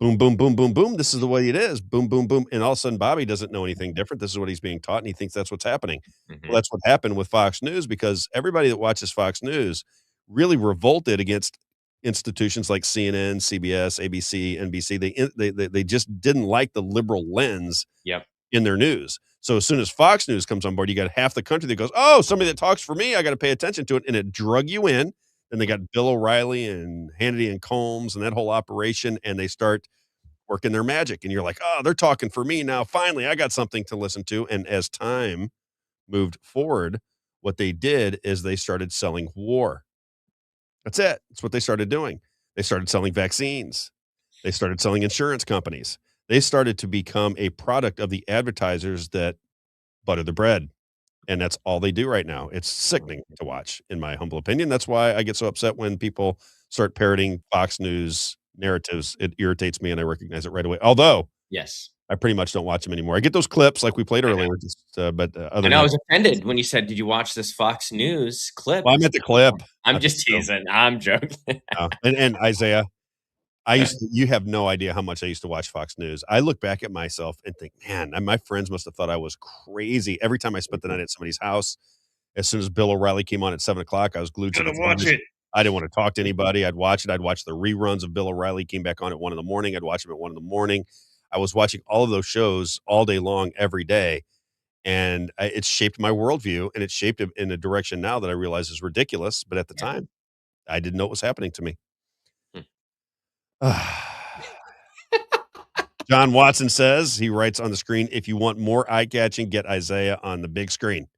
boom, boom, boom, boom, boom. This is the way it is. Boom, boom, boom. And all of a sudden, Bobby doesn't know anything different. This is what he's being taught, and he thinks that's what's happening. Well, that's what happened with Fox News, because everybody that watches Fox News really revolted against institutions like CNN, CBS, ABC, NBC. They just didn't like the liberal lens in their news. So as soon as Fox News comes on board, you got half the country that goes, oh, somebody that talks for me, I got to pay attention to it. And it drug you in. Then they got Bill O'Reilly and Hannity and Combs and that whole operation, and they start working their magic. And you're like, oh, they're talking for me now. Finally, I got something to listen to. And as time moved forward, what they did is they started selling war. That's it. That's what they started doing. They started selling vaccines. They started selling insurance companies. They started to become a product of the advertisers that butter the bread. And that's all they do right now. It's sickening to watch, in my humble opinion. That's why I get so upset when people start parroting Fox News narratives. It irritates me, and I recognize it right away. Although, yes, I pretty much don't watch them anymore. I get those clips like we played earlier, but other. And I was offended when you said, "Did you watch this Fox News clip?" Well, I meant the clip. I'm just teasing. I'm joking. And Isaiah, you have no idea how much I used to watch Fox News. I look back at myself and think, man, my friends must have thought I was crazy. Every time I spent the night at somebody's house, as soon as Bill O'Reilly came on at 7:00, I was glued to the watch it. I didn't want to talk to anybody. I'd watch it. I'd watch the reruns of Bill O'Reilly. Came back on at 1 a.m. I'd watch him at 1 a.m. I was watching all of those shows all day long, every day. And it's shaped my worldview, and it's shaped it in a direction now that I realize is ridiculous. But at the time, I didn't know what was happening to me. John Watson says, he writes on the screen, if you want more eye-catching, get Isaiah on the big screen.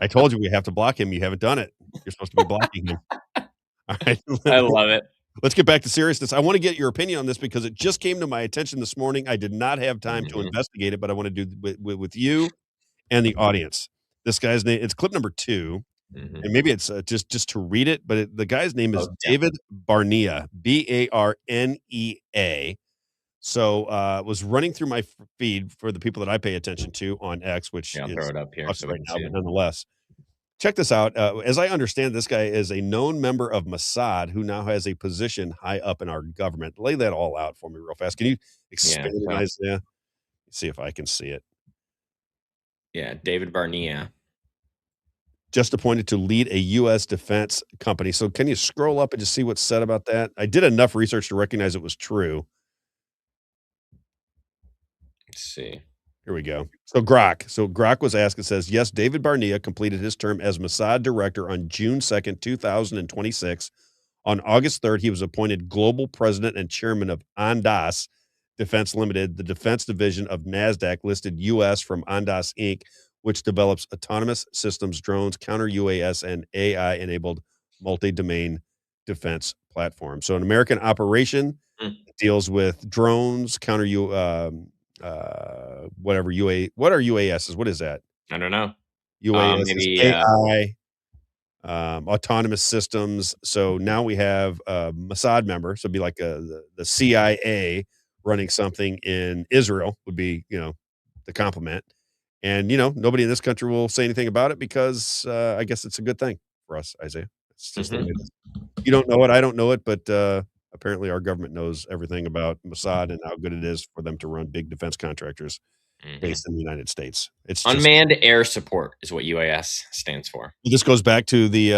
I told you we have to block him. You haven't done it. You're supposed to be blocking him. All right. I love it. Let's get back to seriousness. I want to get your opinion on this because it just came to my attention this morning. I did not have time to investigate it, but I want to do with you and the audience. This guy's name, it's clip number 2. And maybe it's just to read it, but the guy's name is David Barnea, Barnea. So was running through my feed for the people that I pay attention to on X, which I'll is throw it up here so right now, but nonetheless. Check this out. As I understand, this guy is a known member of Mossad who now has a position high up in our government. Lay that all out for me real fast. Can you expand it, Isaiah? See if I can see it. Yeah, David Barnea. Just appointed to lead a U.S. defense company. So can you scroll up and just see what's said about that? I did enough research to recognize it was true. Let's see. Here we go. So Grok was asked, it says, yes, David Barnea completed his term as Mossad director on June 2nd, 2026. On August 3rd, he was appointed global president and chairman of Ondas Defense Limited, the defense division of NASDAQ listed U.S. from Ondas Inc., which develops autonomous systems, drones, counter-UAS, and AI-enabled multi-domain defense platform. So an American operation deals with drones, what are UASs? What is that? I don't know. UAS maybe AI, autonomous systems. So now we have a Mossad member. So it'd be like the CIA running something in Israel would be, the complement. And, nobody in this country will say anything about it because I guess it's a good thing for us, Isaiah. It's just the way it is. You don't know it. I don't know it. But apparently our government knows everything about Mossad and how good it is for them to run big defense contractors based in the United States. It's unmanned air support is what UAS stands for. This goes back to the,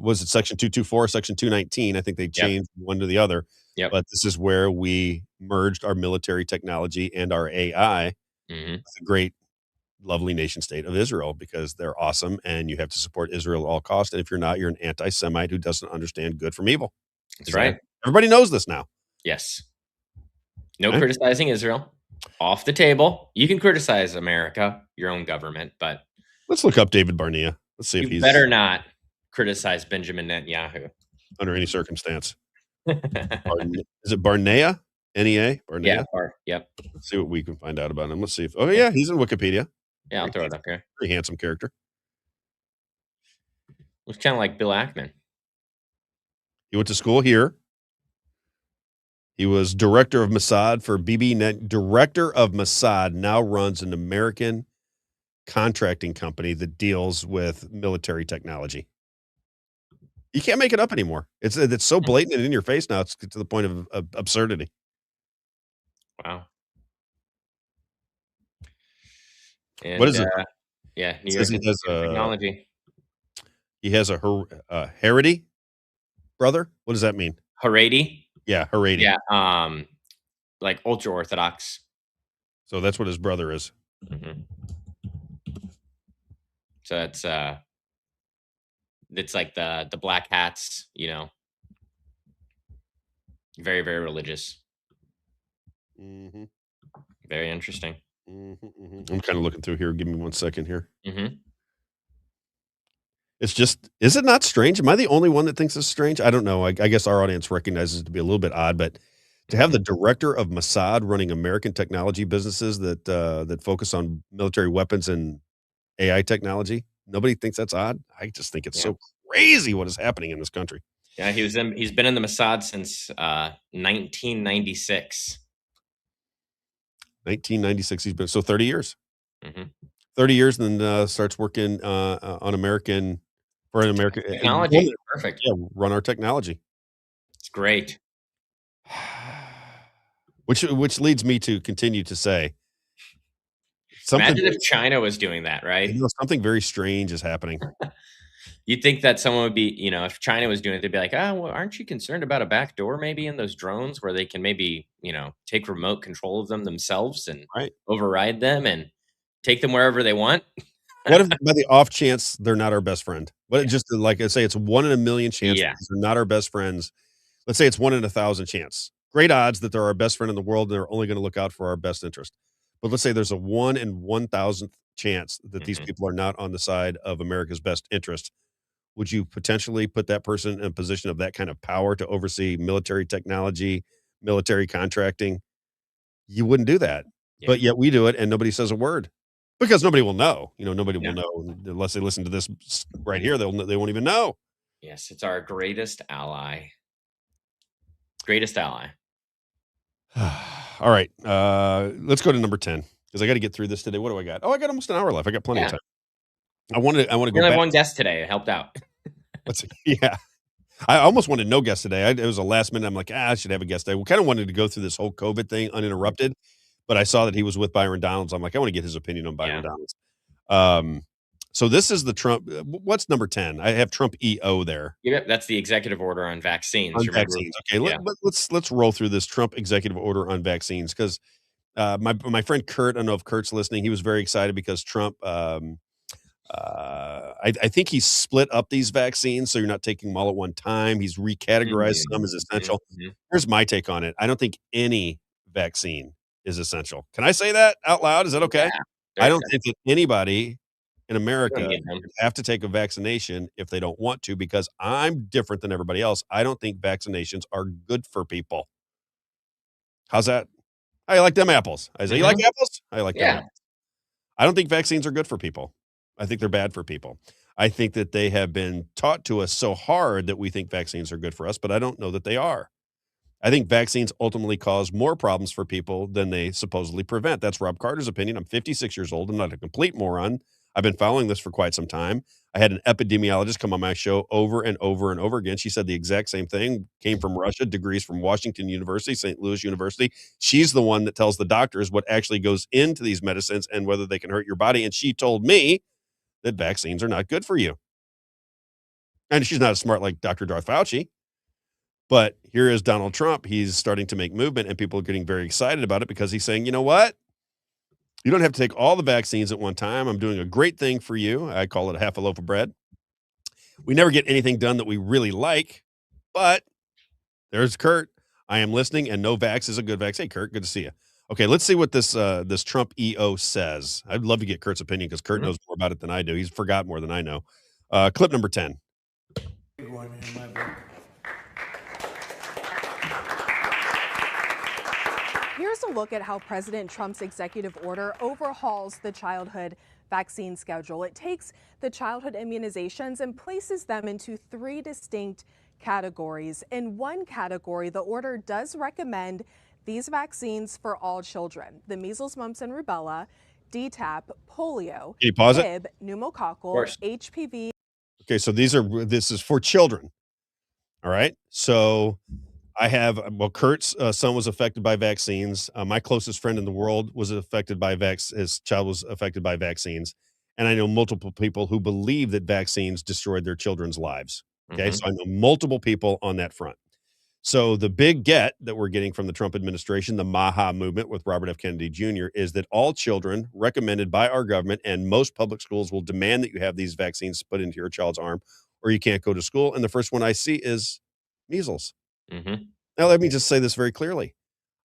was it section 224, section 219? I think they changed one to the other. But this is where we merged our military technology and our AI with a great, lovely nation state of Israel, because they're awesome and you have to support Israel at all costs. And if you're not, you're an anti-Semite who doesn't understand good from evil. That's right. Everybody knows this now. Yes. No criticizing Israel. off the table. You can criticize America, your own government, but Let's look up David Barnea. Let's see if you he's better not criticize Benjamin Netanyahu. under any circumstance. Is it Barnea? N-E-A? Barnea? Yeah, yep. Let's see what we can find out about him. Let's see if. Oh yeah, he's in Wikipedia. Yeah, I'll throw it up here. Very handsome character. Looks kind of like Bill Ackman. He went to school here. He was director of Mossad for BB. Director of Mossad now runs an American contracting company that deals with military technology. You can't make it up anymore. It's so blatant and in your face now. It's to the point of absurdity. Wow. And, what is it? Yeah, New York he has technology. He has a Haredi brother. What does that mean? Haredi? Yeah, Haredi. Yeah, like ultra orthodox. So that's what his brother is. Mm-hmm. So it's like the black hats, very, very religious. Mm-hmm. Very interesting. Mm-hmm, mm-hmm. I'm kind of looking through here. Give me 1 second here. Mm-hmm. It's just, is it not strange? Am I the only one that thinks it's strange? I don't know. I guess our audience recognizes it to be a little bit odd, but to have the director of Mossad running American technology businesses that focus on military weapons and AI technology, nobody thinks that's odd. I just think it's so crazy what is happening in this country. Yeah, he's been in the Mossad since 1996. 1996. He's been 30 years. Mm-hmm. 30 years, and then starts working on American technology. Perfect. Yeah, run our technology. It's great. Which leads me to continue to say, imagine if China was doing that, right? Something very strange is happening. You'd think that someone would be, if China was doing it, they'd be like, oh, well, aren't you concerned about a back door maybe in those drones where they can maybe, take remote control of them themselves and override them and take them wherever they want? What if by the off chance they're not our best friend? What just like I say, it's 1 in a million chance they're not our best friends. Let's say it's 1 in 1,000 chance. Great odds that they're our best friend in the world and they're only going to look out for our best interest. But let's say there's a 1 in 1,000th chance that these people are not on the side of America's best interest. Would you potentially put that person in a position of that kind of power to oversee military technology, military contracting? You wouldn't do that. Yeah. But yet we do it and nobody says a word because nobody will know. Nobody will know unless they listen to this right here. They won't even know. Yes, it's our greatest ally. Greatest ally. All right. Let's go to number 10 because I got to get through this today. What do I got? Oh, I got almost an hour left. I got plenty of time. I want to go back. Have one guest today. It helped out. Yeah. I almost wanted no guest today. It was a last minute. I'm like, I should have a guest today. We kind of wanted to go through this whole COVID thing uninterrupted, but I saw that he was with Byron Donalds. I'm like, I want to get his opinion on Byron Donalds. So this is the Trump. What's number 10? I have Trump EO there. Yeah, that's the executive order on vaccines. Okay, let's roll through this Trump executive order on vaccines because my friend Kurt, I don't know if Kurt's listening. He was very excited because Trump. I think he split up these vaccines so you're not taking them all at one time. He's recategorized some as essential. Mm-hmm. Here's my take on it. I don't think any vaccine is essential. Can I say that out loud? Is that okay? Yeah, I don't think that anybody in America have to take a vaccination if they don't want to because I'm different than everybody else. I don't think vaccinations are good for people. How's that? I like them apples. I say, you like apples? I like them apples. I don't think vaccines are good for people. I think they're bad for people. I think that they have been taught to us so hard that we think vaccines are good for us, but I don't know that they are. I think vaccines ultimately cause more problems for people than they supposedly prevent. That's Rob Carter's opinion. I'm 56 years old. I'm not a complete moron. I've been following this for quite some time. I had an epidemiologist come on my show over and over and over again. She said the exact same thing, came from Russia, degrees from Washington University, St. Louis University. She's the one that tells the doctors what actually goes into these medicines and whether they can hurt your body. And she told me that vaccines are not good for you. And she's not as smart like Dr. Darth Fauci. But here is Donald Trump. He's starting to make movement and people are getting very excited about it because he's saying, you know what? You don't have to take all the vaccines at one time. I'm doing a great thing for you. I call it a half a loaf of bread. We never get anything done that we really like, but there's Kurt. I am listening and no vax is a good vax. Hey, Kurt, good to see you. Okay, let's see what this Trump EO says. I'd love to get Kurt's opinion because Kurt knows more about it than I do. He's forgot more than I know. Clip number 10. Big one in my book. Here's a look at how President Trump's executive order overhauls the childhood vaccine schedule. It takes the childhood immunizations and places them into 3 distinct categories. In one category, the order does recommend these vaccines for all children: the measles, mumps, and rubella, DTaP, polio, Can you pause it? Hib, pneumococcal, HPV. Okay, so this is for children. All right. So I have, Kurt's son was affected by vaccines. My closest friend in the world was affected by his child was affected by vaccines. And I know multiple people who believe that vaccines destroyed their children's lives. Okay. So I know multiple people on that front. So the big get that we're getting from the Trump administration, the MAHA movement with Robert F. Kennedy Jr., is that all children recommended by our government and most public schools will demand that you have these vaccines put into your child's arm or you can't go to school. And the first one I see is measles. Now, let me just say this very clearly.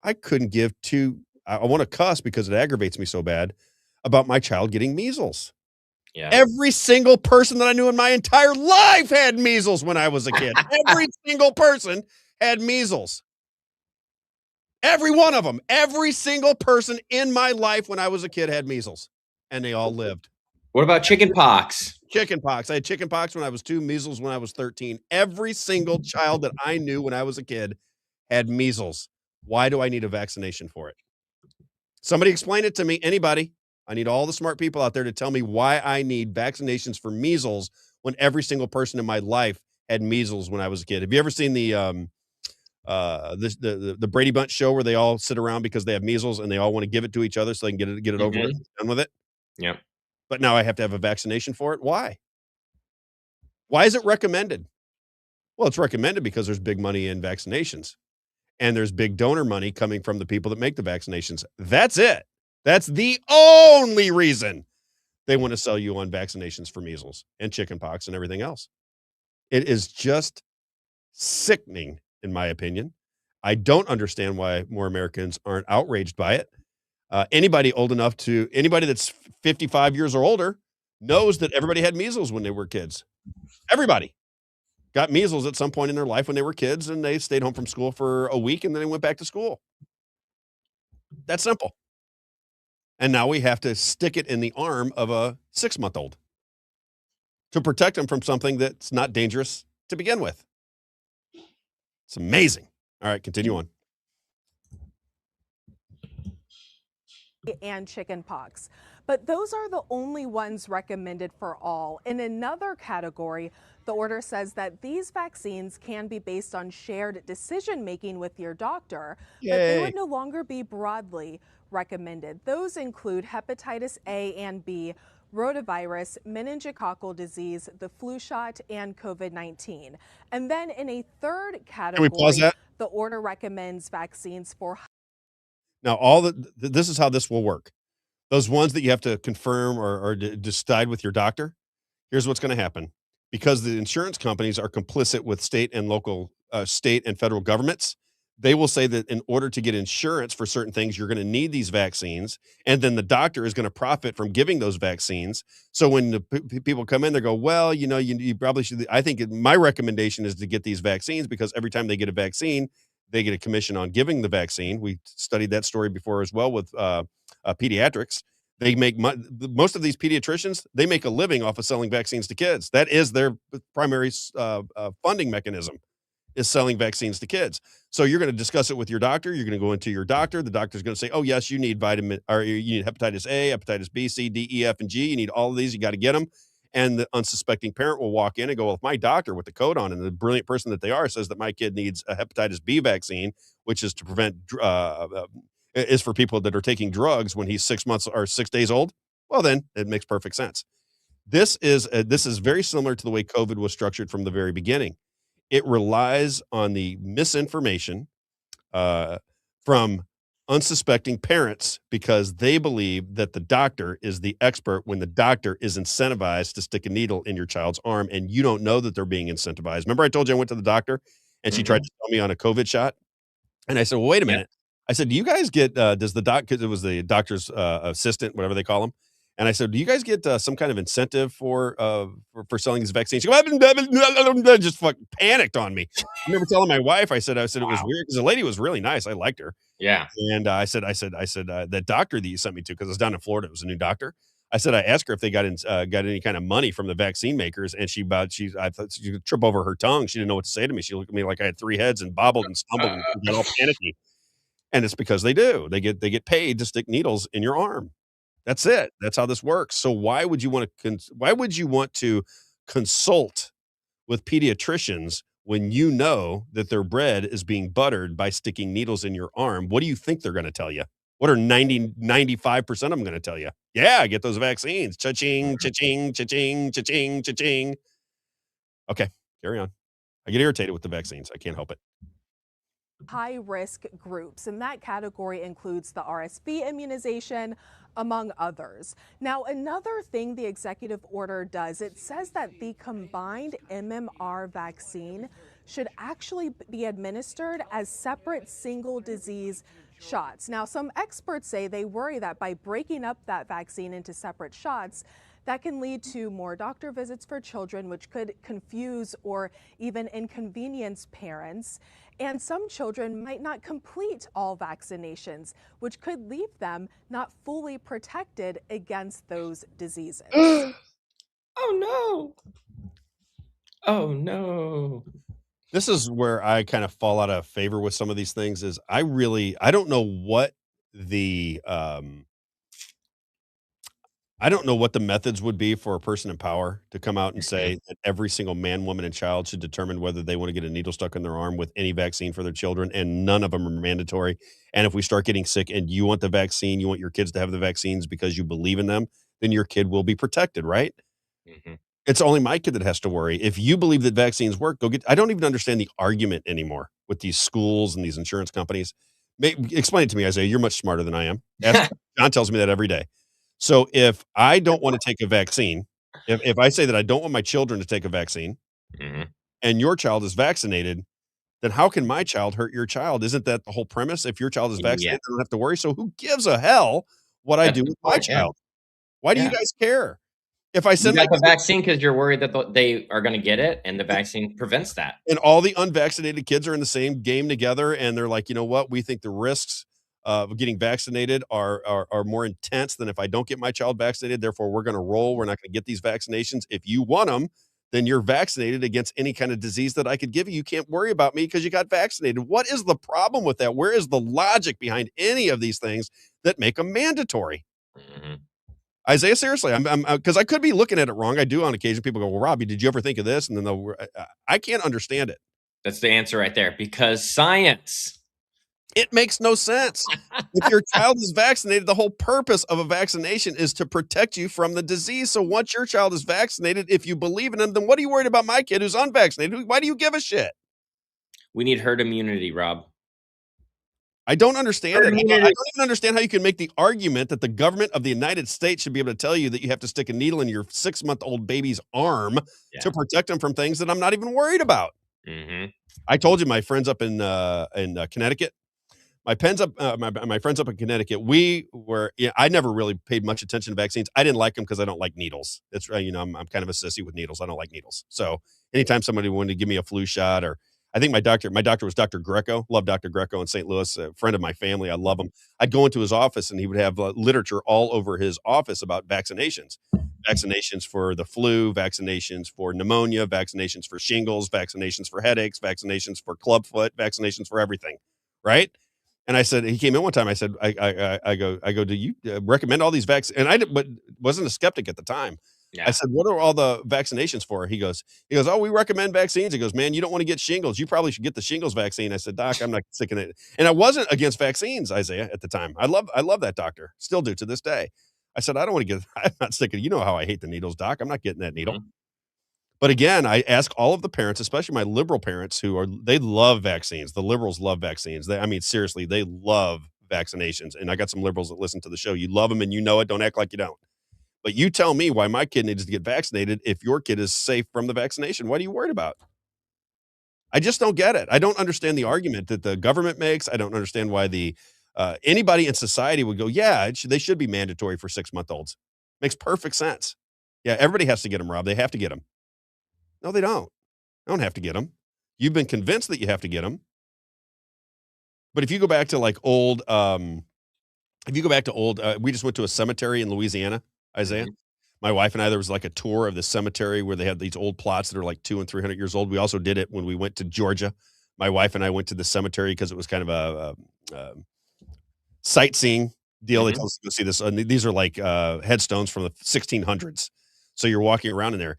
I couldn't give I want to cuss because it aggravates me so bad about my child getting measles. Yeah. Every single person that I knew in my entire life had measles when I was a kid. Every single person had measles. Every one of them. Every single person in my life when I was a kid had measles. And they all lived. What about chicken pox? Chicken pox. I had chicken pox when I was 2, measles when I was 13. Every single child that I knew when I was a kid had measles. Why do I need a vaccination for it? Somebody explain it to me. Anybody? I need all the smart people out there to tell me why I need vaccinations for measles when every single person in my life had measles when I was a kid. Have you ever seen the Brady Bunch show where they all sit around because they have measles and they all want to give it to each other so they can get it over with, done with it? Yep. But now I have to have a vaccination for it. Why? Why is it recommended? Well, it's recommended because there's big money in vaccinations and there's big donor money coming from the people that make the vaccinations. That's it. That's the only reason they want to sell you on vaccinations for measles and chickenpox and everything else. It is just sickening, in my opinion. I don't understand why more Americans aren't outraged by it. Anybody that's 55 years or older knows that everybody had measles when they were kids. Everybody got measles at some point in their life when they were kids and they stayed home from school for a week and then they went back to school. That's simple. And now we have to stick it in the arm of a 6-month-old to protect them from something that's not dangerous to begin with. It's amazing. All right, continue on. And chickenpox. But those are the only ones recommended for all. In another category, the order says that these vaccines can be based on shared decision making with your doctor, but they would no longer be broadly recommended. Those include hepatitis A and B, rotavirus, meningococcal disease, the flu shot, and COVID-19. And then in a third category, Can we pause that? The order recommends vaccines for. Now, this is how this will work. Those ones that you have to confirm or decide with your doctor, here's what's going to happen. Because the insurance companies are complicit with state and federal governments, they will say that in order to get insurance for certain things, you're going to need these vaccines. And then the doctor is going to profit from giving those vaccines. So when the people come in, they go, well, you probably should. I think my recommendation is to get these vaccines because every time they get a vaccine, they get a commission on giving the vaccine. We studied that story before as well with pediatrics. They make most of these pediatricians, they make a living off of selling vaccines to kids. That is their primary funding mechanism, is selling vaccines to kids. So you're going to discuss it with your doctor. You're going to go into your doctor. The doctor's going to say, oh, yes, you need you need hepatitis A, hepatitis B, C, D, E, F, and G. You need all of these. You got to get them. And the unsuspecting parent will walk in and go, well, if my doctor with the coat on and the brilliant person that they are says that my kid needs a hepatitis B vaccine, which is to prevent, is for people that are taking drugs when he's 6 months or 6 days old, well, then it makes perfect sense. This is very similar to the way COVID was structured from the very beginning. It relies on the misinformation from unsuspecting parents because they believe that the doctor is the expert when the doctor is incentivized to stick a needle in your child's arm and you don't know that they're being incentivized. Remember I told you I went to the doctor and she tried to sell me on a COVID shot? And I said, well, wait a minute. I said, "Do you guys get, does the doc," because it was the doctor's assistant, whatever they call him. And I said, "Do you guys get some kind of incentive for selling these vaccines?" She goes, just fucking panicked on me. I remember telling my wife, I said it was weird because the lady was really nice. I liked her. Yeah. And I said, that doctor that you sent me to, because I was down in Florida, it was a new doctor. I said, I asked her if they got any kind of money from the vaccine makers, and I thought she would trip over her tongue. She didn't know what to say to me. She looked at me like I had three heads and bobbled and stumbled and got all panicky. And it's because they do. They get paid to stick needles in your arm. That's it. That's how this works. So why would you want to consult with pediatricians when you know that their bread is being buttered by sticking needles in your arm? What do you think they're going to tell you? What are 95% of them going to tell you? Yeah, get those vaccines. Cha-ching, cha-ching, cha-ching, cha-ching, cha-ching. Okay, carry on. I get irritated with the vaccines. I can't help it. High risk groups, and that category includes the RSV immunization, among others. Now, another thing the executive order does, it says that the combined MMR vaccine should actually be administered as separate single disease shots. Now, some experts say they worry that by breaking up that vaccine into separate shots, that can lead to more doctor visits for children, which could confuse or even inconvenience parents. And some children might not complete all vaccinations, which could leave them not fully protected against those diseases. Oh no. Oh no. This is where I kind of fall out of favor with some of these things. Is I don't know what the I don't know what the methods would be for a person in power to come out and say that every single man, woman, and child should determine whether they want to get a needle stuck in their arm with any vaccine for their children, and none of them are mandatory. And if we start getting sick and you want the vaccine, you want your kids to have the vaccines because you believe in them, then your kid will be protected, right? Mhm. It's only my kid that has to worry. If you believe that vaccines work, go get. I don't even understand the argument anymore with these schools and these insurance companies. Explain it to me, Isaiah. You're much smarter than I am. John tells me that every day. So if I don't want to take a vaccine, if I say that I don't want my children to take a vaccine, Mhm. and your child is vaccinated, then how can my child hurt your child? Isn't that the whole premise? If your child is Yeah. vaccinated, I don't have to worry. So who gives a hell what I That's do the with my point, yeah. child? Why do you Yeah. guys care? If I You send my got the vaccine because you're worried that they are going to get it, and the vaccine prevents that. and all the unvaccinated kids are in the same game together, and they're like, you know what? We think the risks of getting vaccinated are more intense than if I don't get my child vaccinated. Therefore, we're going to roll. We're not going to get these vaccinations. If you want them, then you're vaccinated against any kind of disease that I could give you. You can't worry about me because you got vaccinated. What is the problem with that? Where is the logic behind any of these things that make them mandatory? Mhm. Isaiah, seriously, I'm because I could be looking at it wrong. I do on occasion. People go, "Well, Robbie, did you ever think of this?" And then I can't understand it. That's the answer right there. Because science. It makes no sense. If your child is vaccinated, the whole purpose of a vaccination is to protect you from the disease. So once your child is vaccinated, if you believe in him, then what are you worried about my kid who's unvaccinated? Why do you give a shit? We need herd immunity, Rob. I don't understand Herd it. I immunity. don't even understand how you can make the argument that the government of the United States should be able to tell you that you have to stick a needle in your 6-month-old baby's arm to protect them from things that I'm not even worried about. Mhm. I told you my friends up in Connecticut. My friends up in Connecticut, I never really paid much attention to vaccines. I didn't like them because I don't like needles. It's, I'm kind of a sissy with needles. I don't like needles. So anytime somebody wanted to give me a flu shot, or I think my doctor was Dr. Greco. Love Dr. Greco in St. Louis, a friend of my family. I love him. I'd go into his office and he would have literature all over his office about vaccinations. Vaccinations for the flu, vaccinations for pneumonia, vaccinations for shingles, vaccinations for headaches, vaccinations for clubfoot, vaccinations for everything. Right? And I said, he came in one time. I said, I go, do you recommend all these vaccines? And but wasn't a skeptic at the time. Yeah. I said, what are all the vaccinations for? He goes, oh, we recommend vaccines. He goes, man, you don't want to get shingles. You probably should get the shingles vaccine. I said, Doc, I'm not sick of it. And I wasn't against vaccines, Isaiah, at the time. I love that doctor. Still do to this day. I said, I don't want to get, I'm not sick of it. You know how I hate the needles, Doc. I'm not getting that needle. Mhm. But again, I ask all of the parents, especially my liberal parents they love vaccines. The liberals love vaccines. Seriously, they love vaccinations. And I got some liberals that listen to the show. You love them and you know it. Don't act like you don't. But you tell me why my kid needs to get vaccinated if your kid is safe from the vaccination. What are you worried about? I just don't get it. I don't understand the argument that the government makes. I don't understand why anybody in society would go, yeah, they should be mandatory for 6-month-olds. Makes perfect sense. Yeah, everybody has to get them, Rob. They have to get them. No, they don't. They don't have to get them. You've been convinced that you have to get them. But if you go back to like old, we just went to a cemetery in Louisiana, Isaiah. My wife and I, there was like a tour of the cemetery where they had these old plots that are like 200 and 300 years old. We also did it when we went to Georgia. My wife and I went to the cemetery because it was kind of a sightseeing deal. They told us to go see this. These are like headstones from the 1600s. So you're walking around in there.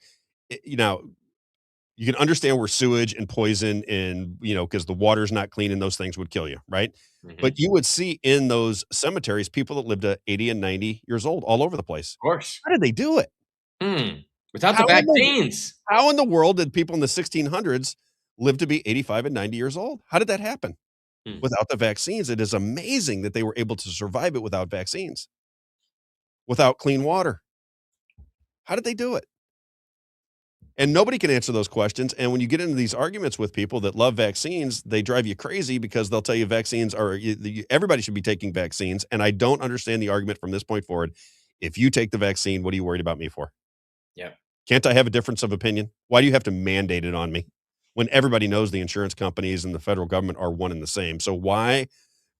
You can understand where sewage and poison and, because the water's not clean and those things would kill you, right? But you would see in those cemeteries people that lived to 80 and 90 years old all over the place. Of course. How did they do it? Without the vaccines. How in the world did people in the 1600s live to be 85 and 90 years old? How did that happen? Without the vaccines. It is amazing that they were able to survive it without vaccines, without clean water. How did they do it? And nobody can answer those questions. And when you get into these arguments with people that love vaccines, they drive you crazy because they'll tell you everybody should be taking vaccines. And I don't understand the argument from this point forward. If you take the vaccine, what are you worried about me for? Yeah. Can't I have a difference of opinion? Why do you have to mandate it on me when everybody knows the insurance companies and the federal government are one and the same? So why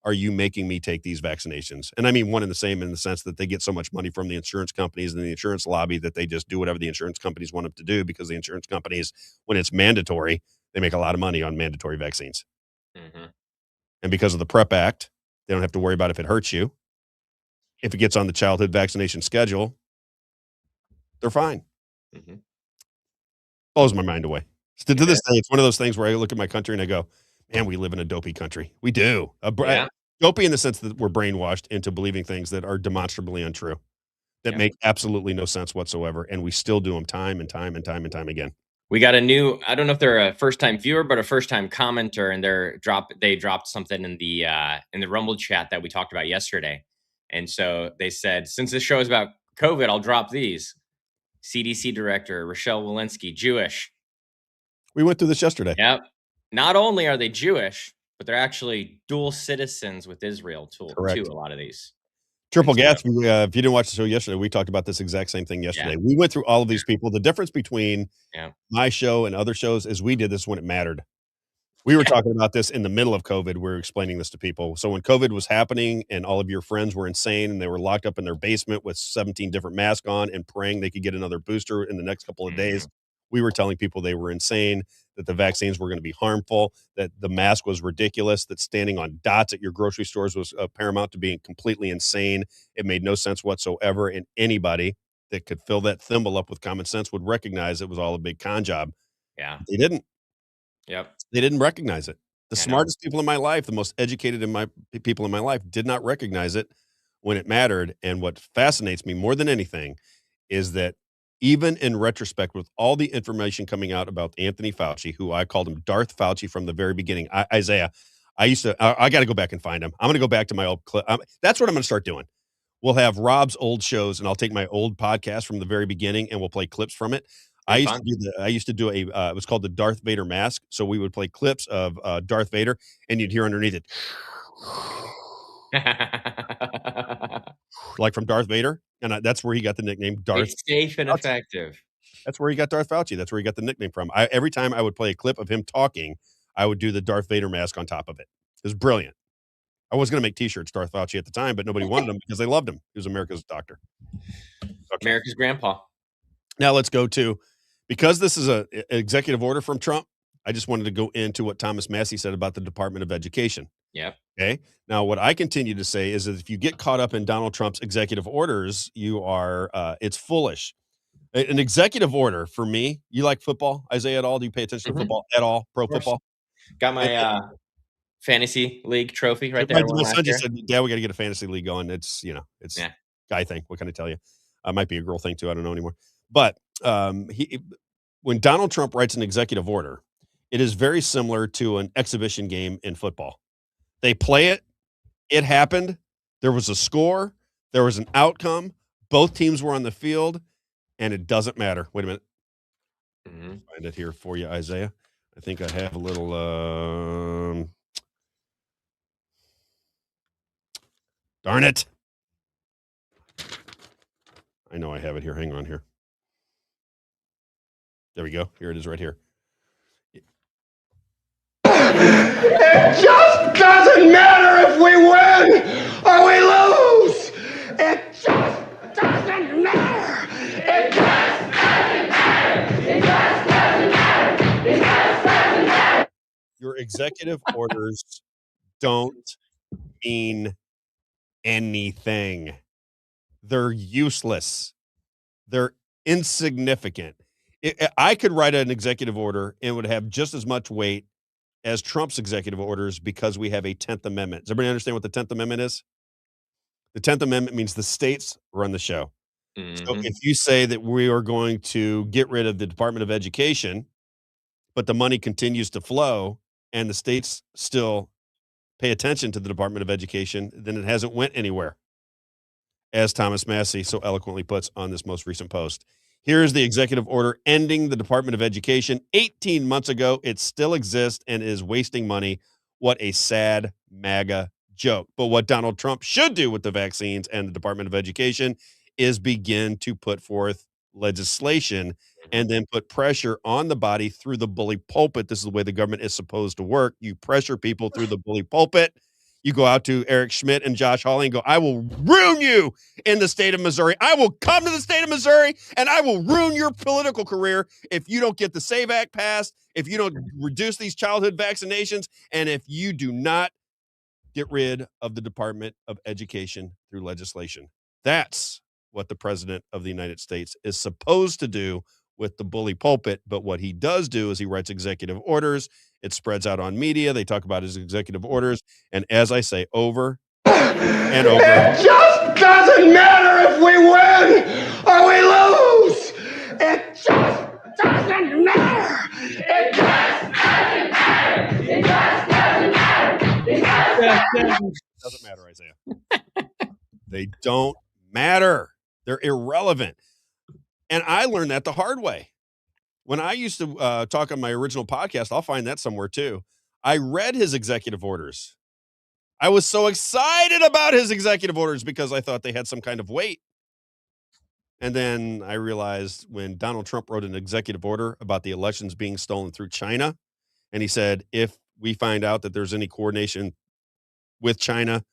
are you making me take these vaccinations? And I mean one and the same in the sense that they get so much money from the insurance companies and the insurance lobby that they just do whatever the insurance companies want them to do, because the insurance companies, when it's mandatory, they make a lot of money on mandatory vaccines. And because of the PrEP Act, they don't have to worry about if it hurts you. If it gets on the childhood vaccination schedule, they're fine. Blows my mind away. To this day, it's one of those things where I look at my country and I go, man, we live in a dopey country. We do. Dopey in the sense that we're brainwashed into believing things that are demonstrably untrue, that make absolutely no sense whatsoever. And we still do them time and time and time and time again. We got I don't know if they're a first-time viewer, but a first-time commenter, and they dropped something in the Rumble chat that we talked about yesterday. And so they said, since this show is about COVID, I'll drop these. CDC Director Rochelle Walensky, Jewish. We went through this yesterday. Yep. Not only are they Jewish, but they're actually dual citizens with Israel too. Correct. A lot of these. Triple gas. If you didn't watch the show yesterday, we talked about this exact same thing yesterday. Yeah. We went through all of these people. The difference between my show and other shows is we did this when it mattered. We were talking about this in the middle of COVID. We were explaining this to people. So when COVID was happening and all of your friends were insane and they were locked up in their basement with 17 different masks on and praying they could get another booster in the next couple of days, we were telling people they were insane, that the vaccines were going to be harmful, that the mask was ridiculous, that standing on dots at your grocery stores was paramount to being completely insane. It made no sense whatsoever. And anybody that could fill that thimble up with common sense would recognize it was all a big con job. Yeah. They didn't. Yep. They didn't recognize it. The smartest people in my life, the most educated people in my life did not recognize it when it mattered. And what fascinates me more than anything is that even in retrospect, with all the information coming out about Anthony Fauci, who I called him Darth Fauci from the very beginning, Isaiah, I got to go back and find him. I'm going to go back to my old clip. That's what I'm going to start doing. We'll have Robb's old shows, and I'll take my old podcast from the very beginning, and we'll play clips from it. I used to do it was called the Darth Vader mask. So we would play clips of Darth Vader, and you'd hear underneath it, like from Darth Vader. And that's where he got the nickname Darth. It's safe and effective. That's where he got Darth Fauci. That's where he got the nickname from. Every time I would play a clip of him talking, I would do the Darth Vader mask on top of it. It was brilliant. I was going to make t-shirts Darth Fauci at the time, but nobody wanted them because they loved him. He was America's doctor. Okay. America's grandpa. Now let's go to, because this is an executive order from Trump, I just wanted to go into what Thomas Massey said about the Department of Education. Yep. Okay. Now, what I continue to say is that if you get caught up in Donald Trump's executive orders, it's foolish. An executive order for me, you like football, Isaiah, at all? Do you pay attention to football at all? Pro football? Got my fantasy league trophy right there. My son just said, Dad, we got to get a fantasy league going. It's guy thing. What can I tell you? Might be a girl thing too. I don't know anymore. But when Donald Trump writes an executive order, it is very similar to an exhibition game in football. They play it. It happened. There was a score. There was an outcome. Both teams were on the field, and it doesn't matter. Wait a minute. Find it here for you, Isaiah. I think I have a little, darn it. I know I have it here. Hang on here. There we go. Here it is right here. It just doesn't matter if we win or we lose. It just doesn't matter. It just doesn't matter. It just doesn't matter. It just doesn't matter. Your executive orders don't mean anything. They're useless. They're insignificant. I could write an executive order and it would have just as much weight as Trump's executive orders because we have a 10th Amendment. Does everybody understand what the 10th Amendment is? The 10th Amendment means the states run the show. So if you say that we are going to get rid of the Department of Education, but the money continues to flow and the states still pay attention to the Department of Education, then it hasn't went anywhere, as Thomas Massey so eloquently puts on this most recent post. Here's the executive order ending the Department of Education 18 months ago. It still exists and is wasting money. What a sad MAGA joke. But what Donald Trump should do with the vaccines and the Department of Education is begin to put forth legislation and then put pressure on the body through the bully pulpit. This is the way the government is supposed to work. You pressure people through the bully pulpit. You go out to Eric Schmidt and Josh Hawley and go, I will ruin you in the state of Missouri. I will come to the state of Missouri and I will ruin your political career if you don't get the SAVE Act passed, if you don't reduce these childhood vaccinations, and if you do not get rid of the Department of Education through legislation. That's what the president of the United States is supposed to do with the bully pulpit. But what he does do is he writes executive orders. It spreads out on media. They talk about his executive orders. And as I say, over and over. It just doesn't matter if we win or we lose. It just doesn't matter. It just doesn't matter. It just doesn't matter. It just doesn't matter, Isaiah. They don't matter. They're irrelevant. And I learned that the hard way. When I used to talk on my original podcast, I'll find that somewhere too. I read his executive orders. I was so excited about his executive orders because I thought they had some kind of weight. And then I realized when Donald Trump wrote an executive order about the elections being stolen through China, and he said, if we find out that there's any coordination with China,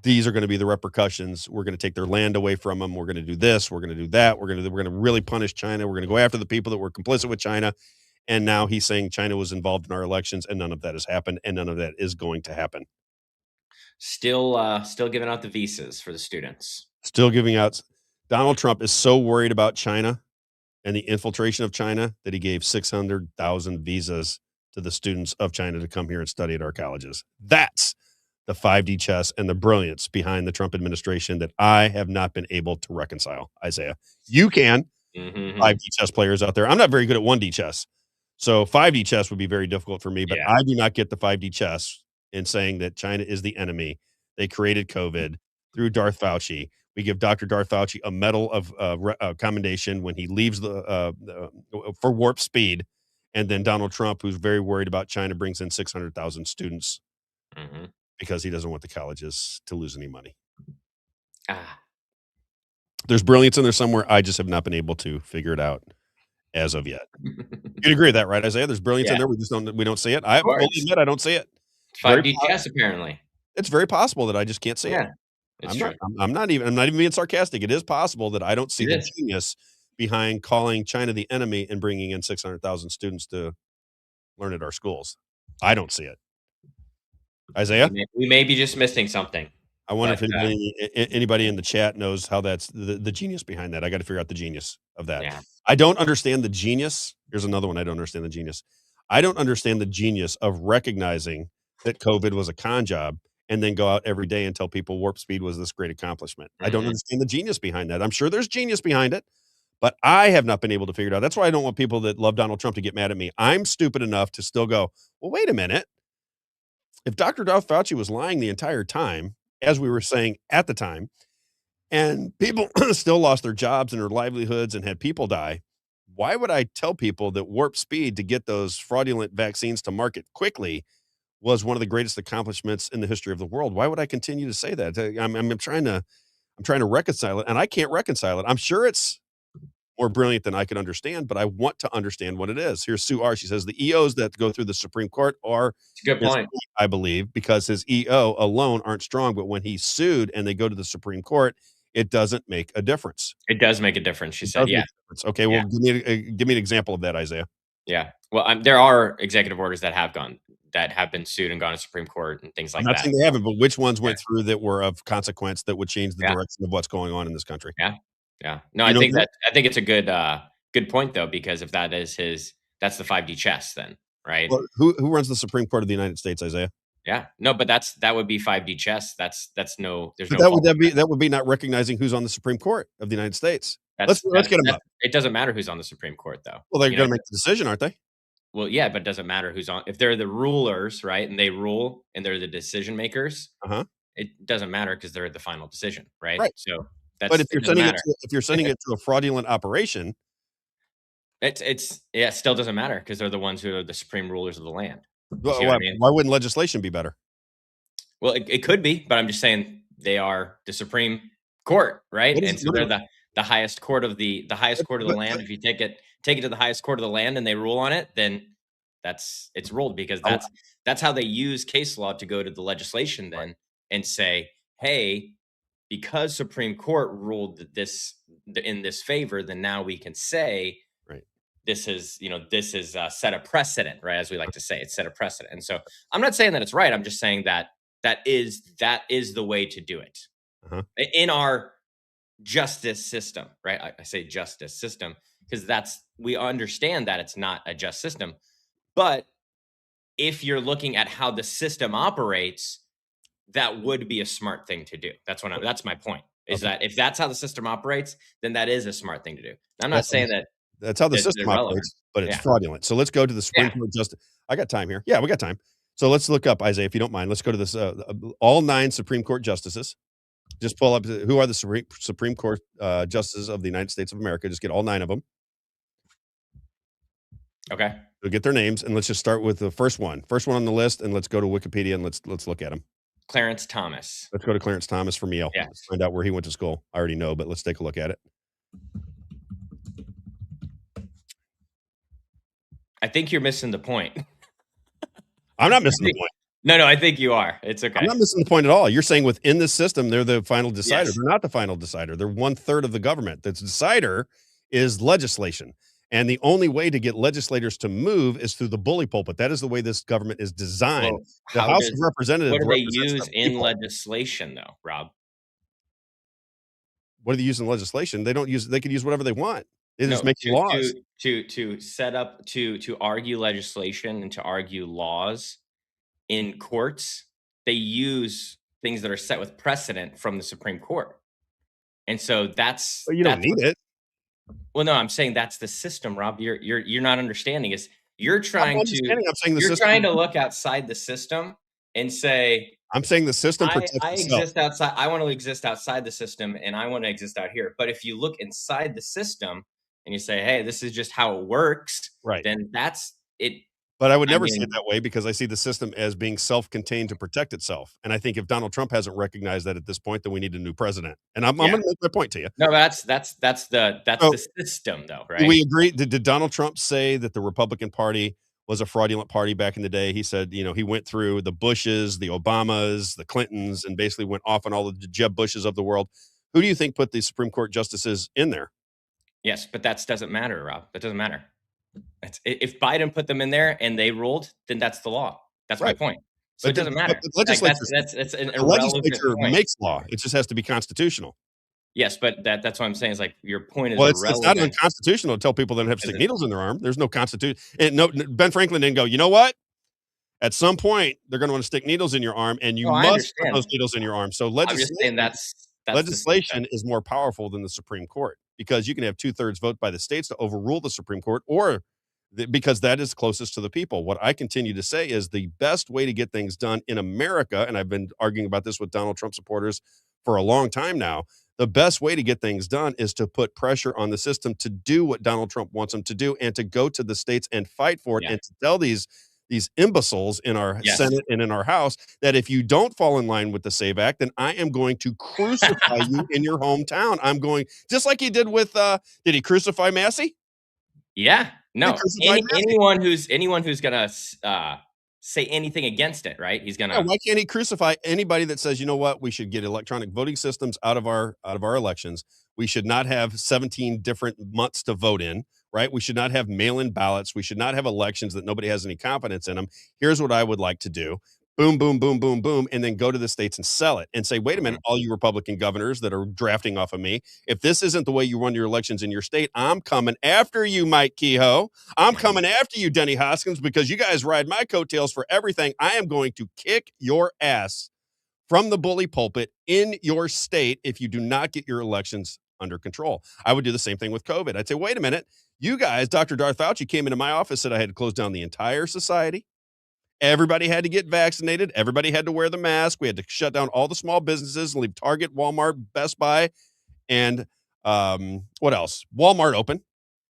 these are going to be the repercussions. We're going to take their land away from them. We're going to do this. We're going to do that. We're going to really punish China. We're going to go after the people that were complicit with China. And now he's saying China was involved in our elections, and none of that has happened, and none of that is going to happen. Still giving out the visas for the students. Still giving out. Donald Trump is so worried about China and the infiltration of China that he gave 600,000 visas to the students of China to come here and study at our colleges. That's the 5D chess and the brilliance behind the Trump administration that I have not been able to reconcile. Isaiah, you can. 5D chess players out there. I'm not very good at 1D chess. So 5D chess would be very difficult for me, but I do not get the 5D chess in saying that China is the enemy. They created COVID through Darth Fauci. We give Dr. Darth Fauci a medal of commendation when he leaves for warp speed. And then Donald Trump, who's very worried about China, brings in 600,000 students because he doesn't want the colleges to lose any money. There's brilliance in there somewhere. I just have not been able to figure it out as of yet. You'd agree with that, right, Isaiah? There's brilliance in there. We don't see it. I fully admit I don't see it. 5D chess, apparently. It's very possible that I just can't see it. I'm not even being sarcastic. It is possible that I don't see the genius behind calling China the enemy and bringing in 600,000 students to learn at our schools. I don't see it. Isaiah? We may be just missing something. I wonder if anybody in the chat knows how that's the genius behind that. I got to figure out the genius of that. Yeah. I don't understand the genius. Here's another one. I don't understand the genius. I don't understand the genius of recognizing that COVID was a con job and then go out every day and tell people warp speed was this great accomplishment. I don't understand the genius behind that. I'm sure there's genius behind it, but I have not been able to figure it out. That's why I don't want people that love Donald Trump to get mad at me. I'm stupid enough to still go, well, wait a minute. If Dr. Darth Fauci was lying the entire time, as we were saying at the time, and people still lost their jobs and their livelihoods and had people die, why would I tell people that warp speed to get those fraudulent vaccines to market quickly was one of the greatest accomplishments in the history of the world? Why would I continue to say that? I'm trying to reconcile it, and I can't reconcile it. I'm sure it's more brilliant than I can understand, but I want to understand what it is. Here's Sue R. She says the EOs that go through the Supreme Court are It's a good point. I believe, because his EO alone aren't strong, but when he's sued and they go to the Supreme Court, it doesn't make a difference. It does make a difference, she It said. does Yeah. make a difference. Okay, well, give me an example of that, Isaiah. Yeah. Well, there are executive orders that have been sued and gone to Supreme Court and things I'm like not that. saying they haven't, but which ones went through that were of consequence that would change the direction of what's going on in this country? Yeah. Yeah. No, You I know think that? I think it's a good point though, because if that is that's the 5D chess then, right? Well, who runs the Supreme Court of the United States, Isaiah? Yeah. No, but that would be 5D chess. There's no But fault in that would be not recognizing who's on the Supreme Court of the United States. Let's get them up. It doesn't matter who's on the Supreme Court though. Well, they're going to make the decision, aren't they? Well, yeah, but it doesn't matter who's on. If they're the rulers, right, and they rule and they're the decision makers, it doesn't matter because they're the final decision, right? Right. So but if you're sending it to a fraudulent operation, it still doesn't matter because they're the ones who are the supreme rulers of the land. why wouldn't legislation be better? Well, it could be, but I'm just saying they are the Supreme Court, right? And so they're the highest court of the highest court of the land. If you take it to the highest court of the land and they rule on it, then it's ruled because that's how they use case law to go to the legislation then and say, hey, because Supreme Court ruled this in this favor, then now we can say this is set a precedent, right? As we like to say, it's set a precedent. And so I'm not saying that it's right. I'm just saying that is the way to do it in our justice system, right? I say justice system because we understand that it's not a just system. But if you're looking at how the system operates, that would be a smart thing to do. That's my point. Is that if that's how the system operates, then that is a smart thing to do. I'm not saying that that's how the system operates, but it's fraudulent. So let's go to the Supreme Court justice. I got time here. Yeah, we got time. So let's look up, Isaiah, if you don't mind. Let's go to this. All 9 Supreme Court justices. Just pull up who are the Supreme Court justices of the United States of America. Just get all 9 of them. Okay. We'll get their names, and let's just start with the first one on the list, and let's go to Wikipedia and let's look at them. Clarence Thomas. Let's go to Clarence Thomas from Yale. Yeah. Let's find out where he went to school. I already know, but let's take a look at it. I think you're missing the point. I'm not missing the point. No, I think you are. It's okay. I'm not missing the point at all. You're saying within this system, they're the final decider. Yes. They're not the final decider. They're 1/3 of the government. The decider is legislation. And the only way to get legislators to move is through the bully pulpit. That is the way this government is designed. Well, the House of Representatives. What do they use in legislation, though, Rob? What do they use in legislation? They could use whatever they want. They just make laws. To set up, to argue legislation and to argue laws in courts, they use things that are set with precedent from the Supreme Court. And so that's. Well, you don't need it. Well, no, I'm saying that's the system, Rob. You're not understanding. You're trying to look outside the system and say, I'm saying the system protects I itself. exist outside. I want to exist outside the system, and I want to exist out here. But if you look inside the system and you say, "Hey, this is just how it works," right? Then that's it. But I would never see it that way because I see the system as being self-contained to protect itself. And I think if Donald Trump hasn't recognized that at this point, then we need a new president. And I'm going to make my point to you. No, that's the system, though, right? Do we agree? Did Donald Trump say that the Republican Party was a fraudulent party back in the day? He said, he went through the Bushes, the Obamas, the Clintons, and basically went off on all the Jeb Bushes of the world. Who do you think put the Supreme Court justices in there? Yes, but that doesn't matter, Rob. That doesn't matter. If Biden put them in there and they ruled, then that's the law. That's my point. So it doesn't matter. The legislature, that's an the legislature makes law. It just has to be constitutional. Yes, but that's what I'm saying. Is like your point is irrelevant. It's not unconstitutional to tell people they don't have to stick needles in their arm. There's no constitution. And no, Ben Franklin didn't go, you know what? At some point, they're going to want to stick needles in your arm, and you must put those needles in your arm. So legislation is more powerful than the Supreme Court because you can have 2/3 vote by the states to overrule the Supreme Court, or because that is closest to the people. What I continue to say is the best way to get things done in America, and I've been arguing about this with Donald Trump supporters for a long time now, The best way to get things done is to put pressure on the system to do what Donald Trump wants them to do and to go to the states and fight for it Yeah. and to tell these imbeciles in our Yes. Senate and in our House that if you don't fall in line with the SAVE Act, then I am going to crucify you in your hometown. I'm going, just like he did with, did he crucify Massey? Yeah. No. crucified Massey. Anyone who's gonna say anything against it, right? He's gonna. Yeah, why can't he crucify anybody that says, you know what, we should get electronic voting systems out of our elections. We should not have 17 different months to vote in, right? We should not have mail-in ballots. We should not have elections that nobody has any confidence in them. Here's what I would like to do. Boom, boom, boom, boom, boom, and then go to the states and sell it and say, wait a minute, all you Republican governors that are drafting off of me, if this isn't the way you run your elections in your state, I'm coming after you, Mike Kehoe. I'm coming after you, Denny Hoskins, because you guys ride my coattails for everything. I am going to kick your ass from the bully pulpit in your state if you do not get your elections under control. I would do the same thing with COVID. I'd say, wait a minute, you guys, Dr. Darth Fauci came into my office, said I had to close down the entire society. Everybody had to get vaccinated. Everybody had to wear the mask. We had to shut down all the small businesses and leave Target, Walmart, Best Buy, and what else? Walmart open.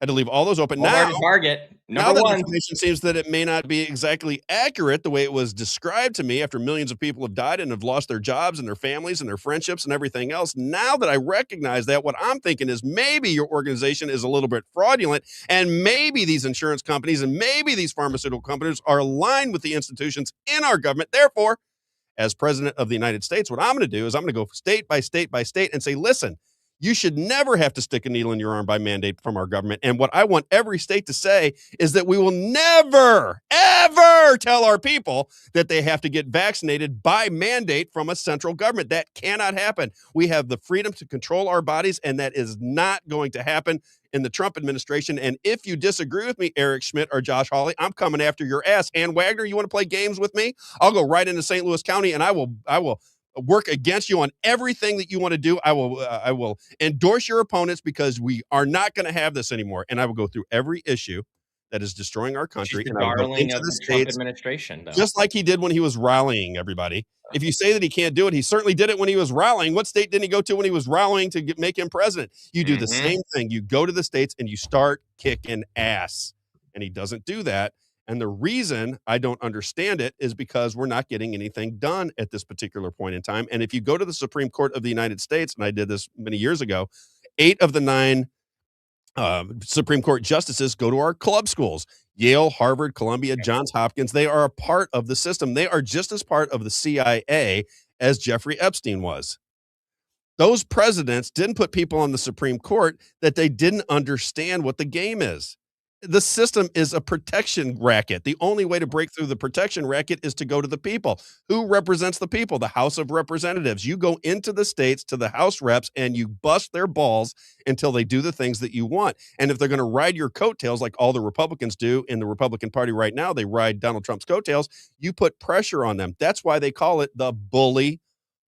Had to leave all those open. Walmart and Target. Now Number the one. information seems that it may not be exactly accurate the way it was described to me after millions of people have died and have lost their jobs and their families and their friendships and everything else. Now that I recognize that, what I'm thinking is maybe your organization is a little bit fraudulent and maybe these insurance companies and maybe these pharmaceutical companies are aligned with the institutions in our government. Therefore, as president of the United States, what I'm going to do is I'm going to go state by state by state and say, listen, you should never have to stick a needle in your arm by mandate from our government. And what I want every state to say is that we will never, ever tell our people that they have to get vaccinated by mandate from a central government. That cannot happen. We have the freedom to control our bodies, and that is not going to happen in the Trump administration. And if you disagree with me, Eric Schmidt or Josh Hawley, I'm coming after your ass. Ann Wagner, you want to play games with me? I'll go right into St. Louis County, and I will work against you on everything that you want to do. I will endorse your opponents because we are not going to have this anymore. And I will go through every issue that is destroying our country. She's the And I will go darling into of the the Trump states, administration, though. just like he did when he was rallying everybody. If you say that he can't do it, he certainly did it when he was rallying. What state didn't he go to when he was rallying to make him president? You do the same thing. You go to the states and you start kicking ass. And he doesn't do that. And the reason I don't understand it is because we're not getting anything done at this particular point in time. And if you go to the Supreme Court of the United States, and I did this many years ago, 8 of the 9 Supreme Court justices go to our club schools. Yale, Harvard, Columbia, Johns Hopkins. They are a part of the system. They are just as part of the CIA as Jeffrey Epstein was. Those presidents didn't put people on the Supreme Court that they didn't understand what the game is. The system is a protection racket. The only way to break through the protection racket is to go to the people. Who represents the people? The House of Representatives. You go into the states to the House reps and you bust their balls until they do the things that you want. And if they're going to ride your coattails like all the Republicans do in the Republican Party right now, they ride Donald Trump's coattails, you put pressure on them. That's why they call it the bully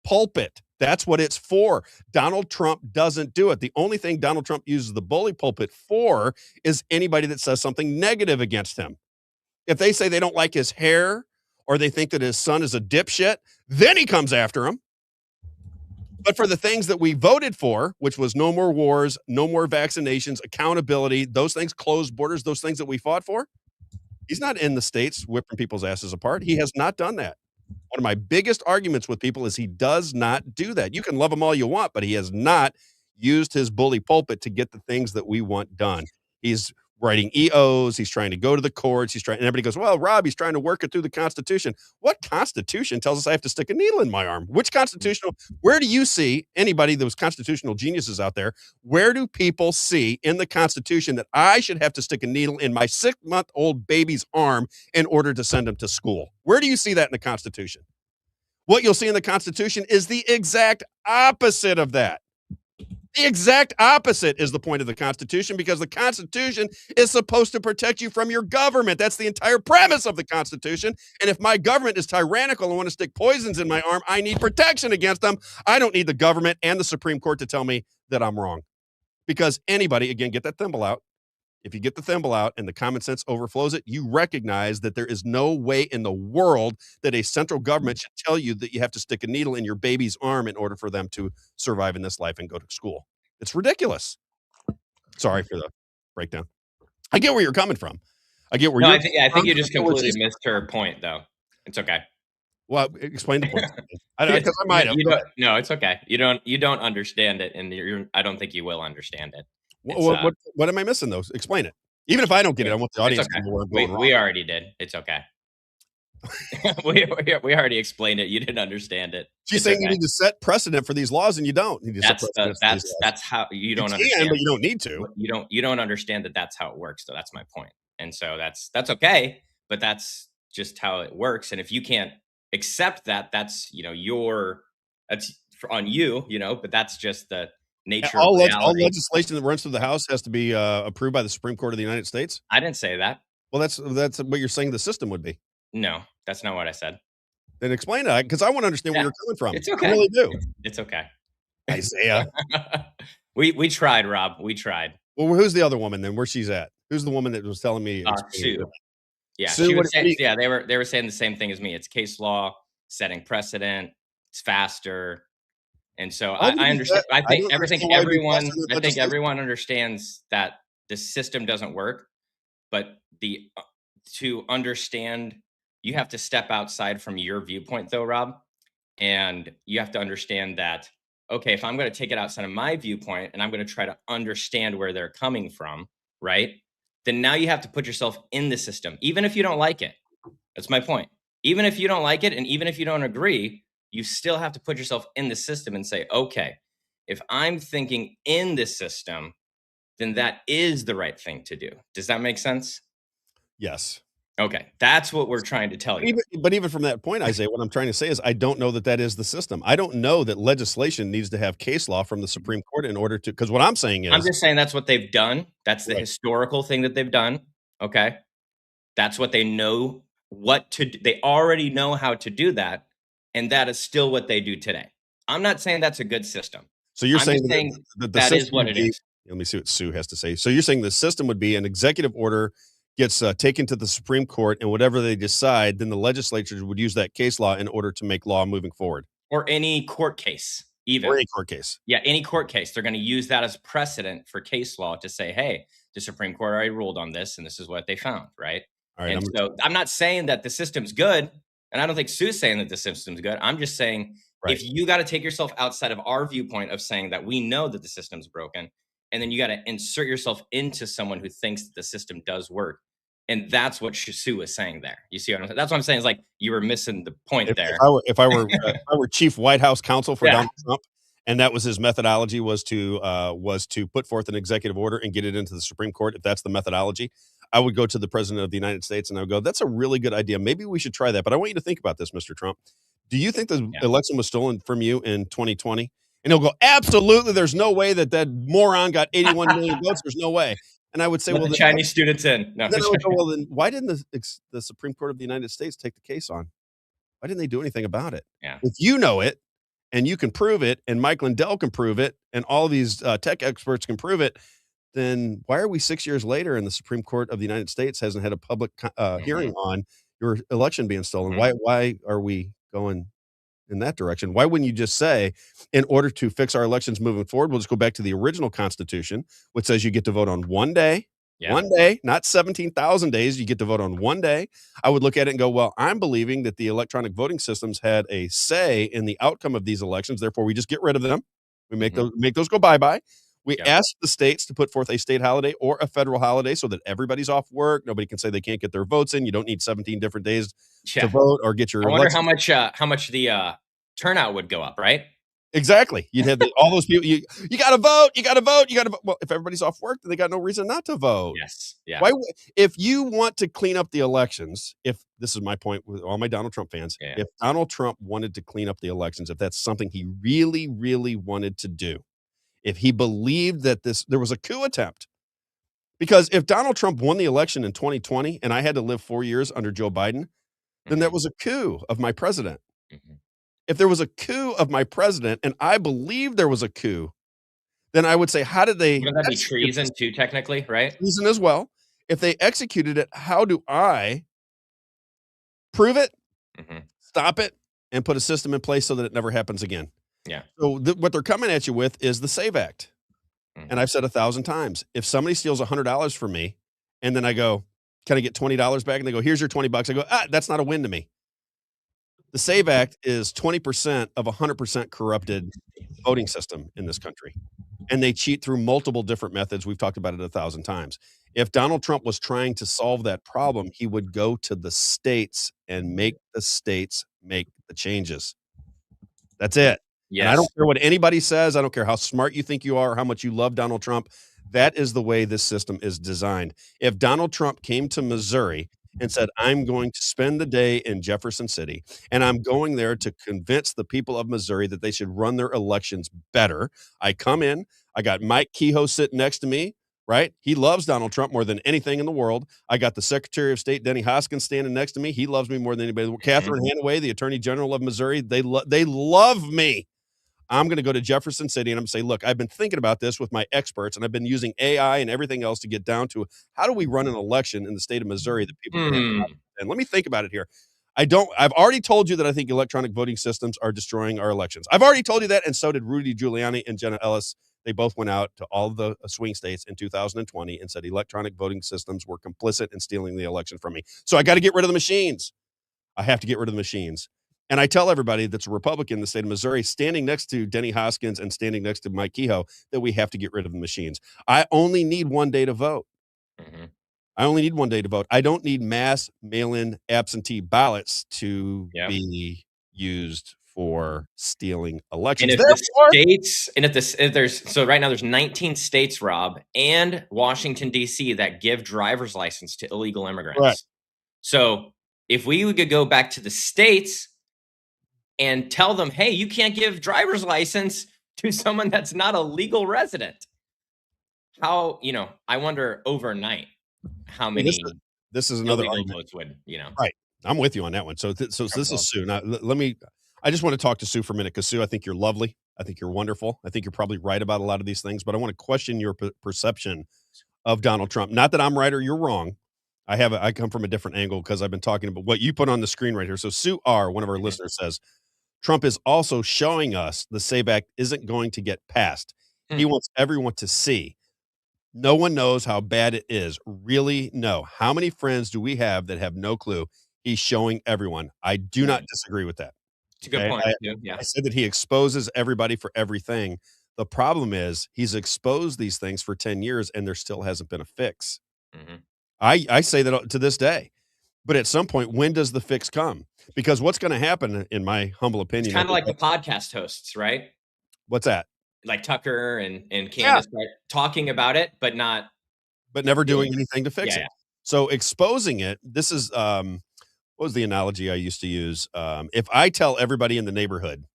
pulpit. That's what it's for. Donald Trump doesn't do it. The only thing Donald Trump uses the bully pulpit for is anybody that says something negative against him. If they say they don't like his hair or they think that his son is a dipshit, then he comes after him. But for the things that we voted for, which was no more wars, no more vaccinations, accountability, those things, closed borders, those things that we fought for, he's not in the states whipping people's asses apart. He has not done that. One of my biggest arguments with people is he does not do that. You can love him all you want, but he has not used his bully pulpit to get the things that we want done. He's writing EOs. He's trying to go to the courts. And everybody goes, well, Rob, he's trying to work it through the Constitution. What Constitution tells us I have to stick a needle in my arm? Which constitutional? Where do you see anybody, those constitutional geniuses out there? Where do people see in the Constitution that I should have to stick a needle in my 6-month-old baby's arm in order to send him to school? Where do you see that in the Constitution? What you'll see in the Constitution is the exact opposite of that. The exact opposite is the point of the Constitution, because the Constitution is supposed to protect you from your government. That's the entire premise of the Constitution. And if my government is tyrannical and want to stick poisons in my arm, I need protection against them. I don't need the government and the Supreme Court to tell me that I'm wrong. Because anybody, again, get that thimble out. if you get the thimble out and the common sense overflows it, you recognize that there is no way in the world that a central government should tell you that you have to stick a needle in your baby's arm in order for them to survive in this life and go to school. It's ridiculous. Sorry for the breakdown. I get where you're coming from. I get where No, you're I think you just coming from. completely missed her point, though. It's okay. Well, explain the point. I might have. No, it's okay. You don't understand it, and I don't think you will understand it. What am I missing, though? Explain it. Even if I don't get it, I want the audience okay. to know where I'm going wrong. We already did. It's okay. we already explained it. You didn't understand it. She's saying you need to set precedent for these laws, and you don't. You need to set precedent for these laws. That's how you don't You understand. but you don't need to. You don't understand that that's how it works. So that's my point. And so that's okay, but that's just how it works. And if you can't accept that, that's that's on you, but that's just the nature of reality. All legislation that runs through the House has to be approved by the Supreme Court of the United States. I didn't say that. Well, that's what you're saying the system would be. No, that's not what I said. Then explain it, because I want to understand where you're coming from. It's okay. I really do. It's okay. Isaiah. we tried, Rob. We tried. Well, who's the other woman then? Where she's at? Who's the woman that was telling me? Sue. Yeah, Sue, she was saying, they were saying the same thing as me. It's case law, setting precedent. It's faster. And so I understand. I think everyone understands that the system doesn't work, but to understand, you have to step outside from your viewpoint, though, Rob, and you have to understand that. Okay, if I'm going to take it outside of my viewpoint and I'm going to try to understand where they're coming from, right? Then now you have to put yourself in the system, even if you don't like it. That's my point. Even if you don't like it, and even if you don't agree, you still have to put yourself in the system and say, okay, if I'm thinking in this system, then that is the right thing to do. Does that make sense? Yes. Okay. That's what we're trying to tell you. But even from that point, Isaiah, what I'm trying to say is I don't know that is the system. I don't know that legislation needs to have case law from the Supreme Court in order to, because what I'm saying is. I'm just saying that's what they've done. That's the historical thing that they've done. Okay. That's what they know what to do. They already know how to do that. And that is still what they do today. I'm not saying that's a good system. So you're saying that that is what it is. Let me see what Sue has to say. So you're saying the system would be an executive order gets taken to the Supreme Court, and whatever they decide, then the legislature would use that case law in order to make law moving forward. Or any court case, even. Or any court case. Yeah, any court case. They're going to use that as precedent for case law to say, hey, the Supreme Court already ruled on this, and this is what they found, right? All right, I'm not saying that the system's good, and I don't think Sue's saying that the system's good. I'm just saying if you got to take yourself outside of our viewpoint of saying that we know that the system's broken, and then you got to insert yourself into someone who thinks that the system does work. And that's what Sue is saying there. You see what I'm saying? That's what I'm saying is like you were missing the point there. If I were chief White House counsel for Donald Trump, and that was his methodology was to put forth an executive order and get it into the Supreme Court. If that's the methodology, I would go to the president of the United States and I would go, that's a really good idea. Maybe we should try that. But I want you to think about this, Mr. Trump. Do you think the election was stolen from you in 2020? And he'll go, absolutely. There's no way that moron got 81 million votes. There's no way. And I would say, well, the Chinese students in. No, then I would go, well, then why didn't the Supreme Court of the United States take the case on? Why didn't they do anything about it? Yeah. If you know it and you can prove it and Mike Lindell can prove it and all these tech experts can prove it, then why are we 6 years later and the Supreme Court of the United States hasn't had a public hearing on your election being stolen? Why are we going in that direction? Why wouldn't you just say, in order to fix our elections moving forward, we'll just go back to the original Constitution, which says you get to vote on one day, not 17,000 days. You get to vote on one day. I would look at it and go, well, I'm believing that the electronic voting systems had a say in the outcome of these elections. Therefore, we just get rid of them. We make those go bye-bye. We ask the states to put forth a state holiday or a federal holiday so that everybody's off work. Nobody can say they can't get their votes in. You don't need 17 different days to vote or get your. I wonder how much the turnout would go up, right? Exactly. You'd have all those people. You got to vote. You got to vote. You got to vote. Well, if everybody's off work, then they got no reason not to vote. Yes. Yeah. Why? If you want to clean up the elections, if this is my point with all my Donald Trump fans, if Donald Trump wanted to clean up the elections, if that's something he really, really wanted to do. If he believed that there was a coup attempt, because if Donald Trump won the election in 2020 and I had to live 4 years under Joe Biden, then that was a coup of my president. If there was a coup of my president and I believe there was a coup, then I would say, how did they Wouldn't that be execute treason this? too, technically, right? Treason as well. If they executed it, how do I prove it, stop it, and put a system in place so that it never happens again? Yeah. So what they're coming at you with is the SAVE Act. And I've said 1,000 times, if somebody steals $100 from me, and then I go, can I get $20 back? And they go, here's your $20. I go, that's not a win to me. The SAVE Act is 20% of a 100% corrupted voting system in this country. And they cheat through multiple different methods. We've talked about it 1,000 times. If Donald Trump was trying to solve that problem, he would go to the states and make the states make the changes. That's it. Yes. And I don't care what anybody says. I don't care how smart you think you are, or how much you love Donald Trump. That is the way this system is designed. If Donald Trump came to Missouri and said, I'm going to spend the day in Jefferson City, and I'm going there to convince the people of Missouri that they should run their elections better. I come in, I got Mike Kehoe sitting next to me, right? He loves Donald Trump more than anything in the world. I got the Secretary of State, Denny Hoskins, standing next to me. He loves me more than anybody. Catherine Hanaway, the Attorney General of Missouri, they love me. I'm going to go to Jefferson City and I'm going to say, look, I've been thinking about this with my experts, and I've been using AI and everything else to get down to how do we run an election in the state of Missouri that people can. And let me think about it here. I've already told you that I think electronic voting systems are destroying our elections. I've already told you that, and so did Rudy Giuliani and Jenna Ellis. They both went out to all the swing states in 2020 and said electronic voting systems were complicit in stealing the election from me. So I got to get rid of the machines. I have to get rid of the machines. And I tell everybody that's a Republican in the state of Missouri, standing next to Denny Hoskins and standing next to Mike Kehoe, that we have to get rid of the machines. I only need one day to vote. I only need one day to vote. I don't need mass mail-in absentee ballots to be used for stealing elections. And if the states, and if there's, so right now there's 19 states, Rob, and Washington, D.C. that give driver's license to illegal immigrants. Right. So if we could go back to the states and tell them, hey, you can't give driver's license to someone that's not a legal resident. How, I wonder overnight how many this is another illegal argument. votes would, Right. I'm with you on that one. So this is Sue. Now, I just want to talk to Sue for a minute, because Sue, I think you're lovely. I think you're wonderful. I think you're probably right about a lot of these things, but I want to question your perception of Donald Trump. Not that I'm right or you're wrong. I come from a different angle, because I've been talking about what you put on the screen right here. So Sue R., one of our listeners, says, Trump is also showing us the SAVE Act isn't going to get passed. He wants everyone to see. No one knows how bad it is. Really, no. How many friends do we have that have no clue? He's showing everyone. I do not disagree with that. It's a good point. I said that he exposes everybody for everything. The problem is he's exposed these things for 10 years and there still hasn't been a fix. I say that to this day. But at some point, when does the fix come? Because what's going to happen, in my humble opinion, it's kind of like the podcast hosts, right? What's that? Like Tucker and Candace, right? Talking about it, but never doing anything to fix it. Yeah. So exposing it, this is, what was the analogy I used to use? If I tell everybody in the neighborhood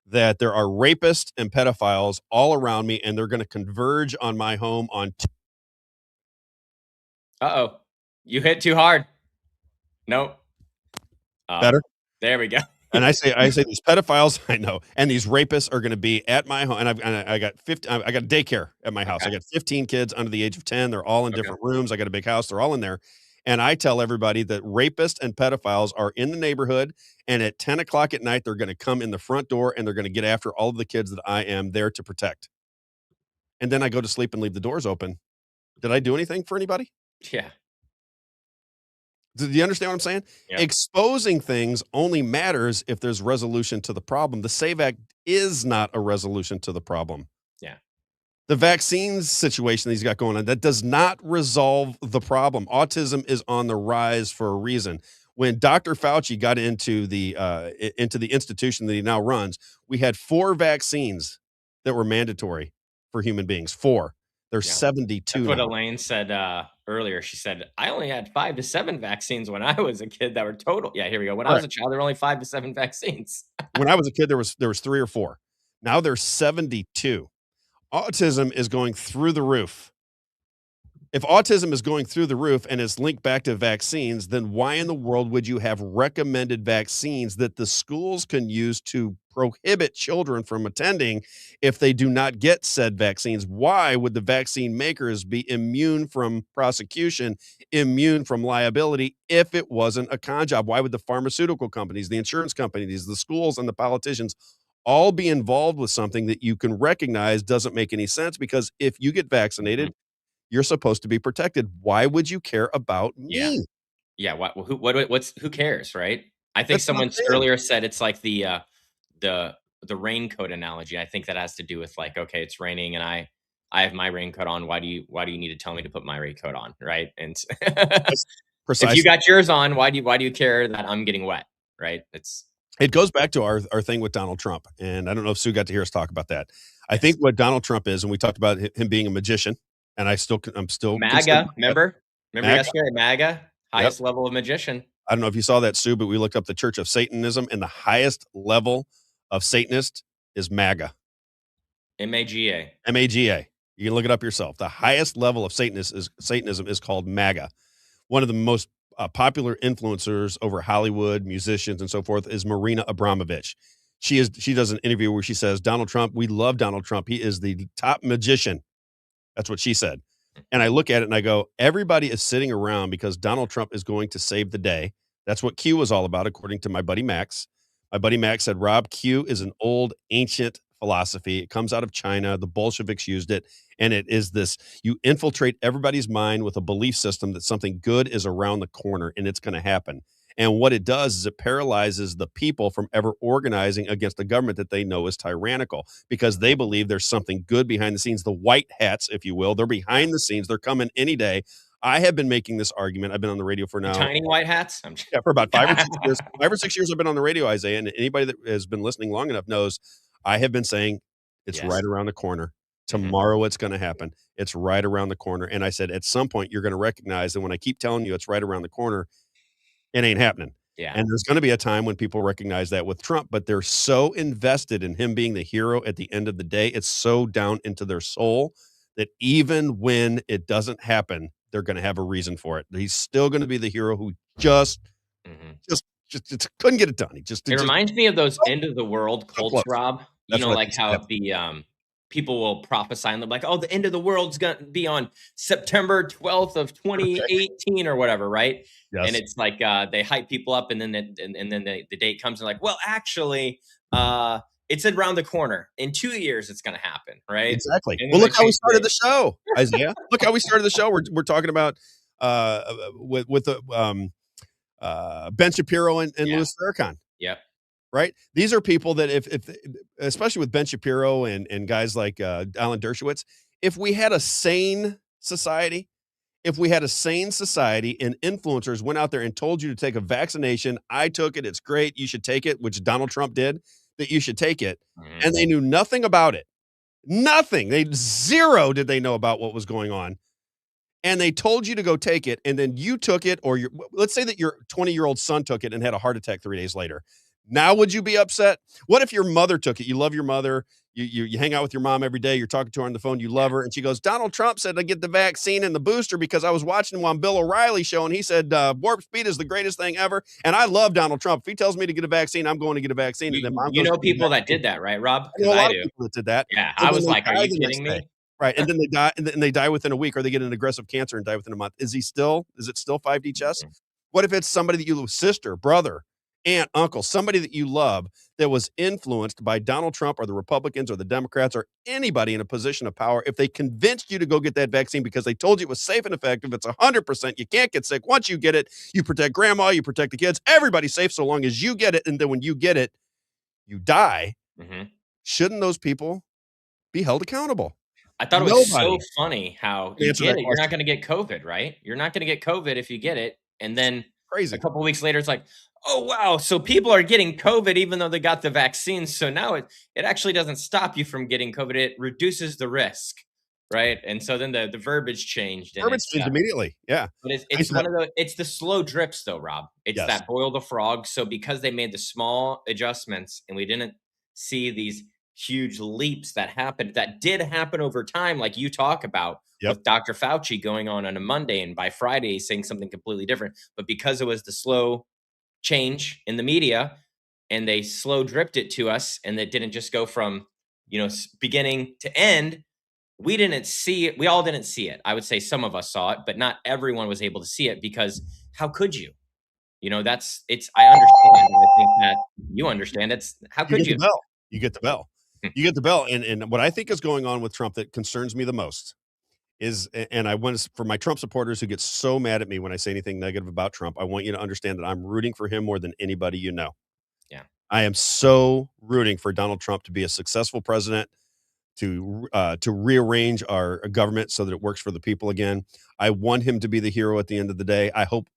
that there are rapists and pedophiles all around me, and they're going to converge on my home on. Uh-oh. You hit too hard. Nope. Better? There we go. And I say these pedophiles, I know, and these rapists are going to be at my home. And I got daycare at my house. I got 15 kids under the age of 10. They're all in different rooms. I got a big house. They're all in there. And I tell everybody that rapists and pedophiles are in the neighborhood. And at 10 o'clock at night, they're going to come in the front door and they're going to get after all of the kids that I am there to protect. And then I go to sleep and leave the doors open. Did I do anything for anybody? Yeah. Do you understand what I'm saying? Yeah. Exposing things only matters if there's resolution to the problem. The SAVE Act is not a resolution to the problem. Yeah. The vaccines situation that he's got going on, that does not resolve the problem. Autism is on the rise for a reason. When Dr. Fauci got into the institution that he now runs, we had 4 vaccines that were mandatory for human beings. 4. There's 72 That's what now. Elaine said earlier. She said, I only had 5 to 7 vaccines when I was a kid that were total. Yeah, here we go. When I was a child, there were only 5 to 7 vaccines. When I was a kid, there was 3 or 4. Now there's 72. Autism is going through the roof. If autism is going through the roof and it's linked back to vaccines, then why in the world would you have recommended vaccines that the schools can use to prohibit children from attending if they do not get said vaccines? Why would the vaccine makers be immune from prosecution, immune from liability if it wasn't a con job? Why would the pharmaceutical companies, the insurance companies, the schools, and the politicians all be involved with something that you can recognize doesn't make any sense? Because if you get vaccinated, you're supposed to be protected. Why would you care about Yeah. me? Yeah. Who cares, right? I think That's what I'm someone saying. earlier said it's like the raincoat analogy. I think that has to do with like, okay, it's raining and I have my raincoat on. Why do you need to tell me to put my raincoat on, right? And That's if you precisely. got yours on, why do you care that I'm getting wet, right? It goes back to our thing with Donald Trump, and I don't know if Sue got to hear us talk about that. I Yes. think what Donald Trump is, and we talked about him being a magician, and I'm still consistent MAGA, with that. remember MAGA. yesterday, MAGA, Yep. highest level of magician. I don't know if you saw that, Sue, but we looked up the Church of Satanism, and the highest level of Satanist is MAGA. MAGA. MAGA. You can look it up yourself. The highest level of Satanism is called MAGA. One of the most popular influencers over Hollywood, musicians, and so forth is Marina Abramovich. She does an interview where she says, Donald Trump, we love Donald Trump. He is the top magician. That's what she said. And I look at it and I go, everybody is sitting around because Donald Trump is going to save the day. That's what Q was all about, according to my buddy Max. My buddy Max said, Rob, Q is an old, ancient philosophy. It comes out of China. The Bolsheviks used it. And it is this, you infiltrate everybody's mind with a belief system that something good is around the corner and it's going to happen. And what it does is it paralyzes the people from ever organizing against a government that they know is tyrannical because they believe there's something good behind the scenes. The white hats, if you will, they're behind the scenes. They're coming any day. I have been making this argument. I've been on the radio for The now. tiny white hats? For about 5 or 6 years. 5 or 6 years I've been on the radio, Isaiah, and anybody that has been listening long enough knows I have been saying it's Yes. right around the corner. Tomorrow it's going to happen. It's right around the corner. And I said, at some point, you're going to recognize that when I keep telling you it's right around the corner, it ain't happening. Yeah. And there's going to be a time when people recognize that with Trump, but they're so invested in him being the hero at the end of the day. It's so down into their soul that even when it doesn't happen, they're going to have a reason for it. He's still going to be the hero who just couldn't get it done. It reminds me of those end of the world cults, Rob. You That's know, what I like think's how happening. the people will prophesy and they're like, "Oh, the end of the world's gonna be on September 12th of 2018 or whatever," right? Yes. And it's like they hype people up, and then the date comes and like, well, actually, it's around the corner. In 2 years, it's gonna happen, right? Exactly. And Well, then look they how we change the started the date. show, Isaiah. Look how we started the show. We're talking about with the Ben Shapiro and Louis Farrakhan. Yep. Right? These are people that if especially with Ben Shapiro and guys like Alan Dershowitz, if we had a sane society, and influencers went out there and told you to take a vaccination, I took it, it's great, you should take it, which Donald Trump did, that you should take it, and they knew nothing about it. Nothing. Zero did they know about what was going on. And they told you to go take it, and then you took it, or let's say that your 20-year-old son took it and had a heart attack 3 days later. Now, would you be upset? What if your mother took it? You love your mother. You hang out with your mom every day. You're talking to her on the phone. You love her. And she goes, Donald Trump said to get the vaccine and the booster because I was watching him on Bill O'Reilly show, and he said warp speed is the greatest thing ever. And I love Donald Trump. If he tells me to get a vaccine, I'm going to get a vaccine. And then mom You goes know to get a people that vaccine. did that, right, Rob? I Because know a I lot do. of people that did that. Yeah, And I then was they like, "Are die you the next kidding day. me?" Right. And then they die, and they die within a week, or they get an aggressive cancer and die within a month. Is it still 5D chess? What if it's somebody that you love, sister, brother, aunt, uncle, somebody that you love that was influenced by Donald Trump or the Republicans or the Democrats or anybody in a position of power? If they convinced you to go get that vaccine because they told you it was safe and effective, it's 100%, you can't get sick. Once you get it, you protect grandma, you protect the kids, everybody's safe so long as you get it. And then when you get it, you die. Shouldn't those people be held accountable? I thought it was so Nobody. funny how you Answer get that it. You're not question. going to get COVID, right? You're not going to get COVID if you get it. And then Crazy. a couple of weeks later, it's like, oh, wow. So people are getting COVID even though they got the vaccine. So now it actually doesn't stop you from getting COVID. It reduces the risk, right? And so then the verbiage changed. And Verbiage it's changed immediately. Yeah. but it's one of the it's the slow drips though, Rob. It's Yes. that boil the frog. So because they made the small adjustments and we didn't see these huge leaps that happened, that did happen over time, like you talk about Yep. with Dr. Fauci going on a Monday and by Friday saying something completely different. But because it was the slow change in the media and they slow dripped it to us, and it didn't just go from, beginning to end, we didn't see it. We all didn't see it. I would say some of us saw it, but not everyone was able to see it, because how could you? I understand. And I think that you understand. It's how You could get the you? bell. You get the bell. You get the bell. And what I think is going on with Trump that concerns me the most is, and I want for my Trump supporters who get so mad at me when I say anything negative about Trump, I want you to understand that I'm rooting for him more than anybody you know. Yeah. I am so rooting for Donald Trump to be a successful president, to rearrange our government so that it works for the people again. I want him to be the hero at the end of the day. I hope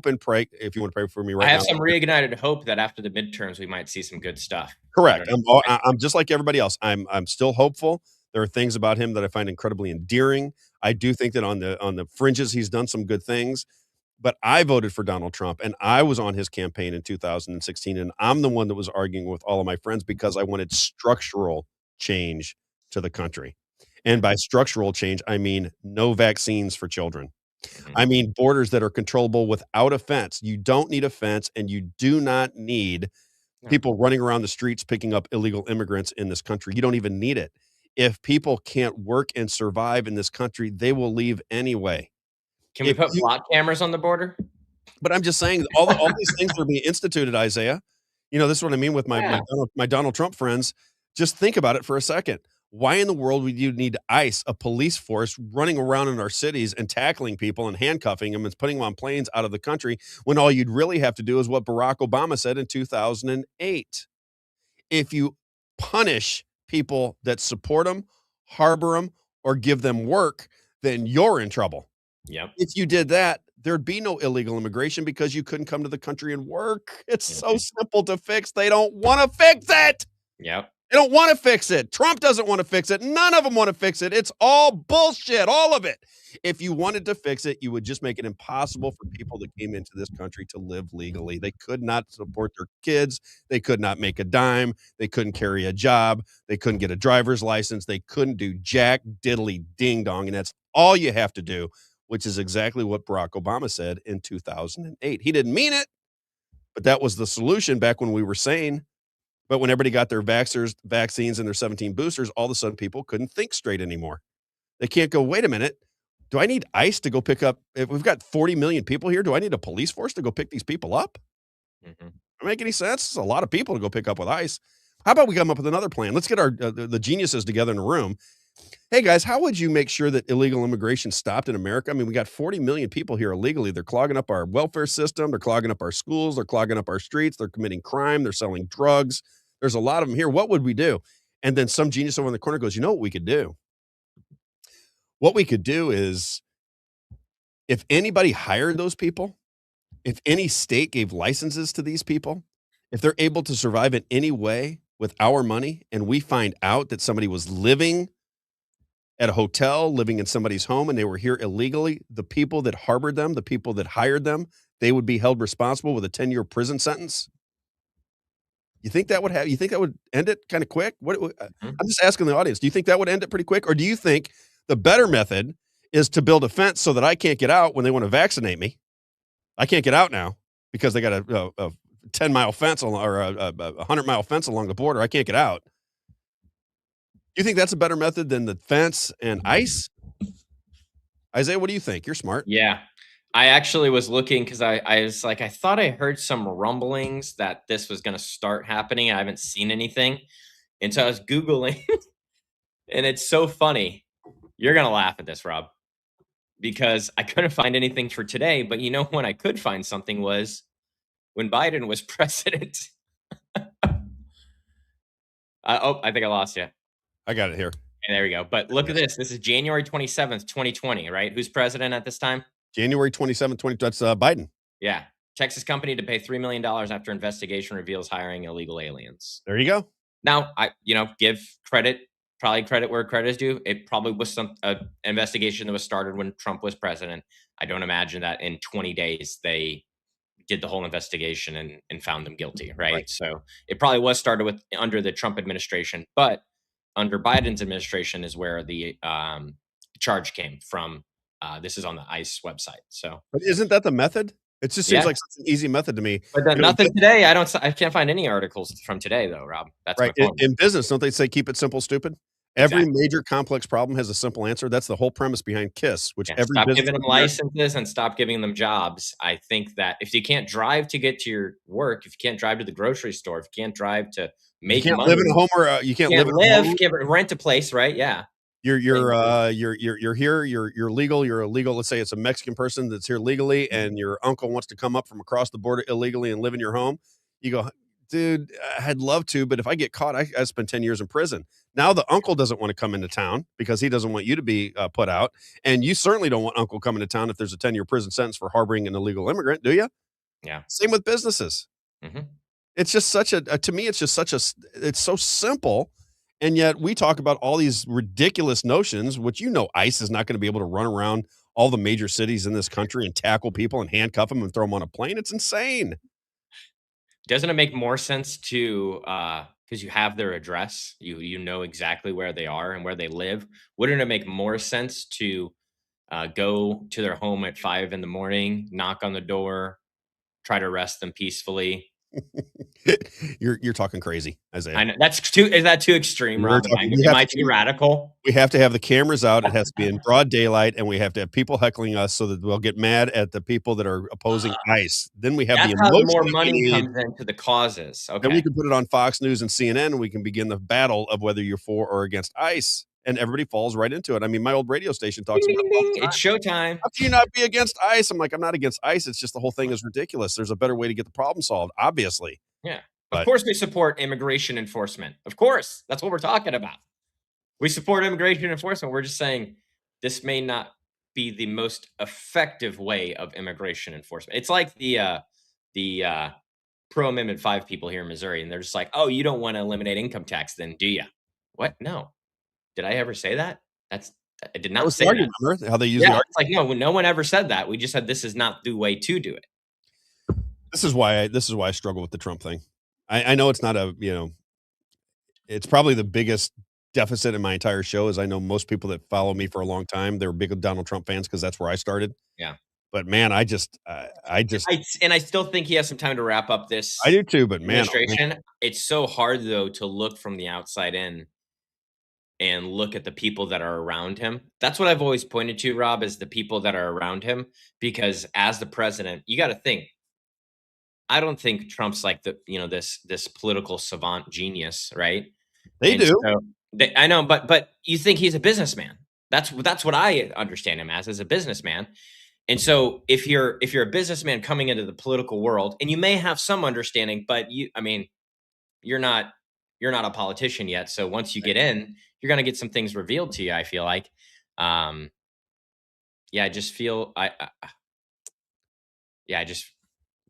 and pray, if you want to pray for me right I have now. some reignited hope that after the midterms, we might see some good stuff. Correct. I'm just like everybody else. I'm still hopeful. There are things about him that I find incredibly endearing. I do think that on the fringes, he's done some good things. But I voted for Donald Trump, and I was on his campaign in 2016, and I'm the one that was arguing with all of my friends because I wanted structural change to the country. And by structural change, I mean no vaccines for children. I mean borders that are controllable without a fence. You don't need a fence, and you do not need people running around the streets picking up illegal immigrants in this country. You don't even need it. If people can't work and survive in this country, they will leave anyway. Can we put block cameras on the border? But I'm just saying all these things are being instituted, Isaiah. This is what I mean with my Donald Trump friends. Just think about it for a second. Why in the world would you need ICE, a police force, running around in our cities and tackling people and handcuffing them and putting them on planes out of the country, when all you'd really have to do is what Barack Obama said in 2008. If you punish people that support them, harbor them, or give them work, then you're in trouble. Yep. If you did that, there'd be no illegal immigration because you couldn't come to the country and work. It's so simple to fix. They don't want to fix it. Yep. They don't want to fix it. Trump doesn't want to fix it. None of them want to fix it. It's all bullshit, all of it. If you wanted to fix it, you would just make it impossible for people that came into this country to live legally. They could not support their kids. They could not make a dime. They couldn't carry a job. They couldn't get a driver's license. They couldn't do jack diddly ding dong. And that's all you have to do, which is exactly what Barack Obama said in 2008. He didn't mean it, but that was the solution back when we were sane. But when everybody got their vaccines and their 17 boosters, all of a sudden people couldn't think straight anymore. They can't go, wait a minute, do I need ICE to go pick up? If we've got 40 million people here, do I need a police force to go pick these people up? Does that make any sense? It's a lot of people to go pick up with ICE. How about we come up with another plan? Let's get our the geniuses together in a room. Hey, guys, how would you make sure that illegal immigration stopped in America? I mean, we got 40 million people here illegally. They're clogging up our welfare system. They're clogging up our schools. They're clogging up our streets. They're committing crime. They're selling drugs. There's a lot of them here. What would we do? And then some genius over in the corner goes, you know what we could do? What we could do is, if anybody hired those people, if any state gave licenses to these people, if they're able to survive in any way with our money, and we find out that somebody was living at a hotel, living in somebody's home, and they were here illegally, the people that harbored them, the people that hired them, they would be held responsible with a 10-year prison sentence. You think that would end it kind of quick? I'm just asking the audience, do you think that would end it pretty quick? Or do you think the better method is to build a fence so that I can't get out when they want to vaccinate me? I can't get out now because they got a 10-mile fence or a 100-mile fence along the border. I can't get out. You think that's a better method than the fence and ICE? Isaiah, what do you think? You're smart. Yeah. I actually was looking because I was like, I thought I heard some rumblings that this was going to start happening. I haven't seen anything. And so I was Googling, and it's so funny. You're going to laugh at this, Rob, because I couldn't find anything for today. But you know when I could find something was when Biden was president. I think I lost you. I got it here. And there we go. But look at this. This is January 27th, 2020, right? Who's president at this time? January 27th, 2020. That's Biden. Yeah. Texas company to pay $3 million after investigation reveals hiring illegal aliens. There you go. Now, give credit, probably credit where credit is due. It probably was some investigation that was started when Trump was president. I don't imagine that in 20 days they did the whole investigation and found them guilty, right? So it probably was started with under the Trump administration, but under Biden's administration is where the charge came from. This is on the ICE website. So, but isn't that the method? It just seems like such an easy method to me. But nothing today. I can't find any articles from today though, Rob. That's right. my point. In business, don't they say keep it simple, stupid? Every major complex problem has a simple answer. That's the whole premise behind KISS, which every stop business giving them licenses and stop giving them jobs. I think that if you can't drive to get to your work, if you can't drive to the grocery store, if you can't drive to make you can't money, live in a home or you can't live rent a place, right? Yeah. You're here, you're legal, you're illegal. Let's say it's a Mexican person that's here legally and your uncle wants to come up from across the border illegally and live in your home. You go, dude, I'd love to, but if I get caught, I spend 10 years in prison. Now the uncle doesn't want to come into town because he doesn't want you to be put out. And you certainly don't want uncle coming to town if there's a 10-year prison sentence for harboring an illegal immigrant, do you? Yeah. Same with businesses. Mm-hmm. It's just such to me, it's just it's so simple. And yet we talk about all these ridiculous notions, which, ICE is not going to be able to run around all the major cities in this country and tackle people and handcuff them and throw them on a plane. It's insane. Doesn't it make more sense to, because you have their address, you know exactly where they are and where they live. Wouldn't it make more sense to go to their home at 5 a.m, knock on the door, try to arrest them peacefully? You're talking crazy, Isaiah. I know is that too extreme, Rob? Am I too radical? We have to have the cameras out. It has to be in broad daylight, and we have to have people heckling us so that we'll get mad at the people that are opposing ICE. Then we have That's the how emotion more money comes into the causes. Okay. Then we can put it on Fox News and CNN, and we can begin the battle of whether you're for or against ICE. And everybody falls right into it. I mean, my old radio station talks about it's showtime. How can you not be against ICE? I'm like, I'm not against ICE. It's just the whole thing is ridiculous. There's a better way to get the problem solved, obviously. Yeah. Of course we support immigration enforcement. Of course. That's what we're talking about. We support immigration enforcement. We're just saying this may not be the most effective way of immigration enforcement. It's like the pro Amendment 5 people here in Missouri, and they're just like, oh, you don't want to eliminate income tax then, do you? What? No. Did I ever say that? I did not say that. Remember how they use the it's like, no one ever said that. We just said this is not the way to do it. This is why I struggle with the Trump thing. I know it's not it's probably the biggest deficit in my entire show is I know most people that follow me for a long time, they're big Donald Trump fans because that's where I started. Yeah. But man, I still think he has some time to wrap up this. I do too, but man, it's so hard though to look from the outside in and look at the people that are around him. That's what I've always pointed to, Rob, is the people that are around him, because as the president, you got to think, I don't think Trump's like this political savant genius, right? They do. I know, but you think he's a businessman. That's what I understand him as a businessman. And so if you're a businessman coming into the political world, and you may have some understanding, but you're not a politician yet. So once you get in, you're going to get some things revealed to you, I feel like. I just feel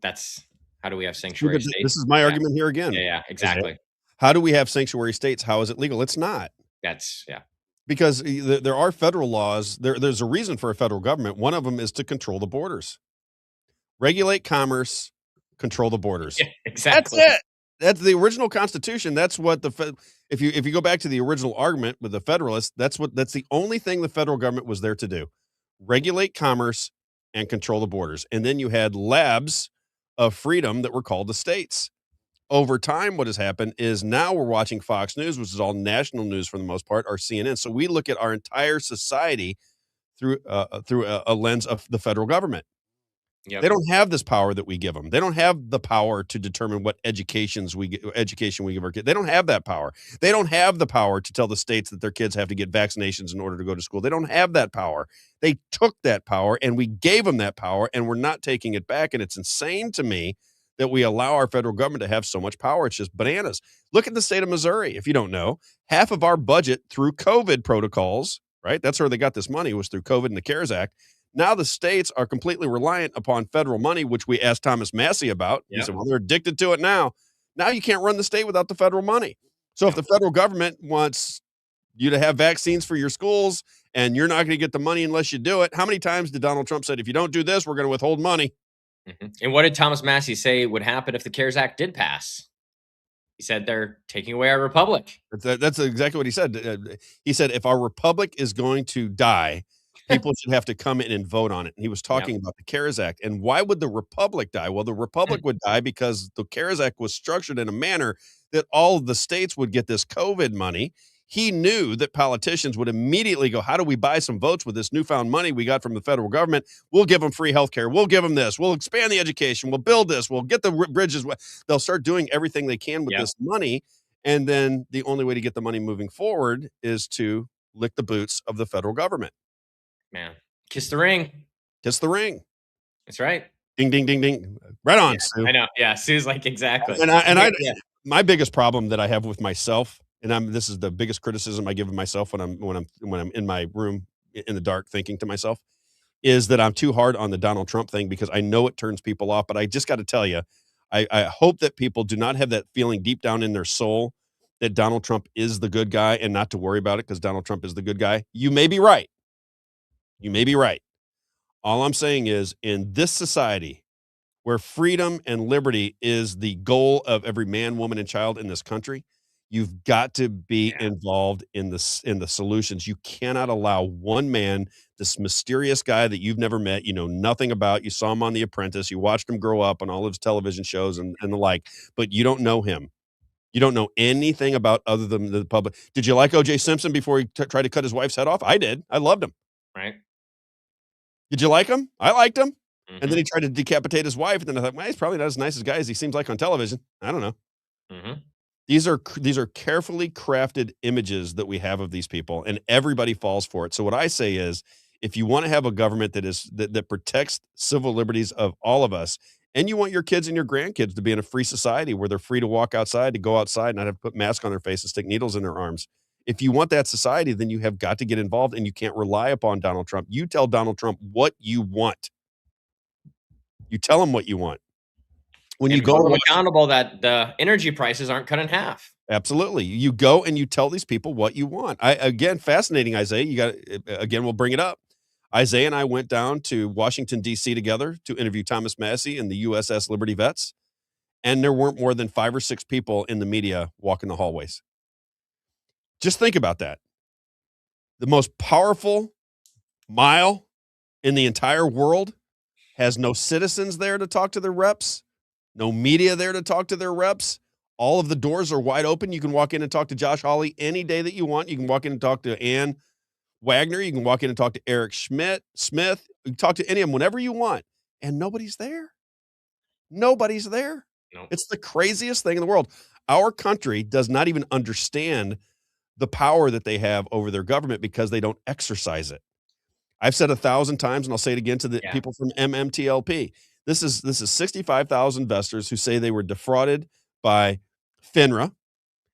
that's how do we have sanctuary states? This is my argument here again. Yeah, exactly. How do we have sanctuary states? How is it legal? It's not. Because there are federal laws. There's a reason for a federal government. One of them is to control the borders, regulate commerce, control the borders. Yeah, exactly. That's it. That's the original Constitution. That's what if you go back to the original argument with the Federalists, that's the only thing the federal government was there to do: regulate commerce and control the borders. And then you had labs of freedom that were called the states. Over time, what has happened is now we're watching Fox News, which is all national news for the most part, or CNN. So we look at our entire society through a lens of the federal government. Yep. They don't have this power that we give them. They don't have the power to determine what education we give our kids. They don't have that power. They don't have the power to tell the states that their kids have to get vaccinations in order to go to school. They don't have that power. They took that power and we gave them that power, and we're not taking it back. And it's insane to me that we allow our federal government to have so much power. It's just bananas. Look at the state of Missouri. If you don't know, half of our budget through COVID protocols, right? That's where they got this money, was through COVID and the CARES Act. Now the states are completely reliant upon federal money, which we asked Thomas Massey about. He said, well, they're addicted to it now. Now you can't run the state without the federal money. So if the federal government wants you to have vaccines for your schools and you're not going to get the money unless you do it, how many times did Donald Trump said, if you don't do this, we're going to withhold money? And what did Thomas Massey say would happen if the CARES Act did pass? He said they're taking away our republic. That's exactly what he said. He said, if our republic is going to die, people should have to come in and vote on it. And he was talking about the CARES Act. And why would the republic die? Well, the republic would die because the CARES Act was structured in a manner that all of the states would get this COVID money. He knew that politicians would immediately go, how do we buy some votes with this newfound money we got from the federal government? We'll give them free health care. We'll give them this. We'll expand the education. We'll build this. We'll get the bridges. They'll start doing everything they can with this money. And then the only way to get the money moving forward is to lick the boots of the federal government. Man, kiss the ring. Kiss the ring. That's right. Ding, ding, ding, ding. Right on, Sue. I know. Yeah, Sue's like, exactly. My biggest problem that I have with myself, and this is the biggest criticism I give of myself when I'm in my room in the dark thinking to myself, is that I'm too hard on the Donald Trump thing because I know it turns people off. But I just got to tell you, I hope that people do not have that feeling deep down in their soul that Donald Trump is the good guy and not to worry about it because Donald Trump is the good guy. You may be right. You may be right. All I'm saying is, in this society where freedom and liberty is the goal of every man, woman, and child in this country, you've got to be involved in the solutions. You cannot allow one man, this mysterious guy that you've never met, you know nothing about, you saw him on The Apprentice, you watched him grow up on all of his television shows and the like, but you don't know him. You don't know anything about other than the public. Did you like O.J. Simpson before he tried to cut his wife's head off? I did. I loved him. Right. Did you like him? I liked him. And then he tried to decapitate his wife. And then I thought, well, he's probably not as nice a guy as he seems like on television. I don't know. These are carefully crafted images that we have of these people, and everybody falls for it. So what I say is, if you want to have a government that protects civil liberties of all of us, and you want your kids and your grandkids to be in a free society where they're free to walk outside, to go outside, not have to put masks on their face and stick needles in their arms. If you want that society, then you have got to get involved, and you can't rely upon Donald Trump. You tell Donald Trump what you want. You tell him what you want. When you go accountable that the energy prices aren't cut in half. Absolutely. You go and you tell these people what you want. Again, fascinating, Isaiah. We'll bring it up. Isaiah and I went down to Washington, D.C. together to interview Thomas Massey and the USS Liberty vets. And there weren't more than 5 or 6 people in the media walking the hallways. Just think about that. The most powerful mile in the entire world has no citizens there to talk to their reps, no media there to talk to their reps. All of the doors are wide open. You can walk in and talk to Josh Hawley any day that you want. You can walk in and talk to Ann Wagner. You can walk in and talk to Eric Smith. You can talk to any of them whenever you want. And nobody's there. Nobody's there. Nope. It's the craziest thing in the world. Our country does not even understand the power that they have over their government because they don't exercise it. I've said 1,000 times, and I'll say it again to the people from MMTLP. This is 65,000 investors who say they were defrauded by FINRA,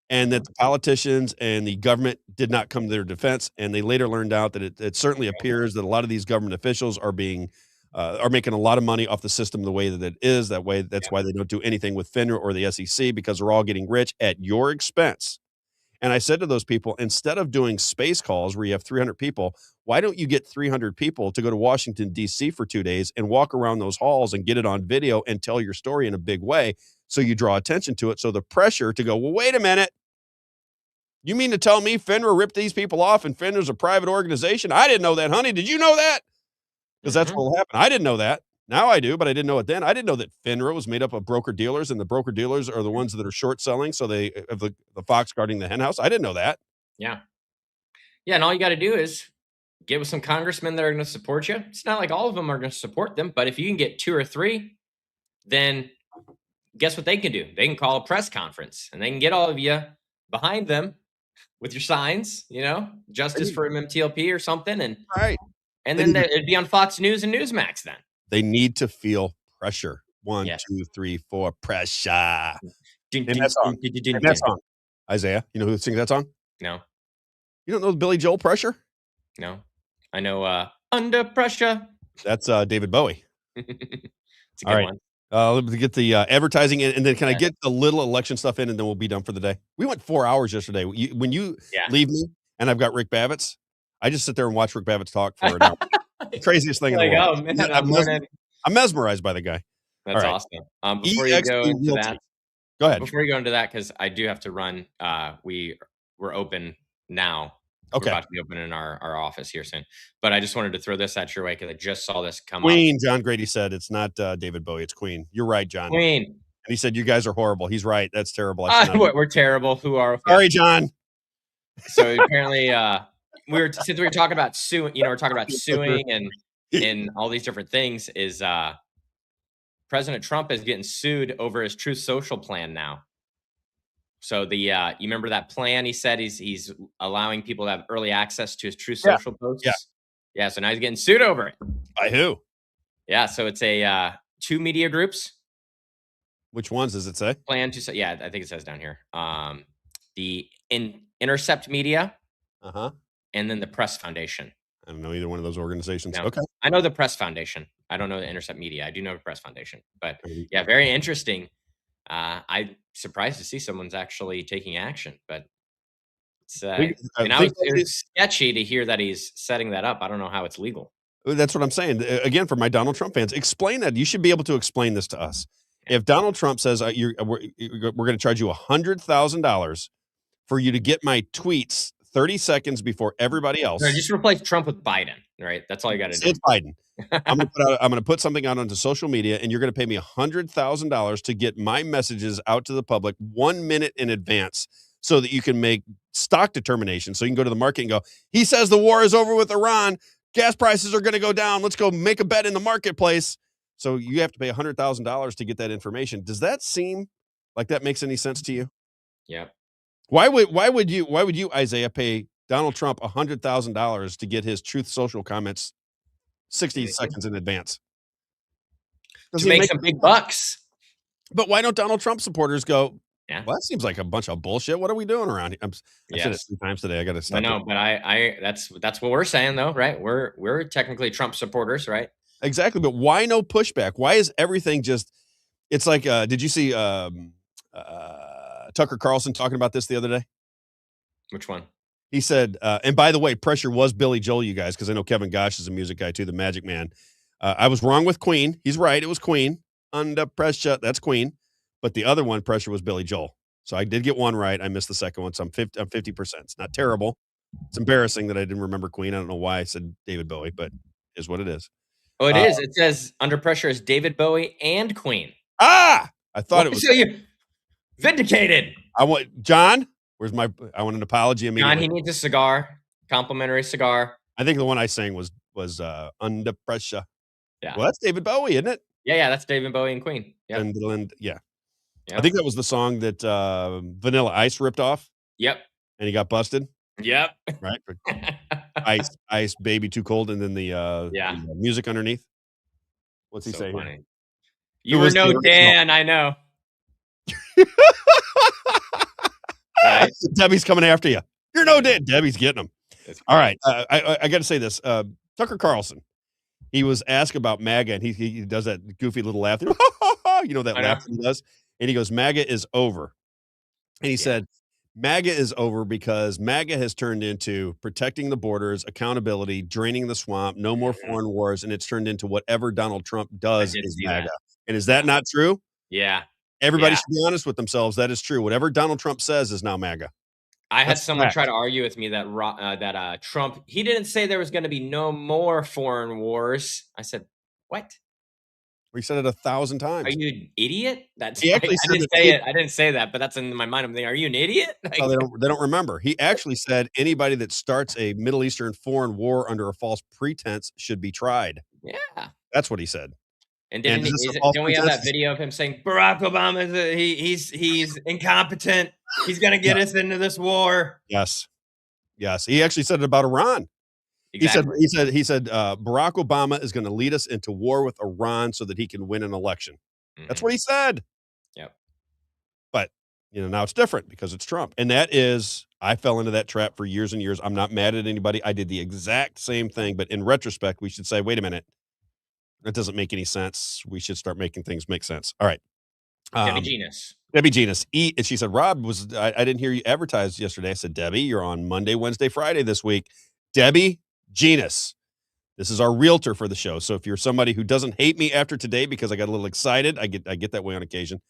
and that the politicians and the government did not come to their defense. And they later learned out that it certainly appears that a lot of these government officials are making a lot of money off the system the way that it is. That's why they don't do anything with FINRA or the SEC, because they're all getting rich at your expense. And I said to those people, instead of doing space calls where you have 300 people, why don't you get 300 people to go to Washington, D.C. for 2 days and walk around those halls and get it on video and tell your story in a big way so you draw attention to it? So the pressure to go, well, wait a minute. You mean to tell me FINRA ripped these people off and FINRA's a private organization? I didn't know that, honey. Did you know that? Because that's what will happen. I didn't know that. Now I do, but I didn't know it then. I didn't know that FINRA was made up of broker-dealers, and the broker-dealers are the ones that are short-selling, so they have the fox guarding the hen house. I didn't know that. Yeah. Yeah, and all you got to do is get with some congressmen that are going to support you. It's not like all of them are going to support them, but if you can get 2 or 3, then guess what they can do? They can call a press conference, and they can get all of you behind them with your signs, Justice for MMTLP or something, and then it'd be on Fox News and Newsmax then. They need to feel pressure. 1, 2, 3, 4, pressure. Name that song. Isaiah, you know who sings that song? No. You don't know Billy Joel Pressure? No. I know Under Pressure. That's David Bowie. It's a good one. Let's get the advertising in, and then can I get a little election stuff in, and then we'll be done for the day? We went 4 hours yesterday. When you leave me and I've got Rick Babbitt's, I just sit there and watch Rick Babbitt's talk for an hour. Craziest thing in the world. Oh, man, I'm mesmerized by the guy. That's right. awesome. Before you go into that, go ahead. Before you go into that, because I do have to run. We're open now. We're Okay. about to be open in our office here soon. But I just wanted to throw this at your way because I just saw this come Queen, up. John Grady said it's not David Bowie, it's Queen. You're right, John. Queen. And he said you guys are horrible. He's right. That's terrible. I should not We're terrible. Who are? Sorry, John. So apparently, since we were talking about suing, we're talking about suing and all these different things. Is President Trump is getting sued over his Truth Social plan now. So you remember that plan? He said he's allowing people to have early access to his Truth Social posts. Yeah. So now he's getting sued over it. By who? Yeah. So it's two media groups. Which ones does it say? Plan to say, yeah, I think it says down here. The Intercept Media, and then the Press Foundation. I don't know either one of those organizations. No. Okay. I know the Press Foundation. I don't know the Intercept Media. I do know the Press Foundation. But yeah, very interesting. I'm surprised to see someone's actually taking action, but it's it was sketchy to hear that he's setting that up. I don't know how it's legal. That's what I'm saying. Again, for my Donald Trump fans, explain that. You should be able to explain this to us. If Donald Trump says we're going to charge you $100,000 for you to get my tweets 30 seconds before everybody else, just replace Trump with Biden, right? That's all you got to do. It's Biden. I'm going to put something out onto social media, and you're going to pay me $100,000 to get my messages out to the public 1 minute in advance, so that you can make stock determinations. So you can go to the market and go, he says the war is over with Iran. Gas prices are going to go down. Let's go make a bet in the marketplace. So you have to pay $100,000 to get that information. Does that seem like that makes any sense to you? Yeah. Why would you, Isaiah, pay Donald Trump $100,000 to get his Truth Social comments 60 seconds in advance? To make some big bucks. But why don't Donald Trump supporters go, yeah, well, that seems like a bunch of bullshit. What are we doing around here? I said it 3 times today. I got to stop. I know, but that's what we're saying though, right? We're technically Trump supporters, right? Exactly. But why no pushback? Why is everything just, it's like, did you see Tucker Carlson talking about this the other day? Which one? He said, and by the way, Pressure was Billy Joel, you guys, because I know Kevin Gosh is a music guy too, the Magic Man. I was wrong with Queen. He's right. It was Queen. Under Pressure. That's Queen. But the other one, Pressure, was Billy Joel. So I did get one right. I missed the second one. So I'm 50%. It's not terrible. It's embarrassing that I didn't remember Queen. I don't know why I said David Bowie, but it is what it is. Oh, it is. It says Under Pressure is David Bowie and Queen. I thought it was. So you vindicated. I want John. I want an apology immediately. John, he needs a cigar. Complimentary cigar. I think the one I sang was Under Pressure. Yeah. Well, that's David Bowie, isn't it? Yeah, that's David Bowie and Queen. Yeah. Yeah. I think that was the song that Vanilla Ice ripped off. Yep. And he got busted. Yep. Right. Ice, baby, too cold, and then the music underneath. What's he say? Funny. You were no Dan, I know. Right? Debbie's coming after you. You're no Dan. Debbie's getting him. All right. I got to say this. Tucker Carlson, he was asked about MAGA, and he does that goofy little laugh. You know that laugh he does? And he goes, MAGA is over. And he said, MAGA is over because MAGA has turned into protecting the borders, accountability, draining the swamp, no more foreign wars, and it's turned into whatever Donald Trump does is MAGA. And is that not true? Yeah. Everybody should be honest with themselves. That is true. Whatever Donald Trump says is now MAGA. I had someone try to argue with me that Trump, he didn't say there was going to be no more foreign wars. I said, what? We said it 1,000 times. Are you an idiot? That's he actually I didn't say it. I didn't say that, but that's in my mind. I'm thinking, are you an idiot? No, they don't remember. He actually said anybody that starts a Middle Eastern foreign war under a false pretense should be tried. Yeah. That's what he said. And don't we have that video of him saying Barack Obama he's incompetent. He's going to get us into this war. Yes. He actually said it about Iran. Exactly. He said Barack Obama is going to lead us into war with Iran so that he can win an election. Mm-hmm. That's what he said. Yep. But now it's different because it's Trump. And I fell into that trap for years and years. I'm not mad at anybody. I did the exact same thing, but in retrospect, we should say, wait a minute. That doesn't make any sense. We should start making things make sense. All right. Debbie Genus. And she said, Rob, I didn't hear you advertise yesterday. I said, Debbie, you're on Monday, Wednesday, Friday this week. Debbie Genus. This is our realtor for the show. So if you're somebody who doesn't hate me after today because I got a little excited, I get that way on occasion.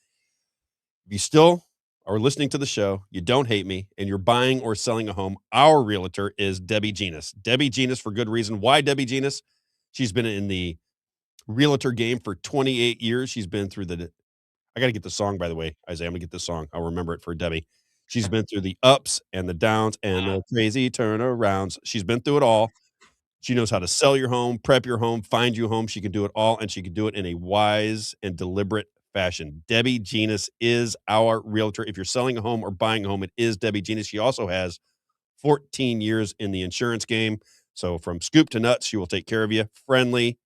If you still are listening to the show, you don't hate me, and you're buying or selling a home, our realtor is Debbie Genus. Debbie Genus for good reason. Why Debbie Genus? She's been in the realtor game for 28 years. She's been through I got to get the song, by the way, Isaiah. I'm going to get the song. I'll remember it for Debbie. She's been through the ups and the downs and the crazy turnarounds. She's been through it all. She knows how to sell your home, prep your home, find you a home. She can do it all, and she can do it in a wise and deliberate fashion. Debbie Genus is our realtor. If you're selling a home or buying a home, it is Debbie Genus. She also has 14 years in the insurance game. So from scoop to nuts, she will take care of you. Friendly,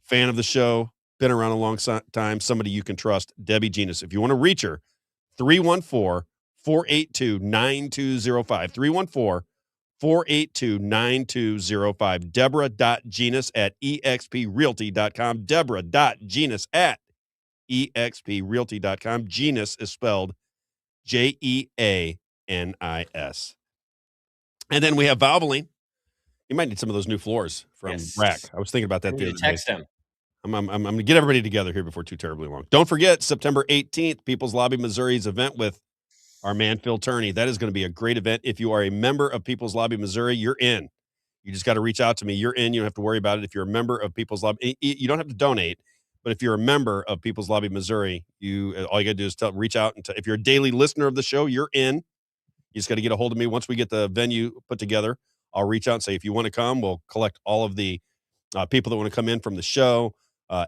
fan of the show, been around a long time, somebody you can trust, Debbie Genus. If you want to reach her, 314-482-9205. 314-482-9205. Deborah.genus@exprealty.com. Deborah.genus@exprealty.com. Genus is spelled Jeanis. And then we have Valvoline. You might need some of those new floors from Rack. I was thinking about that the other day. Text him. I'm going to get everybody together here before too terribly long. Don't forget, September 18th, People's Lobby Missouri's event with our man, Phil Turney. That is going to be a great event. If you are a member of People's Lobby Missouri, you're in. You just got to reach out to me. You're in. You don't have to worry about it. If you're a member of People's Lobby, you don't have to donate. But if you're a member of People's Lobby Missouri, all you got to do is reach out. And if you're a daily listener of the show, you're in. You just got to get a hold of me. Once we get the venue put together, I'll reach out and say, if you want to come, we'll collect all of the people that want to come in from the show,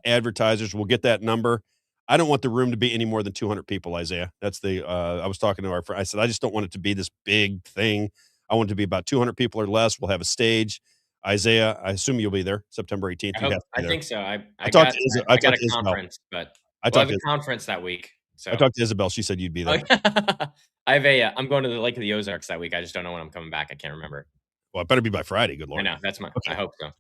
advertisers. We'll get that number. I don't want the room to be any more than 200 people, Isaiah. That's I was talking to our friend. I said, I just don't want it to be this big thing. I want it to be about 200 people or less. We'll have a stage. Isaiah, I assume you'll be there September 18th. I think so. I got a conference, but I have a conference that week. So I talked to Isabel. She said you'd be there. I'm going to the Lake of the Ozarks that week. I just don't know when I'm coming back. I can't remember. Well, it better be by Friday. Good Lord. I know. That's okay. I hope so.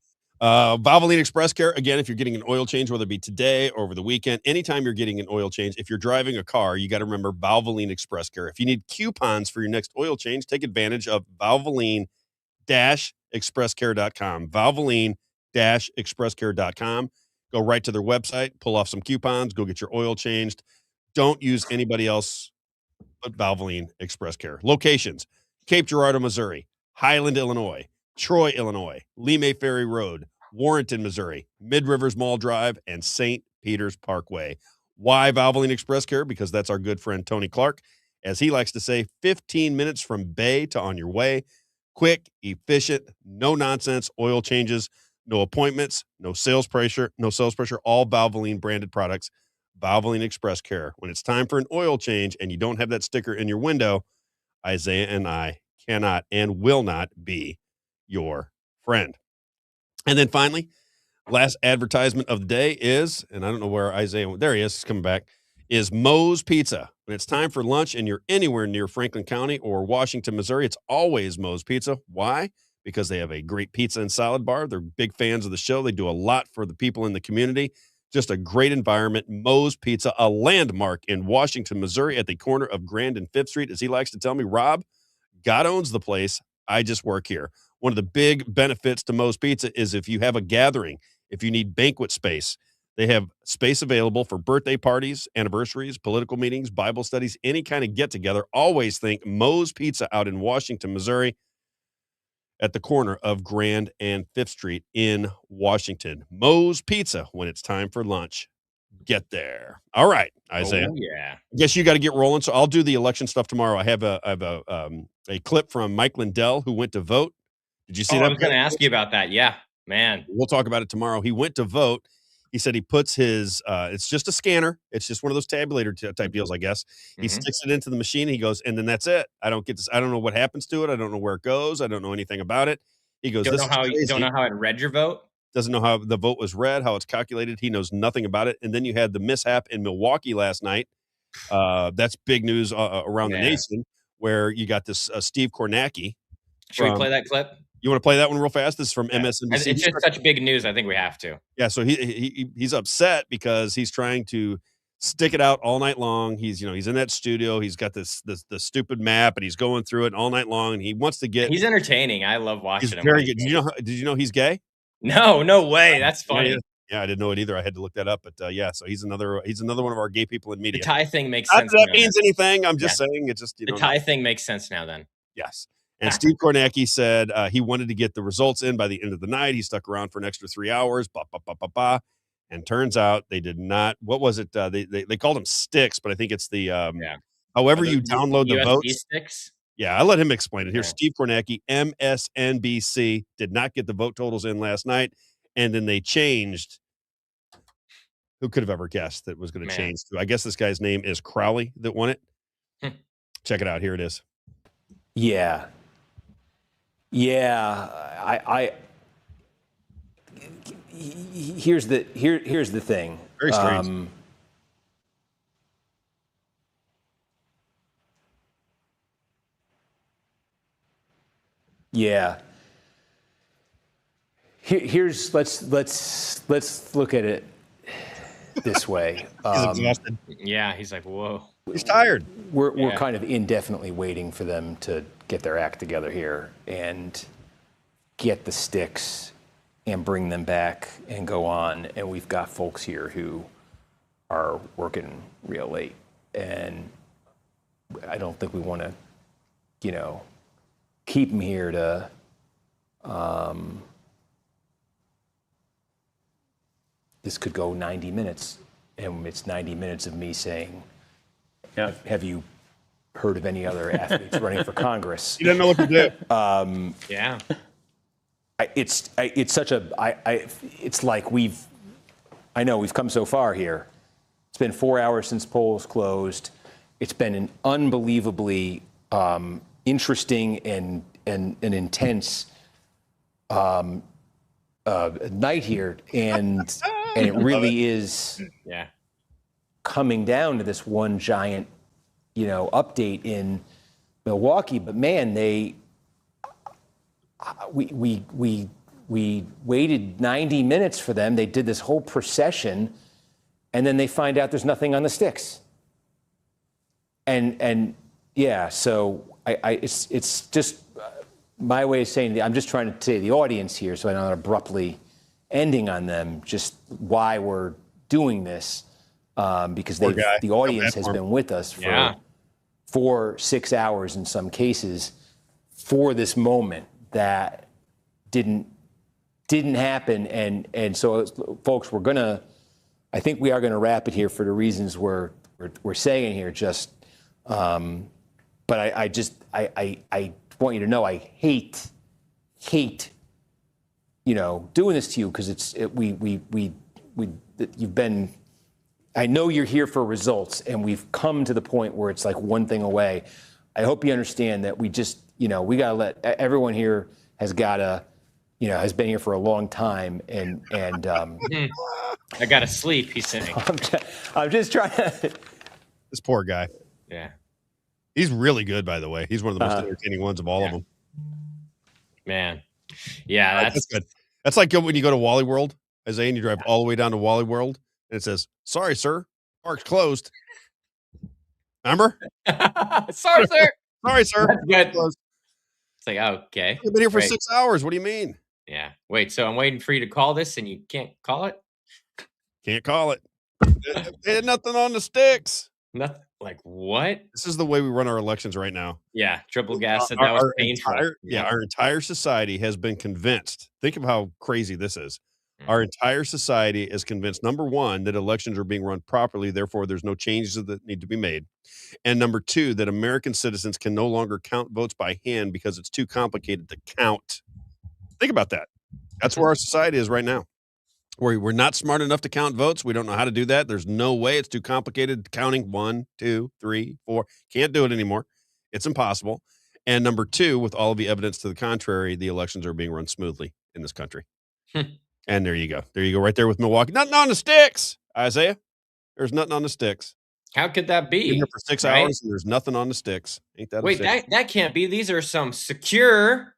Valvoline Express Care. Again, if you're getting an oil change, whether it be today or over the weekend, anytime you're getting an oil change, if you're driving a car, you got to remember Valvoline Express Care. If you need coupons for your next oil change, take advantage of Valvoline-expresscare.com. Valvoline-expresscare.com. Go right to their website, pull off some coupons, go get your oil changed. Don't use anybody else but Valvoline Express Care. Locations: Cape Girardeau, Missouri; Highland, Illinois; Troy, Illinois; Lemay Ferry Road; Warrenton, Missouri; Mid Rivers Mall Drive; and St. Peter's Parkway. Why Valvoline Express Care? Because that's our good friend Tony Clark. As he likes to say, 15 minutes from bay to on your way. Quick, efficient, no nonsense oil changes, no appointments, no sales pressure, all Valvoline branded products. Valvoline Express Care. When it's time for an oil change and you don't have that sticker in your window, Isaiah and I cannot and will not be your friend. And then finally, last advertisement of the day is, and I don't know where Isaiah went. There he is, he's coming back, is Moe's Pizza. When it's time for lunch and you're anywhere near Franklin County or Washington, Missouri, it's always Moe's Pizza. Why? Because they have a great pizza and salad bar. They're big fans of the show. They do a lot for the people in the community. Just a great environment. Moe's Pizza, a landmark in Washington, Missouri, at the corner of Grand and 5th Street. As he likes to tell me, Rob, God owns the place. I just work here. One of the big benefits to Moe's Pizza is if you have a gathering, if you need banquet space, they have space available for birthday parties, anniversaries, political meetings, Bible studies, any kind of get-together. Always think Moe's Pizza out in Washington, Missouri, at the corner of Grand and 5th Street in Washington. Moe's Pizza, when it's time for lunch. Get there. All right, Isaiah. Oh, yeah. I guess you got to get rolling, so I'll do the election stuff tomorrow. I have a clip from Mike Lindell, who went to vote. Did you see that? I was going to ask you about that. Yeah, man. We'll talk about it tomorrow. He went to vote. He said he puts his, it's just a scanner. It's just one of those tabulator type deals, I guess. He sticks it into the machine. He goes, and then that's it. I don't know what happens to it. I don't know where it goes. I don't know anything about it. He goes, You don't know how it read your vote? Doesn't know how the vote was read, how it's calculated. He knows nothing about it. And then you had the mishap in Milwaukee last night. That's big news around the nation, where you got this Steve Kornacki. Should we play that clip? You want to play that one real fast? This is from MSNBC. It's just such big news. I think we have to. Yeah, so he's upset because he's trying to stick it out all night long. He's in that studio. He's got the stupid map, and he's going through it all night long. And he wants to get. He's entertaining. I love watching him. Very good. Did you know he's gay? No way. That's funny. Yeah, I didn't know it either. I had to look that up, but yeah. So he's another one of our gay people in The media. tie thing makes Not sense. that Now, means then. anything. I'm just saying it. Just the tie thing makes sense now. Then yes. And Steve Kornacki said he wanted to get the results in by the end of the night. He stuck around for an extra 3 hours. And turns out they did not. What was it? They called them sticks, but I think it's the however you download the USB votes. sticks. Yeah, I'll let him explain it. Here's Steve Kornacki, MSNBC, did not get the vote totals in last night, and then they changed. Who could have ever guessed that was going to change? I guess this guy's name is Crowley that won it. Check it out. Here it is. Yeah. Here's the thing. Very strange. Yeah. Let's look at it this way. He's exhausted. Yeah, he's like, whoa. He's tired. We're kind of indefinitely waiting for them to get their act together here and get the sticks and bring them back and go on. And we've got folks here who are working real late, and I don't think we want to, keep them here to. This could go 90 minutes, and it's 90 minutes of me saying, have you heard of any other athletes running for Congress? You didn't know what to do. Yeah. It's like I know we've come so far here. It's been 4 hours since polls closed. It's been an unbelievably interesting and an intense night here, and it really is coming down to this one giant, update in Milwaukee. But man, we waited 90 minutes for them. They did this whole procession, and then they find out there's nothing on the sticks. And yeah, so it's just my way of saying I'm just trying to say to the audience here, so I'm not abruptly ending on them, just why we're doing this, because the audience has been with us for 6 hours in some cases for this moment that didn't happen, and so folks, I think we are gonna wrap it here for the reasons we're saying here. Just, but I want you to know I hate, doing this to you, because you've been. I know you're here for results, and we've come to the point where it's like one thing away. I hope you understand that we just, we got to let everyone here has been here for a long time, and I got to sleep, he's saying. I'm just trying to. This poor guy. Yeah. He's really good, by the way. He's one of the most entertaining ones of all of them. Man. Yeah, that's good. That's like when you go to Wally World, Isaiah, and you drive all the way down to Wally World, and it says, "Sorry, sir, park's closed." Remember? Sorry, sir. Sorry, sir. That's good. It's like, okay. I've been here for 6 hours. What do you mean? Yeah. Wait, so I'm waiting for you to call this, and you can't call it? Can't call it. They had nothing on the sticks. Nothing. Like, what? This is the way we run our elections right now. Yeah, triple gas said that was painful. Our entire society has been convinced. Think of how crazy this is. Our entire society is convinced, number one, that elections are being run properly, therefore there's no changes that need to be made. And number two, that American citizens can no longer count votes by hand because it's too complicated to count. Think about that. That's where our society is right now. We're not smart enough to count votes. We don't know how to do that. There's no way. It's too complicated. Counting 1, 2, 3, 4. Can't do it anymore. It's impossible. And number two, with all of the evidence to the contrary, the elections are being run smoothly in this country. And there you go. There you go. Right there with Milwaukee. Nothing on the sticks, Isaiah. There's nothing on the sticks. How could that be? Been here for 6 hours and there's nothing on the sticks. Ain't that Wait, that can't be. These are some secure.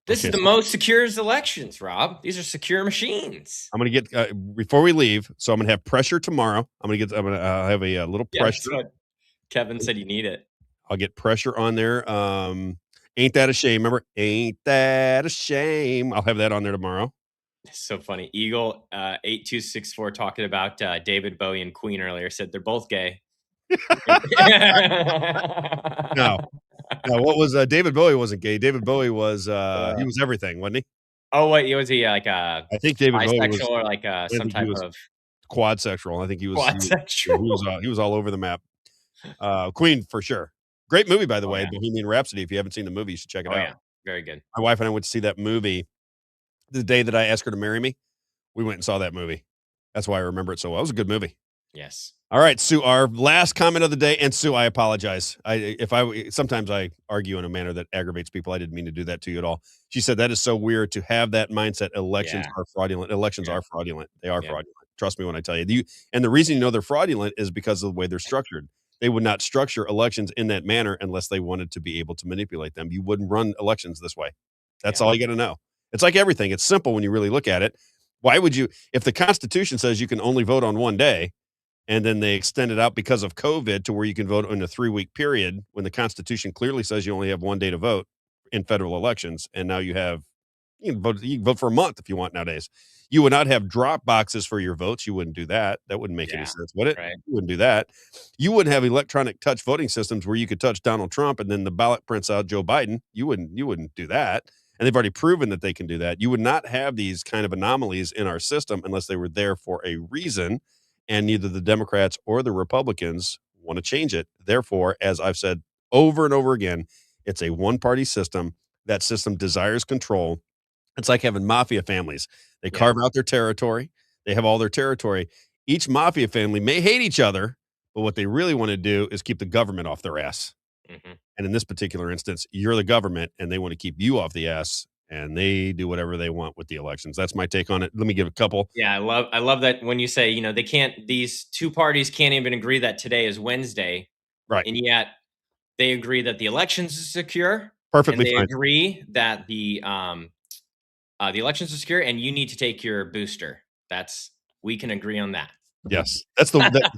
This is the most secure elections, Rob. These are secure machines. I'm going to get, before we leave, so I'm going to have pressure tomorrow. I'm going to have a little pressure. Kevin said you need it. I'll get pressure on there. Ain't that a shame? Remember, ain't that a shame? I'll have that on there tomorrow. So funny. Eagle 8264 talking about David Bowie and Queen earlier said they're both gay. No, what was David Bowie wasn't gay. David Bowie was he was everything, wasn't he? Oh, what was he like I think David Bowie was bisexual or like I some think he type was of quadsexual. I think he was quadsexual? he was all over the map. Queen for sure. Great movie, by the way, yeah. Bohemian Rhapsody. If you haven't seen the movie, you should check it out. Yeah, very good. My wife and I went to see that movie the day that I asked her to marry me. We went and saw that movie. That's why I remember it so well. It was a good movie. Yes. All right, Sue, our last comment of the day. And Sue, I apologize. Sometimes I argue in a manner that aggravates people. I didn't mean to do that to you at all. She said that is so weird to have that mindset. Elections are fraudulent. Elections are fraudulent. They are fraudulent. Trust me when I tell you. And the reason you know they're fraudulent is because of the way they're structured. They would not structure elections in that manner unless they wanted to be able to manipulate them. You wouldn't run elections this way. That's all you got to know. It's like everything. It's simple when you really look at it. Why would you, if the Constitution says you can only vote on one day, and then they extend it out because of COVID to where you can vote in a 3-week period when the Constitution clearly says you only have one day to vote in federal elections, and now you can vote for a month if you want nowadays. You would not have drop boxes for your votes. You wouldn't do that. That wouldn't make any sense, would it? Right. You wouldn't do that. You wouldn't have electronic touch voting systems where you could touch Donald Trump and then the ballot prints out Joe Biden. You wouldn't do that. And they've already proven that they can do that. You would not have these kind of anomalies in our system unless they were there for a reason, and neither the Democrats or the Republicans want to change it. Therefore, as I've said over and over again, it's a one-party system. That system desires control. It's like having mafia families. They carve out their territory. They have all their territory. Each mafia family may hate each other, but what they really want to do is keep the government off their ass. Mm-hmm. And in this particular instance, you're the government, and they want to keep you off the ass, and they do whatever they want with the elections. That's my take on it. Let me give a couple. Yeah, I love that when you say, these two parties can't even agree that today is Wednesday. Right. And yet they agree that the elections are secure. Perfectly and they fine. agree that the elections are secure and you need to take your booster. We can agree on that. Yes. That's the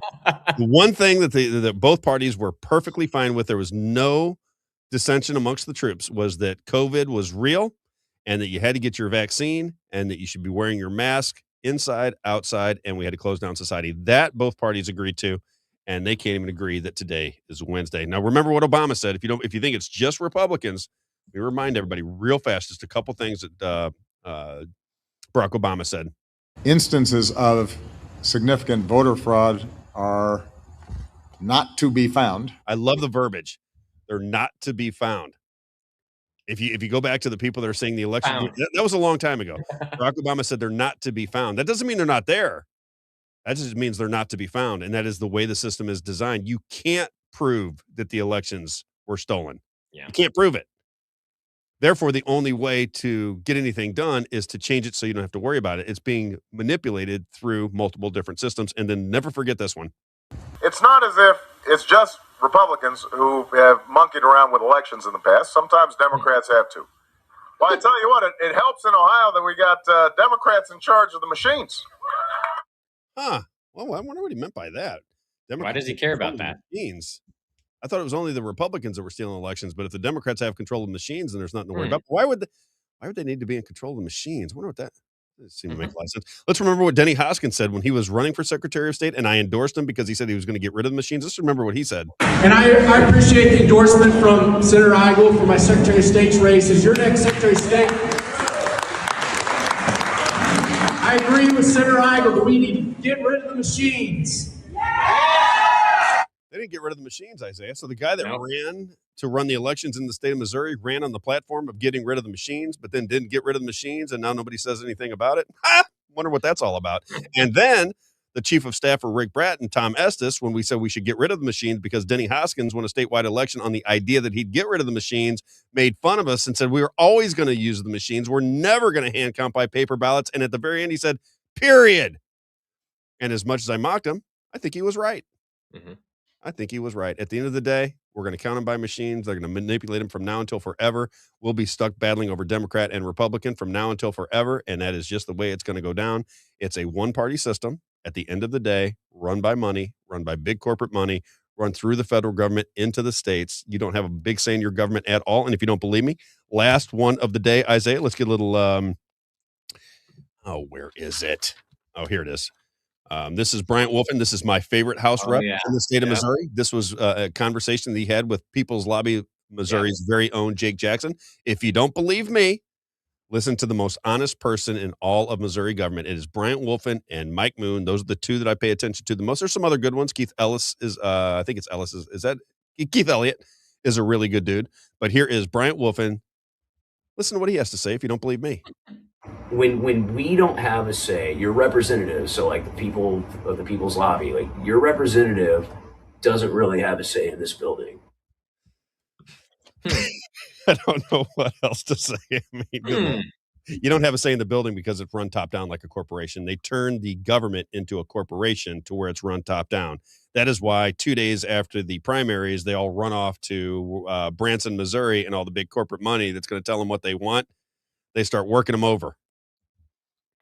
one thing that both parties were perfectly fine with. There was no dissension amongst the troops, was that COVID was real and that you had to get your vaccine and that you should be wearing your mask inside, outside, and we had to close down society. That both parties agreed to, and they can't even agree that today is Wednesday. Now, remember what Obama said. If you think it's just Republicans, we remind everybody real fast, just a couple things that Barack Obama said. Instances of significant voter fraud are not to be found. I love the verbiage. They're not to be found. If you go back to the people that are saying the election, that was a long time ago. Barack Obama said they're not to be found. That doesn't mean they're not there. That just means they're not to be found. And that is the way the system is designed. You can't prove that the elections were stolen. Yeah. You can't prove it. Therefore, the only way to get anything done is to change it so you don't have to worry about it. It's being manipulated through multiple different systems. And then never forget this one. It's not as if it's just Republicans who have monkeyed around with elections in the past. Sometimes Democrats have to. Well, I tell you what, it helps in Ohio that we got Democrats in charge of the machines. Huh. Well, I wonder what he meant by that. Why does he care about that? Machines. I thought it was only the Republicans that were stealing elections, but if the Democrats have control of the machines, then there's nothing to worry about. Why would they need to be in control of the machines? I wonder what that seemed to make a lot of sense. Let's remember what Denny Hoskins said when he was running for Secretary of State, and I endorsed him because he said he was going to get rid of the machines. Let's remember what he said. And I appreciate the endorsement from Senator Eigel for my Secretary of State's race as your next Secretary of State. I agree with Senator Eigel that we need to get rid of the machines. They didn't get rid of the machines, Isaiah. So the guy that ran to run the elections in the state of Missouri ran on the platform of getting rid of the machines, but then didn't get rid of the machines, and now nobody says anything about it. Wonder what that's all about. And then the chief of staff for Rick Bratt and Tom Estes, when we said we should get rid of the machines because Denny Hoskins won a statewide election on the idea that he'd get rid of the machines, made fun of us and said we were always going to use the machines. We're never going to hand count by paper ballots. And at the very end, he said, period. And as much as I mocked him, I think he was right. Mm-hmm. I think he was right. At the end of the day, we're going to count them by machines. They're going to manipulate them from now until forever. We'll be stuck battling over Democrat and Republican from now until forever, and that is just the way it's going to go down. It's a one-party system at the end of the day, run by money, run by big corporate money, run through the federal government into the states. You don't have a big say in your government at all, and if you don't believe me, last one of the day, Isaiah, let's get a little Oh, where is it? Oh, here it is. This is Bryant Wolfen. This is my favorite House rep yeah. in the state of Yep. Missouri. This was a conversation that he had with People's Lobby Missouri's very own Jake Jackson. If you don't believe me, listen to the most honest person in all of Missouri government. It is Bryant Wolfen and Mike Moon. Those are the two that I pay attention to the most. There's some other good ones. Keith Ellis is, I think it's Ellis. Is that Keith Elliott is a really good dude. But here is Bryant Wolfen. Listen to what he has to say if you don't believe me. When we don't have a say, your representative, so like the people of the People's Lobby, like your representative doesn't really have a say in this building. I don't know what else to say. I mean, good Lord. You don't have a say in the building because it's run top down like a corporation. They turned the government into a corporation to where it's run top down. That is why 2 days after the primaries, they all run off to Branson, Missouri, and all the big corporate money that's going to tell them what they want. They start working them over.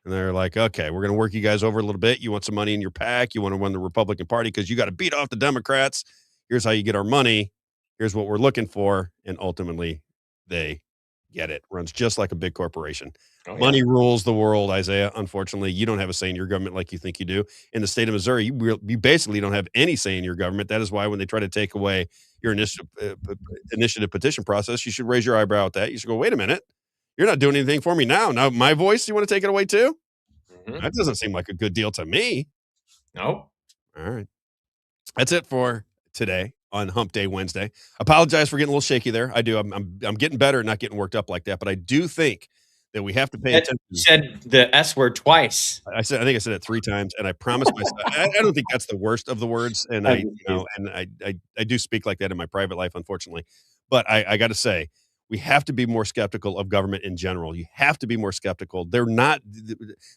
And they're like, okay, we're going to work you guys over a little bit. You want some money in your PAC. You want to run the Republican Party because you got to beat off the Democrats. Here's how you get our money. Here's what we're looking for. And ultimately, they get it. Runs just like a big corporation. Oh, yeah. Money rules the world, Isaiah. Unfortunately, you don't have a say in your government like you think you do. In the state of Missouri, you basically don't have any say in your government. That is why when they try to take away your initiative petition process, you should raise your eyebrow at that. You should go, wait a minute. You're not doing anything for me now. Now my voice, you want to take it away too? Mm-hmm. That doesn't seem like a good deal to me. Nope. All right. That's it for today on Hump Day Wednesday. Apologize for getting a little shaky there. I do. I'm getting better at not getting worked up like that, but I do think that we have to pay attention. You said the S word twice. I think I said it 3 times, and I promised myself. I don't think that's the worst of the words, and I do speak like that in my private life, unfortunately. But I got to say, we have to be more skeptical of government in general. You have to be more skeptical. They're not.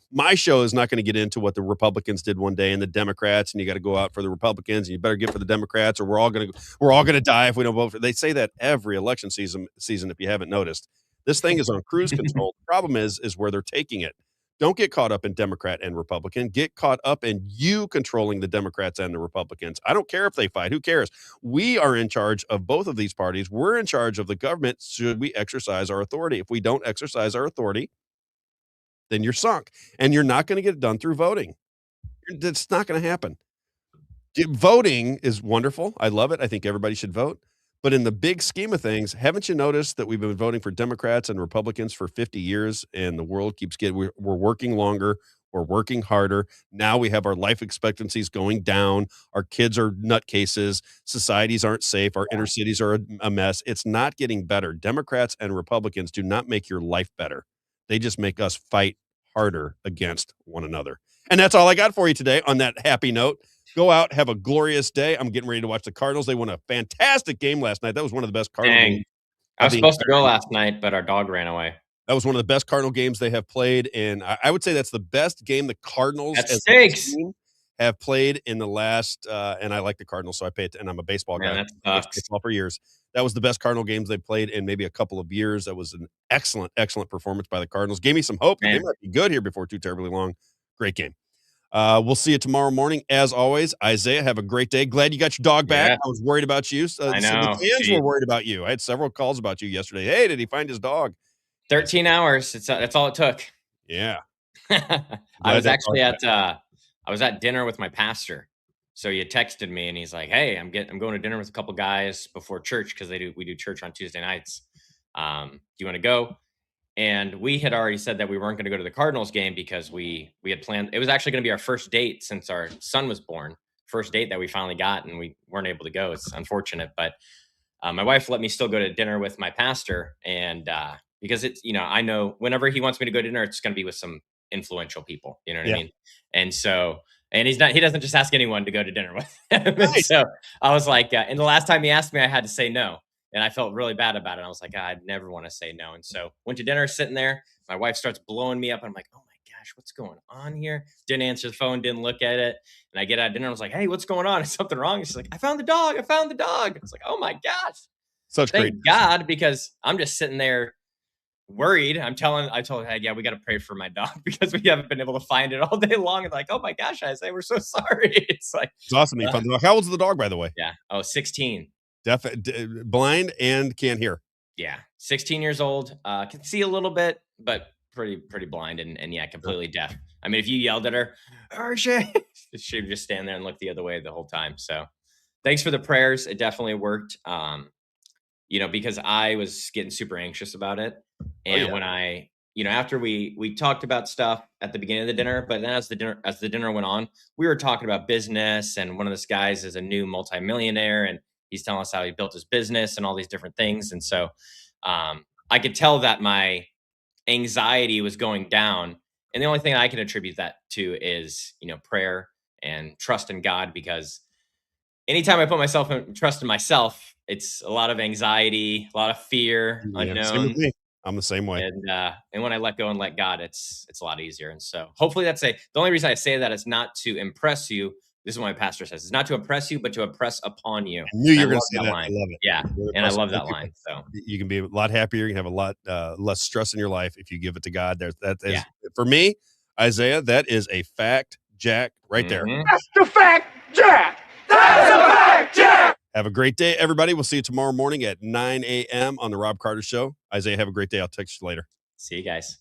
My show is not going to get into what the Republicans did one day and the Democrats, and you got to go out for the Republicans, and you better get for the Democrats, or we're all going to die if we don't vote for. They say that every election season. If you haven't noticed, this thing is on cruise control. The problem is where they're taking it. Don't get caught up in Democrat and Republican. Get caught up in you controlling the Democrats and the Republicans. I don't care if they fight. Who cares? We are in charge of both of these parties. We're in charge of the government. Should we exercise our authority? If we don't exercise our authority, then you're sunk. And you're not going to get it done through voting. It's not going to happen. Voting is wonderful. I love it. I think everybody should vote. But in the big scheme of things, haven't you noticed that we've been voting for Democrats and Republicans for 50 years and the world keeps we're working longer, we're working harder. Now we have our life expectancies going down. Our kids are nutcases. Societies aren't safe. Our inner cities are a mess. It's not getting better. Democrats and Republicans do not make your life better. They just make us fight harder against one another. And that's all I got for you today on that happy note. Go out, have a glorious day. I'm getting ready to watch the Cardinals. They won a fantastic game last night. That was one of the best Cardinal games. I was supposed to go last night, but our dog ran away. That was one of the best Cardinal games they have played, and I would say that's the best game the Cardinals as a team have played in the last. And I like the Cardinals, so I pay it. And I'm a baseball guy. That I've played baseball for years. That was the best Cardinal games they've played in maybe a couple of years. That was an excellent, excellent performance by the Cardinals. Gave me some hope that they might be good here before too terribly long. Great game. We'll see you tomorrow morning. As always, Isaiah, have a great day. Glad you got your dog back. I was worried about you. I know. The fans were worried about you. I had several calls about you yesterday. Hey, did he find his dog? 13 hours. That's all it took. Yeah. I was actually I was at dinner with my pastor. So he had texted me and he's like, hey, I'm going to dinner with a couple guys before church because we do church on Tuesday nights. Do you want to go? And we had already said that we weren't going to go to the Cardinals game because we had planned. It was actually going to be our first date since our son was born. First date that we finally got, and we weren't able to go. It's unfortunate, but my wife let me still go to dinner with my pastor, and because it's I know whenever he wants me to go to dinner, it's going to be with some influential people. You know what I mean? And so. And he doesn't just ask anyone to go to dinner with him. Nice. So I was like, and the last time he asked me, I had to say no. And I felt really bad about it. I was like, I'd never want to say no. And so went to dinner, sitting there. My wife starts blowing me up. And I'm like, oh my gosh, what's going on here? Didn't answer the phone, didn't look at it. And I get out of dinner. I was like, hey, what's going on? Is something wrong? And she's like, I found the dog. I was like, oh my gosh. Thank God, because I'm just sitting there worried. I told her, yeah, we got to pray for my dog because we haven't been able to find it all day long. And like, oh my gosh, I say, we're so sorry. It's like, it's awesome. You found the dog. How old's the dog, by the way? Yeah. Oh, 16. Blind and can't hear. Yeah. 16 years old. Can see a little bit, but pretty blind and yeah, completely deaf. I mean, if you yelled at her, she would just stand there and look the other way the whole time. So thanks for the prayers. It definitely worked. Because I was getting super anxious about it. And when I, after we talked about stuff at the beginning of the dinner, but then as the dinner went on, we were talking about business, and one of those guys is a new multimillionaire, and he's telling us how he built his business and all these different things. And so I could tell that my anxiety was going down. And the only thing I can attribute that to is, prayer and trust in God, because anytime I put myself in trust in myself, it's a lot of anxiety, a lot of fear, Yeah, same with unknown. me. I'm the same way. And when I let go and let God, it's a lot easier. And so hopefully the only reason I say that is not to impress you. This is what my pastor says. It's not to impress you, but to impress upon you. I knew you were going going to say that. line. I love it. Yeah. And I love that line. So you can be a lot happier. You can have a lot less stress in your life if you give it to God. For me, Isaiah, that is a fact, Jack, right there. That's the fact, Jack. That's a fact, Jack. Have a great day, everybody. We'll see you tomorrow morning at 9 a.m. on the Rob Carter Show. Isaiah, have a great day. I'll text you later. See you guys.